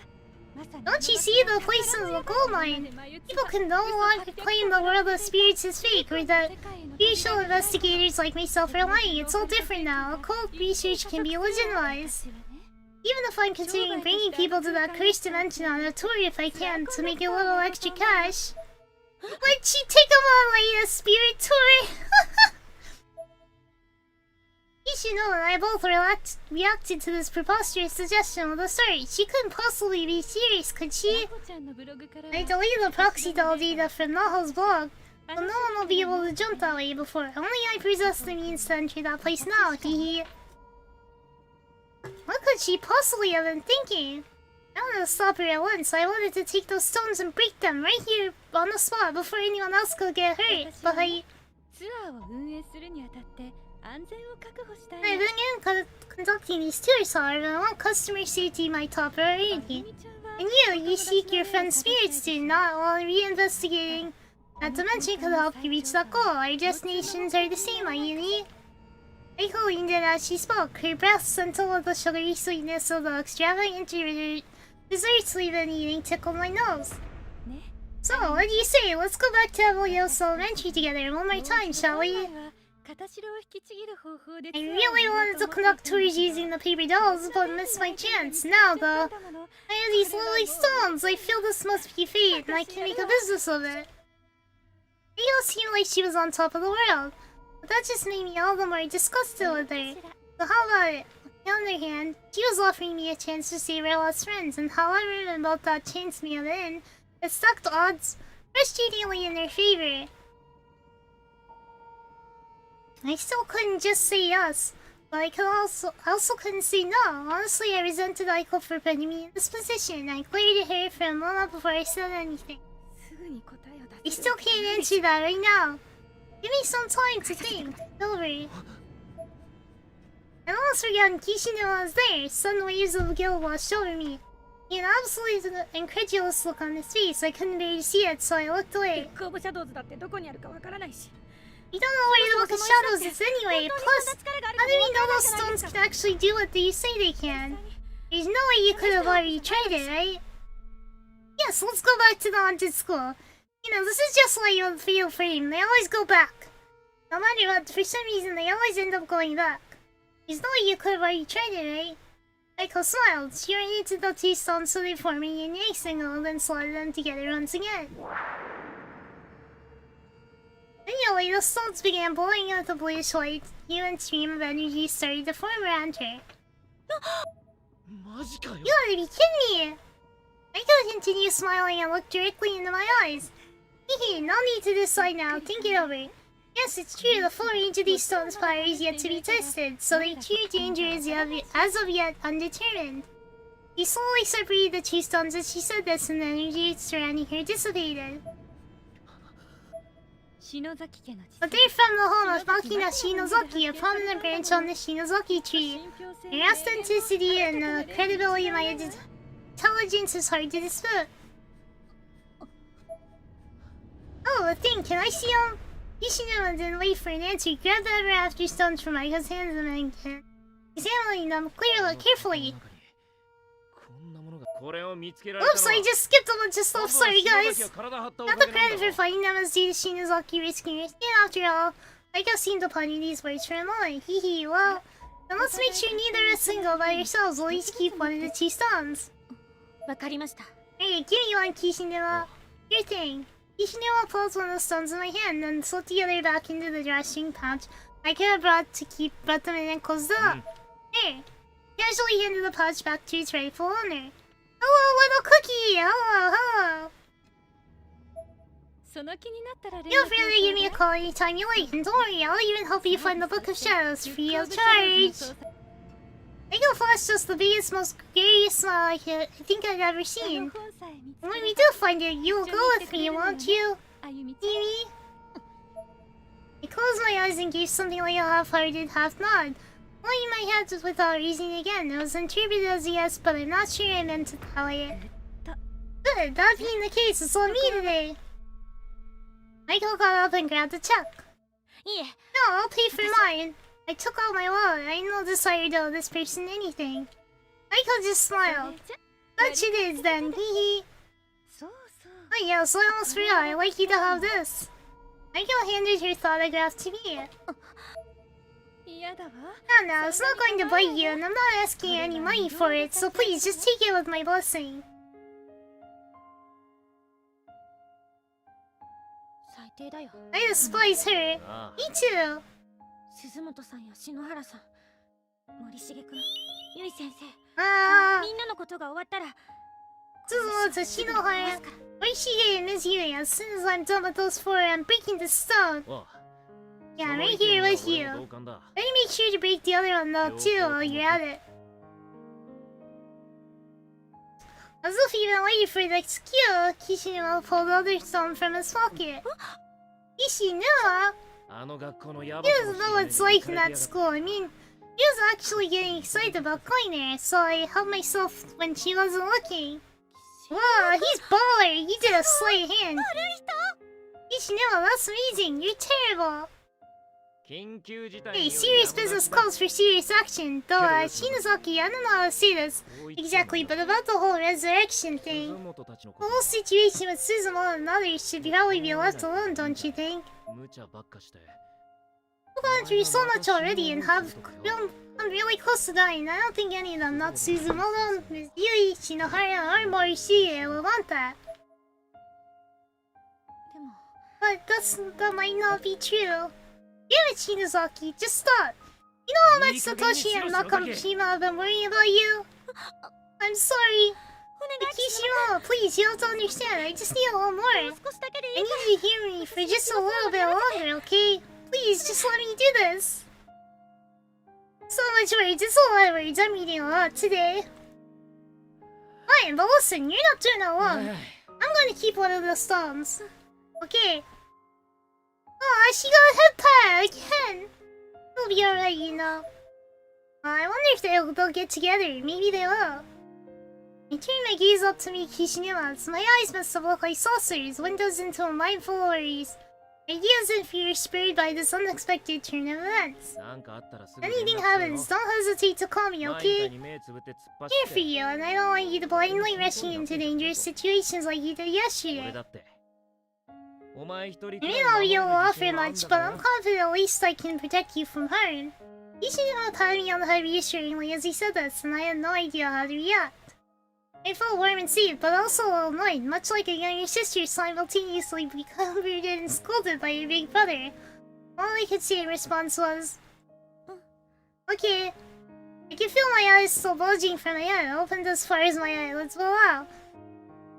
Don't you see the place is a gold mine? People can no longer claim the world of spirits is fake, or that usual investigators like myself are lying. It's all different now. Occult research can be legitimized. Even if I'm considering bringing people to that cursed dimension on a tour if I can, to make a little extra cash. Why'd she take him on like a spirit tour? Ishino and I both reacted to this preposterous suggestion with a start. She couldn't possibly be serious, could she? I deleted the proxy doll data from Naho's blog, but no one will be able to jump that way before. Only I possess the means to enter that place now, hehe. What could she possibly have been thinking? I wanted to stop her at once. I wanted to take those stones and break them right here on the spot before anyone else could get hurt, but I... I've been conducting these tours, however, I want customer safety my top priority. And you seek your friend's spirits to, not while reinvestigating that dimension could help you reach that goal. Our destinations are the same, Ayumi. I leaned in as she spoke, her breath scented with the sugary sweetness of the extravagant desserts we've been eating tickled my nose. So, what do you say? Let's go back to Abuel's Elementary together one more time, shall we? I really wanted to conduct tours using the paper dolls, but missed my chance. Now, though, I have these lovely stones. I feel this must be fate, and I can make a business of it. Rio seemed like she was on top of the world, but that just made me all the more disgusted with her. So how about it? On the other hand, she was offering me a chance to save our lost friends, and however about that chance may have been, it stacked odds frustratingly in their favor. I still couldn't just say yes, but I could also couldn't say no. Honestly, I resented Aiko for putting me in this position. I glared at her for a moment before I said anything. I still can't answer that right now. Give me some time to think. Over. I almost forgot Kishino was there. Sudden waves of guilt washed over me. He had an absolutely incredulous look on his face. I couldn't bear to see it, so I looked away. You don't know where the Book of Shadows is anyway. Plus, how do we know those stones can actually do what they say they can? There's no way you could have already tried it, right? Yes, let's go back to the haunted school. You know, this is just like your Fatal Frame. They always go back. No matter what, for some reason, they always end up going back. There's no way you could have already tried it, right? Aiko smiled. She reunited the two stones so they formed a unique single, then slotted them together once again. Anyway, the stones began blowing out the bluish light. A human stream of energy started to form around her. You gotta be kidding me! Aiko continued smiling and looked directly into my eyes. Hehe, no need to decide now. Think it over. Yes, it's true, the full range of these stones' power is yet to be tested, so their true danger is as of yet undetermined. She slowly separated the two stones as she said this, and the energy surrounding her dissipated. But they're from the home of Makina Shinozaki, a prominent branch on the Shinozaki tree. Their authenticity and the credibility of my intelligence is hard to dispute. Oh, the thing, can I see him? Kishino didn't wait for an answer. He grabbed the ever after stones from Aiko's hands and then examining them carefully. Oops, I just skipped a bunch of stuff, sorry guys! Not the credit for finding them as due to Shinozaki risking her skin after all. Aiko seemed to ponder these words for a moment. Hehe, well, then let's make sure neither of us can go by yourselves. We'll each keep one of the two stones. Hey, give me one, Kishino. Your thing. Kishino pulls one of the stones in my hand, then slipped the other back into the drawstring pouch Aiko had brought them in and closed it up. There. Casually handed the pouch back to its rightful owner. Hello, little cookie! Hello, hello! その気になったら連 Feel 絡 free to give me a call anytime you like, and don't worry, I'll even help you find the Book of Shadows free of charge. Echo Flash is the biggest, most gregarious smile I think I've ever seen. And when we do find it, you'll go with me, won't you, Mimi? I closed my eyes and gave something like a half-hearted half-nod. Holding my head without raising again. It was interpreted as a yes, but I'm not sure I meant to tell it. Good, that being the case, it's on me today. Michael got up and grabbed the check. Yeah. No, I'll pay for mine. I took out my wallet. I had no desire to owe this person anything. Michael just smiled. Such it is then, hee hee. Oh yeah, so I almost forgot. I'd like you to have this. Michael handed her photograph to me. No, it's not going to bite you, and I'm not asking any money for it, so please just take it with my blessing. I despise her. Me too. 鈴本さんや篠原さん、森重君、ゆい先生、みんなのことが終わったら、Suzumoto, Shinohara, Morishige, and Ms. Yui. As soon as I'm done with those four, I'm breaking the stone. Yeah, I'm right here with you. Better make sure to break the other one though too while you're at it. As if even waiting for the next cue, Kishinuma pulled the other stone from his pocket. Kishinuma? He doesn't know what it's like in that school. I mean, he was actually getting excited about going there, so I helped myself when she wasn't looking. Wow, he's baller! He did a sleight hand! Kishinuma, that's amazing! You're terrible! Hey, serious business calls for serious action. Though, Shinozaki, I don't know how to say this exactly, but about the whole resurrection thing. The whole situation with Suzumo and others should probably be left alone, don't you think? We've gone through so much already and have come really close to dying. I don't think any of them, not Suzumoto, Ms. Yui, Shinohara, or Morishige, will want that. But that might not be true. Damn it, Shinozaki, just stop! You know how much Satoshi and Nakamashima have been worrying about you? I'm sorry. Kishimoto, please, you have to understand, I just need a little more. I need you to hear me for just a little bit longer, okay? Please, just let me do this. So much words, it's a lot of words, I'm reading a lot today. Fine, but listen, you're not doing it alone. I'm going to keep one of the stones. Okay. Aw, she got a head pad again! It'll be alright, you know. I wonder if they'll get together. Maybe they will. I turned my gaze up to meet Kishinuma's. My eyes must have looked like saucers, windows into a mind full of worries. Ideas and fears spurred by this unexpected turn of events. If anything happens, don't hesitate to call me, okay? I'm here for you, and I don't want you to blindly rushing into dangerous situations like you did yesterday. I may not be able to offer much, but I'm confident at least I can protect you from harm. Kishinuma patted me on the head reassuringly as he said this, and I had no idea how to react. I felt warm and safe, but also a little annoyed, much like a younger sister simultaneously being comforted and scolded by her big brother. All I could say in response was, okay. I can feel my eyes still bulging from my head, opened as far as my eyelids will allow.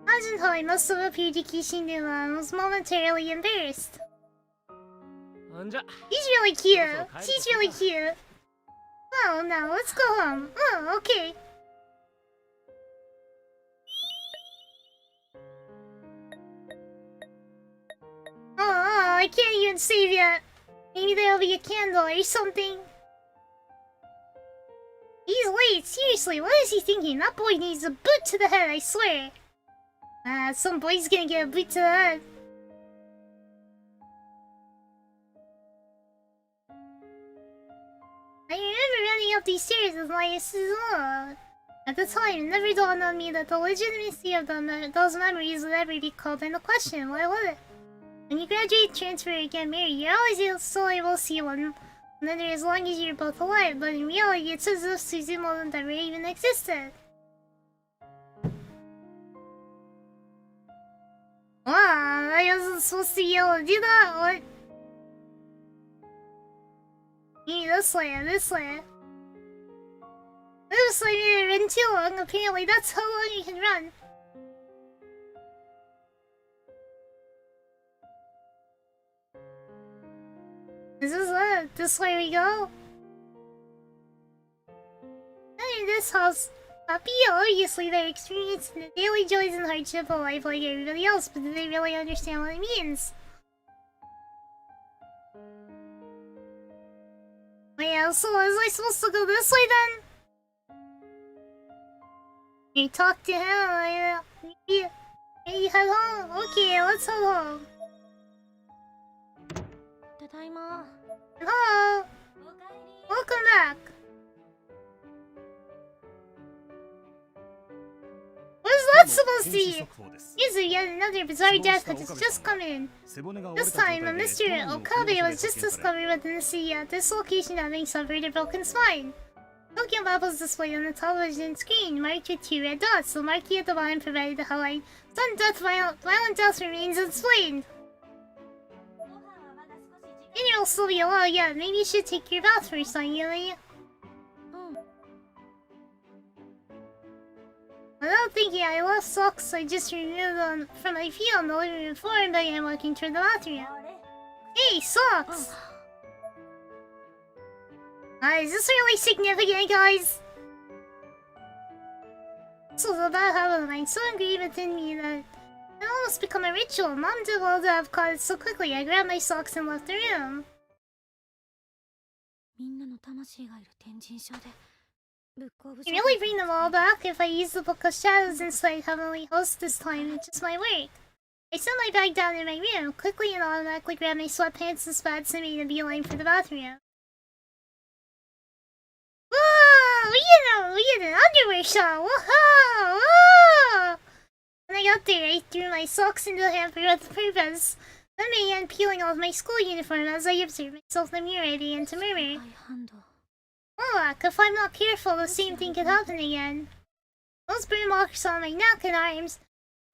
Imagine how I must have appeared to Kishinuma and was momentarily embarrassed. He's really cute. She's really cute. Oh, now let's go home. Oh, okay. Oh, I can't even save yet. Maybe there'll be a candle or something. He's late. Seriously, what is he thinking? That boy needs a boot to the head, I swear. Some boy's gonna get a boot to the head. I remember running up these stairs with my Suzumo. At the time, it never dawned on me that the legitimacy of those memories would ever be called into question. Why would it? When you graduate, transfer, or get married, you're always still able to see one another as long as you're both alive, but in reality, it's as if Suzumo never even existed. Wow, I wasn't supposed to be able to do that? What? Maybe this way, this way. This way made it run too long, apparently that's how long you can run. this way we go. And in this house, happy, obviously they're experiencing the daily joys and hardship of life like everybody else, but do they really understand what it means? Yeah, so was I supposed to go this way then? You talk to him, maybe head home? Okay, let's head home. ただいま。 Hello! おかえり。 Welcome back! What is that supposed to be? Here's yet another bizarre death that has just come in. This time, a Mr. Okabe was just discovered within the city at this location having suffered a broken spine. Tokyo map was displayed on the television screen, marked with 2 red dots. The marquee at the bottom provided the headline, "Sudden death, violent death remains unexplained." Dinner will still be a while yet. Maybe you should take your bath first, Yui. Without thinking, I left socks. I just removed them from my feet on the living room floor and began walking toward the bathroom. Hey, socks! Is this really significant, guys? This was a bad habit of mine, so ingrained within me that it almost become a ritual. Mom did well to have caught it so quickly. I grabbed my socks and left the room. みんなの魂がいる天神賞で。 You really bring them all back if I use the Book of Shadows inside Heavenly Host this time. It's just my work. I set my bag down in my room, quickly and automatically grabbed my sweatpants and spats and made a beeline for the bathroom. Whoa! We get an underwear shot! Whoa! Whoa! When I got there, I threw my socks into the hamper with purpose. Then began peeling off my school uniform as I observed myself in the mirror. I began to murmur. Oh, if I'm not careful, the same thing could happen again. Those burn marks on my neck and arms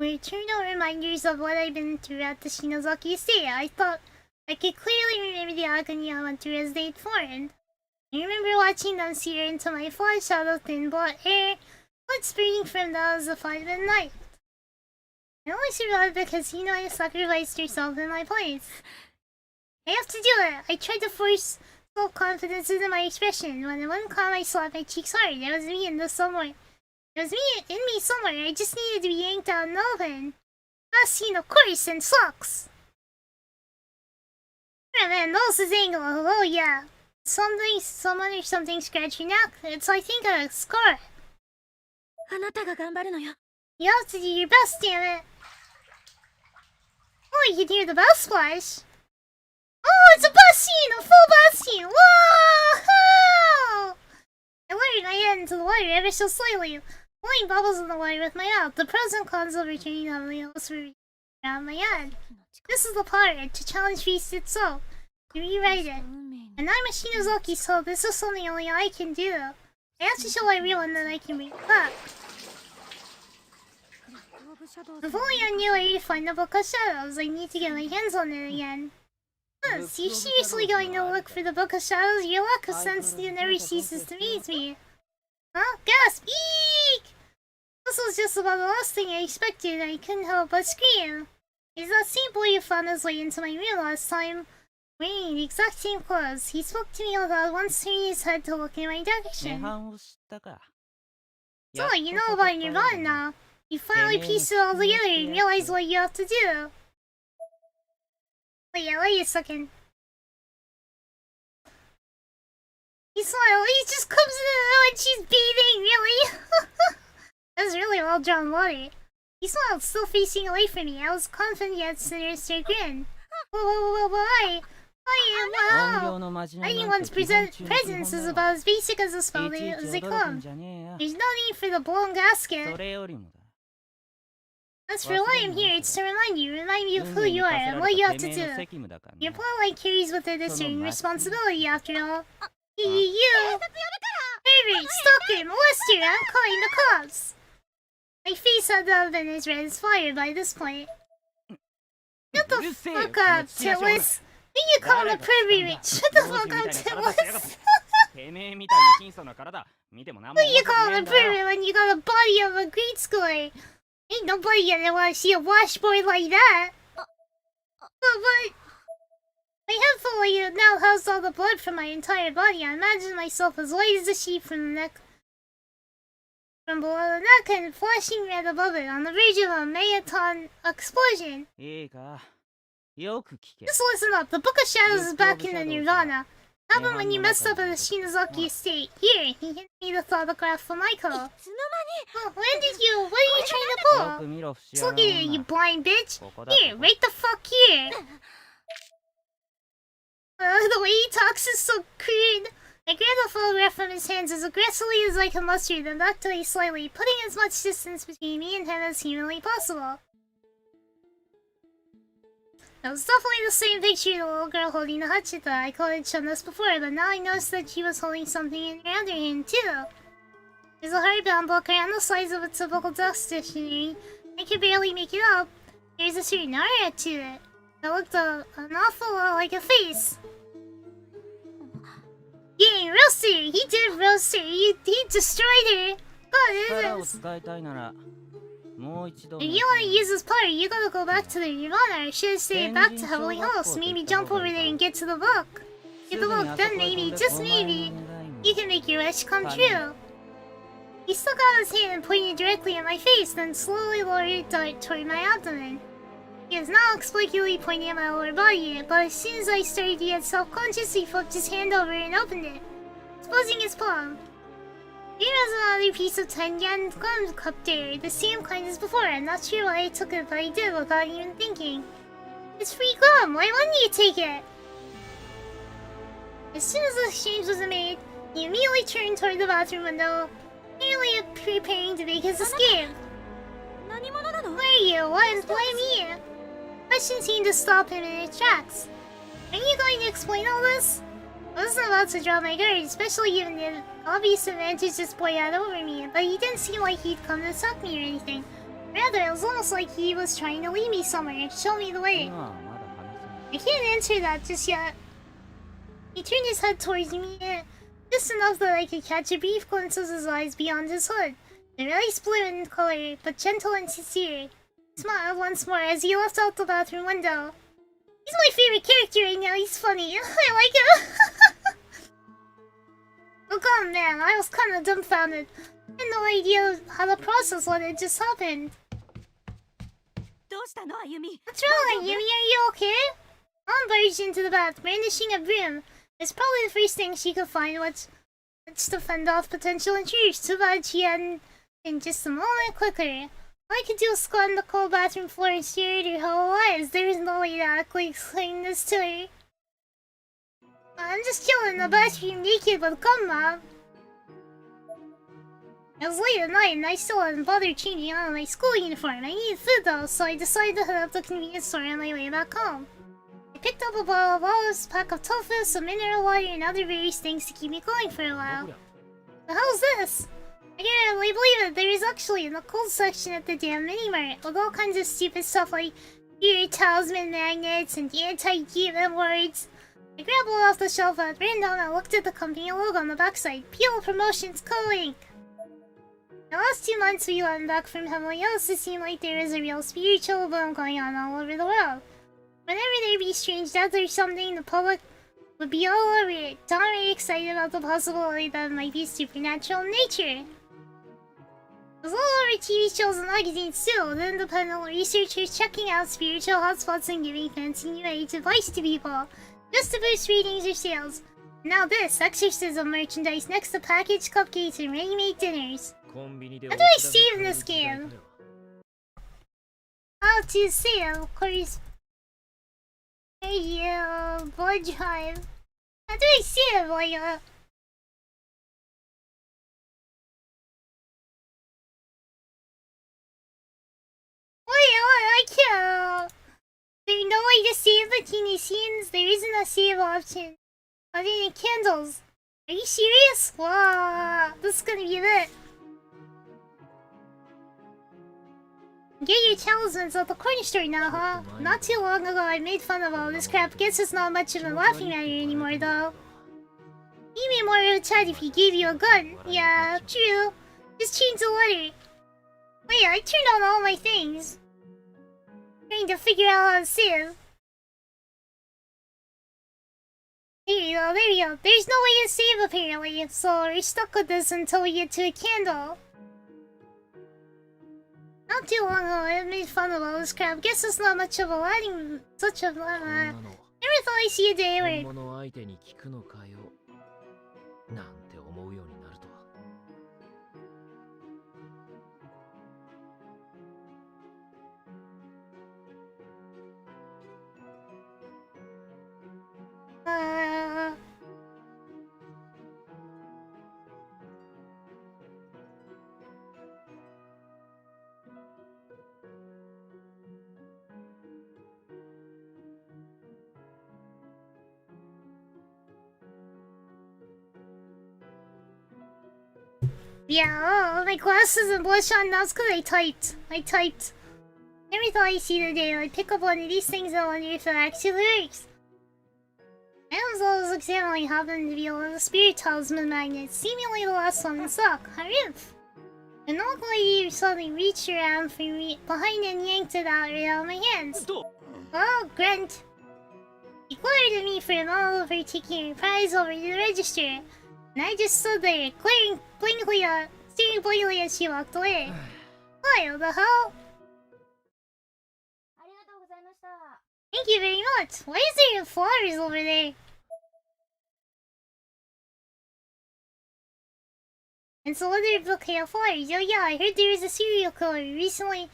were eternal reminders of what I'd been through at the Shinozaki estate. I thought I could clearly remember the agony I went through as they'd formed. I remember watching them sear into my flesh out of thin black hair, blood spurting from them as if I'd been knifed. I only survived because I sacrificed yourself in my place. I have to do it. I tried to force self-confidence into my expression. When it wouldn't come, I slapped my cheeks hard. It was me in this somewhere. It was me in me somewhere. I just needed to be yanked out and open. That scene, of course, and sucks. Yeah, man, those is angle. Oh yeah. Someone or something scratched your neck. It's, I think, a scar. あなたが頑張るのよ。 You have to do your best, damn it. Oh, you can hear the bell splash. Oh, it's a bus scene! A full bus scene! Whoa! I lowered my head into the water ever so slightly, blowing bubbles in the water with my mouth. The pros and cons of returning on the house were around my head. This is the part to challenge Beast itself, to rewrite it. And I'm a Shinozaki, so this is something only I can do. I have to show everyone that I can bring it back. If only I knew where to find the Book of Shadows, I need to get my hands on it again. Yes, you're seriously going to look for the Book of Shadows? Your lack of sense never ceases to amaze me. Huh? Gasp! Eek! This was just about the last thing I expected. I couldn't help but scream. It's that same boy who found his way into my room last time, wearing the exact same clothes. He spoke to me without once turning his head to look in my direction. So, you know about Nirvana now. You finally pieced it all together and realized what you have to do. Wait a second. He smiled. He just comes in and she's bathing, really? That's really well drawn water. He smiled, still facing away from me. I was confident yet sinister grin. Why? Wow. Anyone's presence is about as basic as a spell as they come. There's no need for the blown gasket. As for why I'm here, it's to remind you of who you are and what you have to do. Your plotline carries with it a certain responsibility, after all. You! Pervert, stalker, molester, I'm calling the cops! My face had to have been as red as fire by this point. Shut the fuck up, Titless! Who you calling a pervert? Shut the fuck up, Titless! Who you calling a pervert when you got a body of a grade schooler? Ain't nobody gonna wanna see a washboard like that! But... My My head fully now housed all the blood from my entire body. I imagined myself as white as a sheet from the neck. From below the neck and flashing red above it, on the verge of a megaton explosion. いいか、よく聞け。 Just listen up. The Book of Shadows is back in the Nirvana. Happened when you messed up at the Shinozaki estate. Here, he handed me the photograph for Michael. Well, when did you? What are you trying to よく pull? 見ろ、不 Just 思 look at it, you blind bitch. ここだ。 Here, right the fuck here. The way he talks is so crude. I grabbed the photograph from his hands as aggressively as I could muster, then backed away slightly, putting as much distance between me and him as humanly possible. It was definitely the same picture of the little girl holding the Hachi that I had shown us before, but now I noticed that she was holding something in her other hand too. There's a hardbound book around the size of a typical desk dictionary. I could barely make it up. There's a certain aura to it. It looked an awful lot like a face. Dang, roast her! He did roast her! He destroyed her! God, it is. If you want to use this power, you gotta go back to the Nirvana, or should I say back to Heavenly Halls, maybe jump over there and get to the book. Get the book, then maybe, just maybe, you can make your wish come true. He stuck out his hand and pointed directly at my face, then slowly lowered it toward my abdomen. He was now explicitly pointing at my lower body, but as soon as I started to get self-conscious, he flipped his hand over and opened it, exposing his palm. Here was another piece of 10 yen gum cup there, the same kind as before. I'm not sure why I took it, but I did without even thinking. It's free gum, why wouldn't you take it? As soon as the exchange was made, he immediately turned toward the bathroom window, clearly preparing to make his escape. Where are you? Why me? Question seemed to stop him in his tracks. Are you going to explain all this? I wasn't about to drop my guard, especially given the obvious advantage this boy had over me, but he didn't seem like he'd come to attack me or anything. Rather, it was almost like he was trying to lead me somewhere and show me the way. I can't answer that just yet. He turned his head towards me, just enough that I could catch a brief glimpse of his eyes beyond his hood. They're nice blue in color, but gentle and sincere. He smiled once more as he left out the bathroom window. He's my favorite character right now, he's funny. I like him. Look on, man, I was kind of dumbfounded. I had no idea how to process what had just happened. What's wrong, Ayumi? Are you okay? Mom barged into the bath, brandishing a broom. It's probably the first thing she could find, which to fend off potential intruders. Too bad she hadn't been just a moment quicker. All I could do was squat on the cold bathroom floor and stare at her whole eyes. There was no way to adequately explain this to her. I'm just chilling in the bathroom naked with gum, Mom. It was late at night and I still hadn't bothered changing out of my school uniform. I needed food though, so I decided to head up to the convenience store on my way back home. I picked up a bottle of olives, a pack of tofu, some mineral water, and other various things to keep me going for a while. The hell's this? I can't really believe it. There is actually in the cold section at the damn mini-mart with all kinds of stupid stuff like ear talisman magnets and anti-demon words. I grabbed one off the shelf and ran down and looked at the company logo on the backside. PL Promotions Co-Inc. The last 2 months we went back from Heavenly Hills, it seemed like there was a real spiritual boom going on all over the world. Whenever there'd be strange death or something, the public would be all over it, downright excited about the possibility that it might be supernatural in nature. It was all over TV shows and magazines too, with independent researchers checking out spiritual hotspots and giving fancy new age advice to people, just to boost ratings or sales. Now this, exorcism merchandise next to packaged cupcakes and ready-made dinners. How do I save in this game? How to save, of course. Blood drive. How do I save, like, I can't. There's no way to save between these scenes. There isn't a save option. Other than candles. Are you serious? Wow, this is gonna be lit. Get your talismans at the corner store now, huh? Not too long ago I made fun of all this crap. Guess it's not much of a laughing matter anymore, though. You'd be more of a chat if he gave you a gun. Yeah, true. Just change the letter. Wait, I turned on all my things. Trying to figure out how to save. There you go, there you go. There's no way to save apparently, so we're stuck with this until we get to a candle. Not too long ago, I made fun of all this crap. Guess it's not much of a lighting, such a never thought I'd see a day where 本物相手に聞くのかよなんて思うようになるとは。Yeah, oh, my glasses and blush on. That's because I typed. Every thought I see the day, I pick up one of these things and wonder if it actually works. I was always examining happened to be one of the spirit talisman magnets, seemingly the last one in stock. Harumph! An old lady suddenly reached around from behind and yanked it out right out of my hands. Oh, grunt! He glared at me for a moment over taking her prize over to the register. And I just stood there, staring blankly as she walked away. What the hell? Thank you very much. Why is there flowers over there? It's a leather bouquet of flowers. Oh yeah, I heard there was a serial killer recently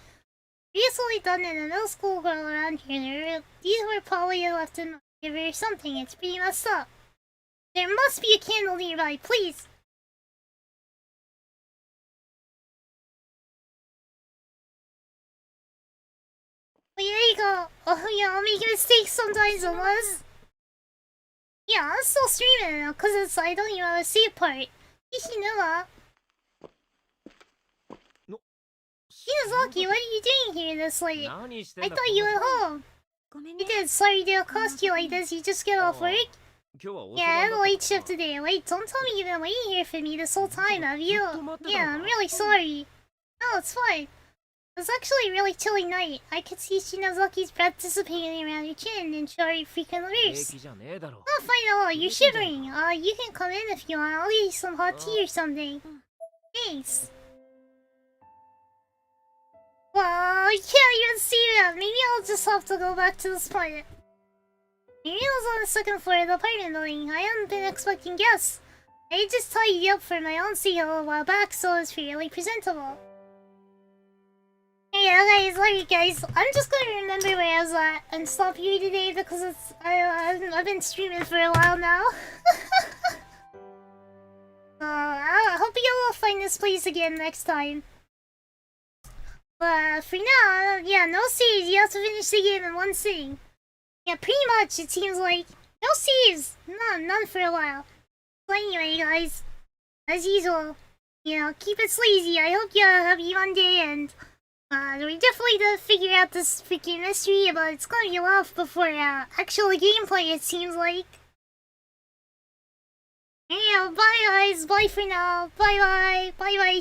done in a middle school girl around here. These were probably left in the river or something. It's pretty messed up. There must be a candle nearby, please! Wait, there you go! Oh yeah, I'll make mistakes sometimes, unless... Yeah, I'm still streaming now, cause I don't even have a save part. Ishinuma! Shinozaki, what are you doing here this late? I thought you were home! You did, sorry to accost you like this, you just get off work? Yeah, I have a late shift today. Wait, don't tell me you've been waiting here for me this whole time, have you? Yeah, I'm really sorry. No, it's fine. It was actually a really chilly night. I could see Shinozaki's breath dissipating around your chin and short frequent ribs. Oh, fine at all. You're shivering. You can come in if you want. I'll get you some hot tea or something. Thanks. Well, I can't even see that. Maybe I'll just have to go back to the spot. Umino's on the second floor of the apartment building. I haven't been expecting guests. I just tidied up for my own sale a while back, so it's fairly presentable. Yeah, guys, alright guys. I'm just gonna remember where I was at and stop here today because I've been streaming for a while now. I hope you will find this place again next time. But for now, yeah, no saves. You have to finish the game in one sitting. Yeah, pretty much, it seems like. No saves! None for a while. But anyway, guys, as usual, you know, keep it sleazy. I hope you have a fun day, and we're definitely gonna figure out this freaking mystery, but it's gonna be a while before actual gameplay, it seems like. Yeah, bye guys, bye for now, bye bye, see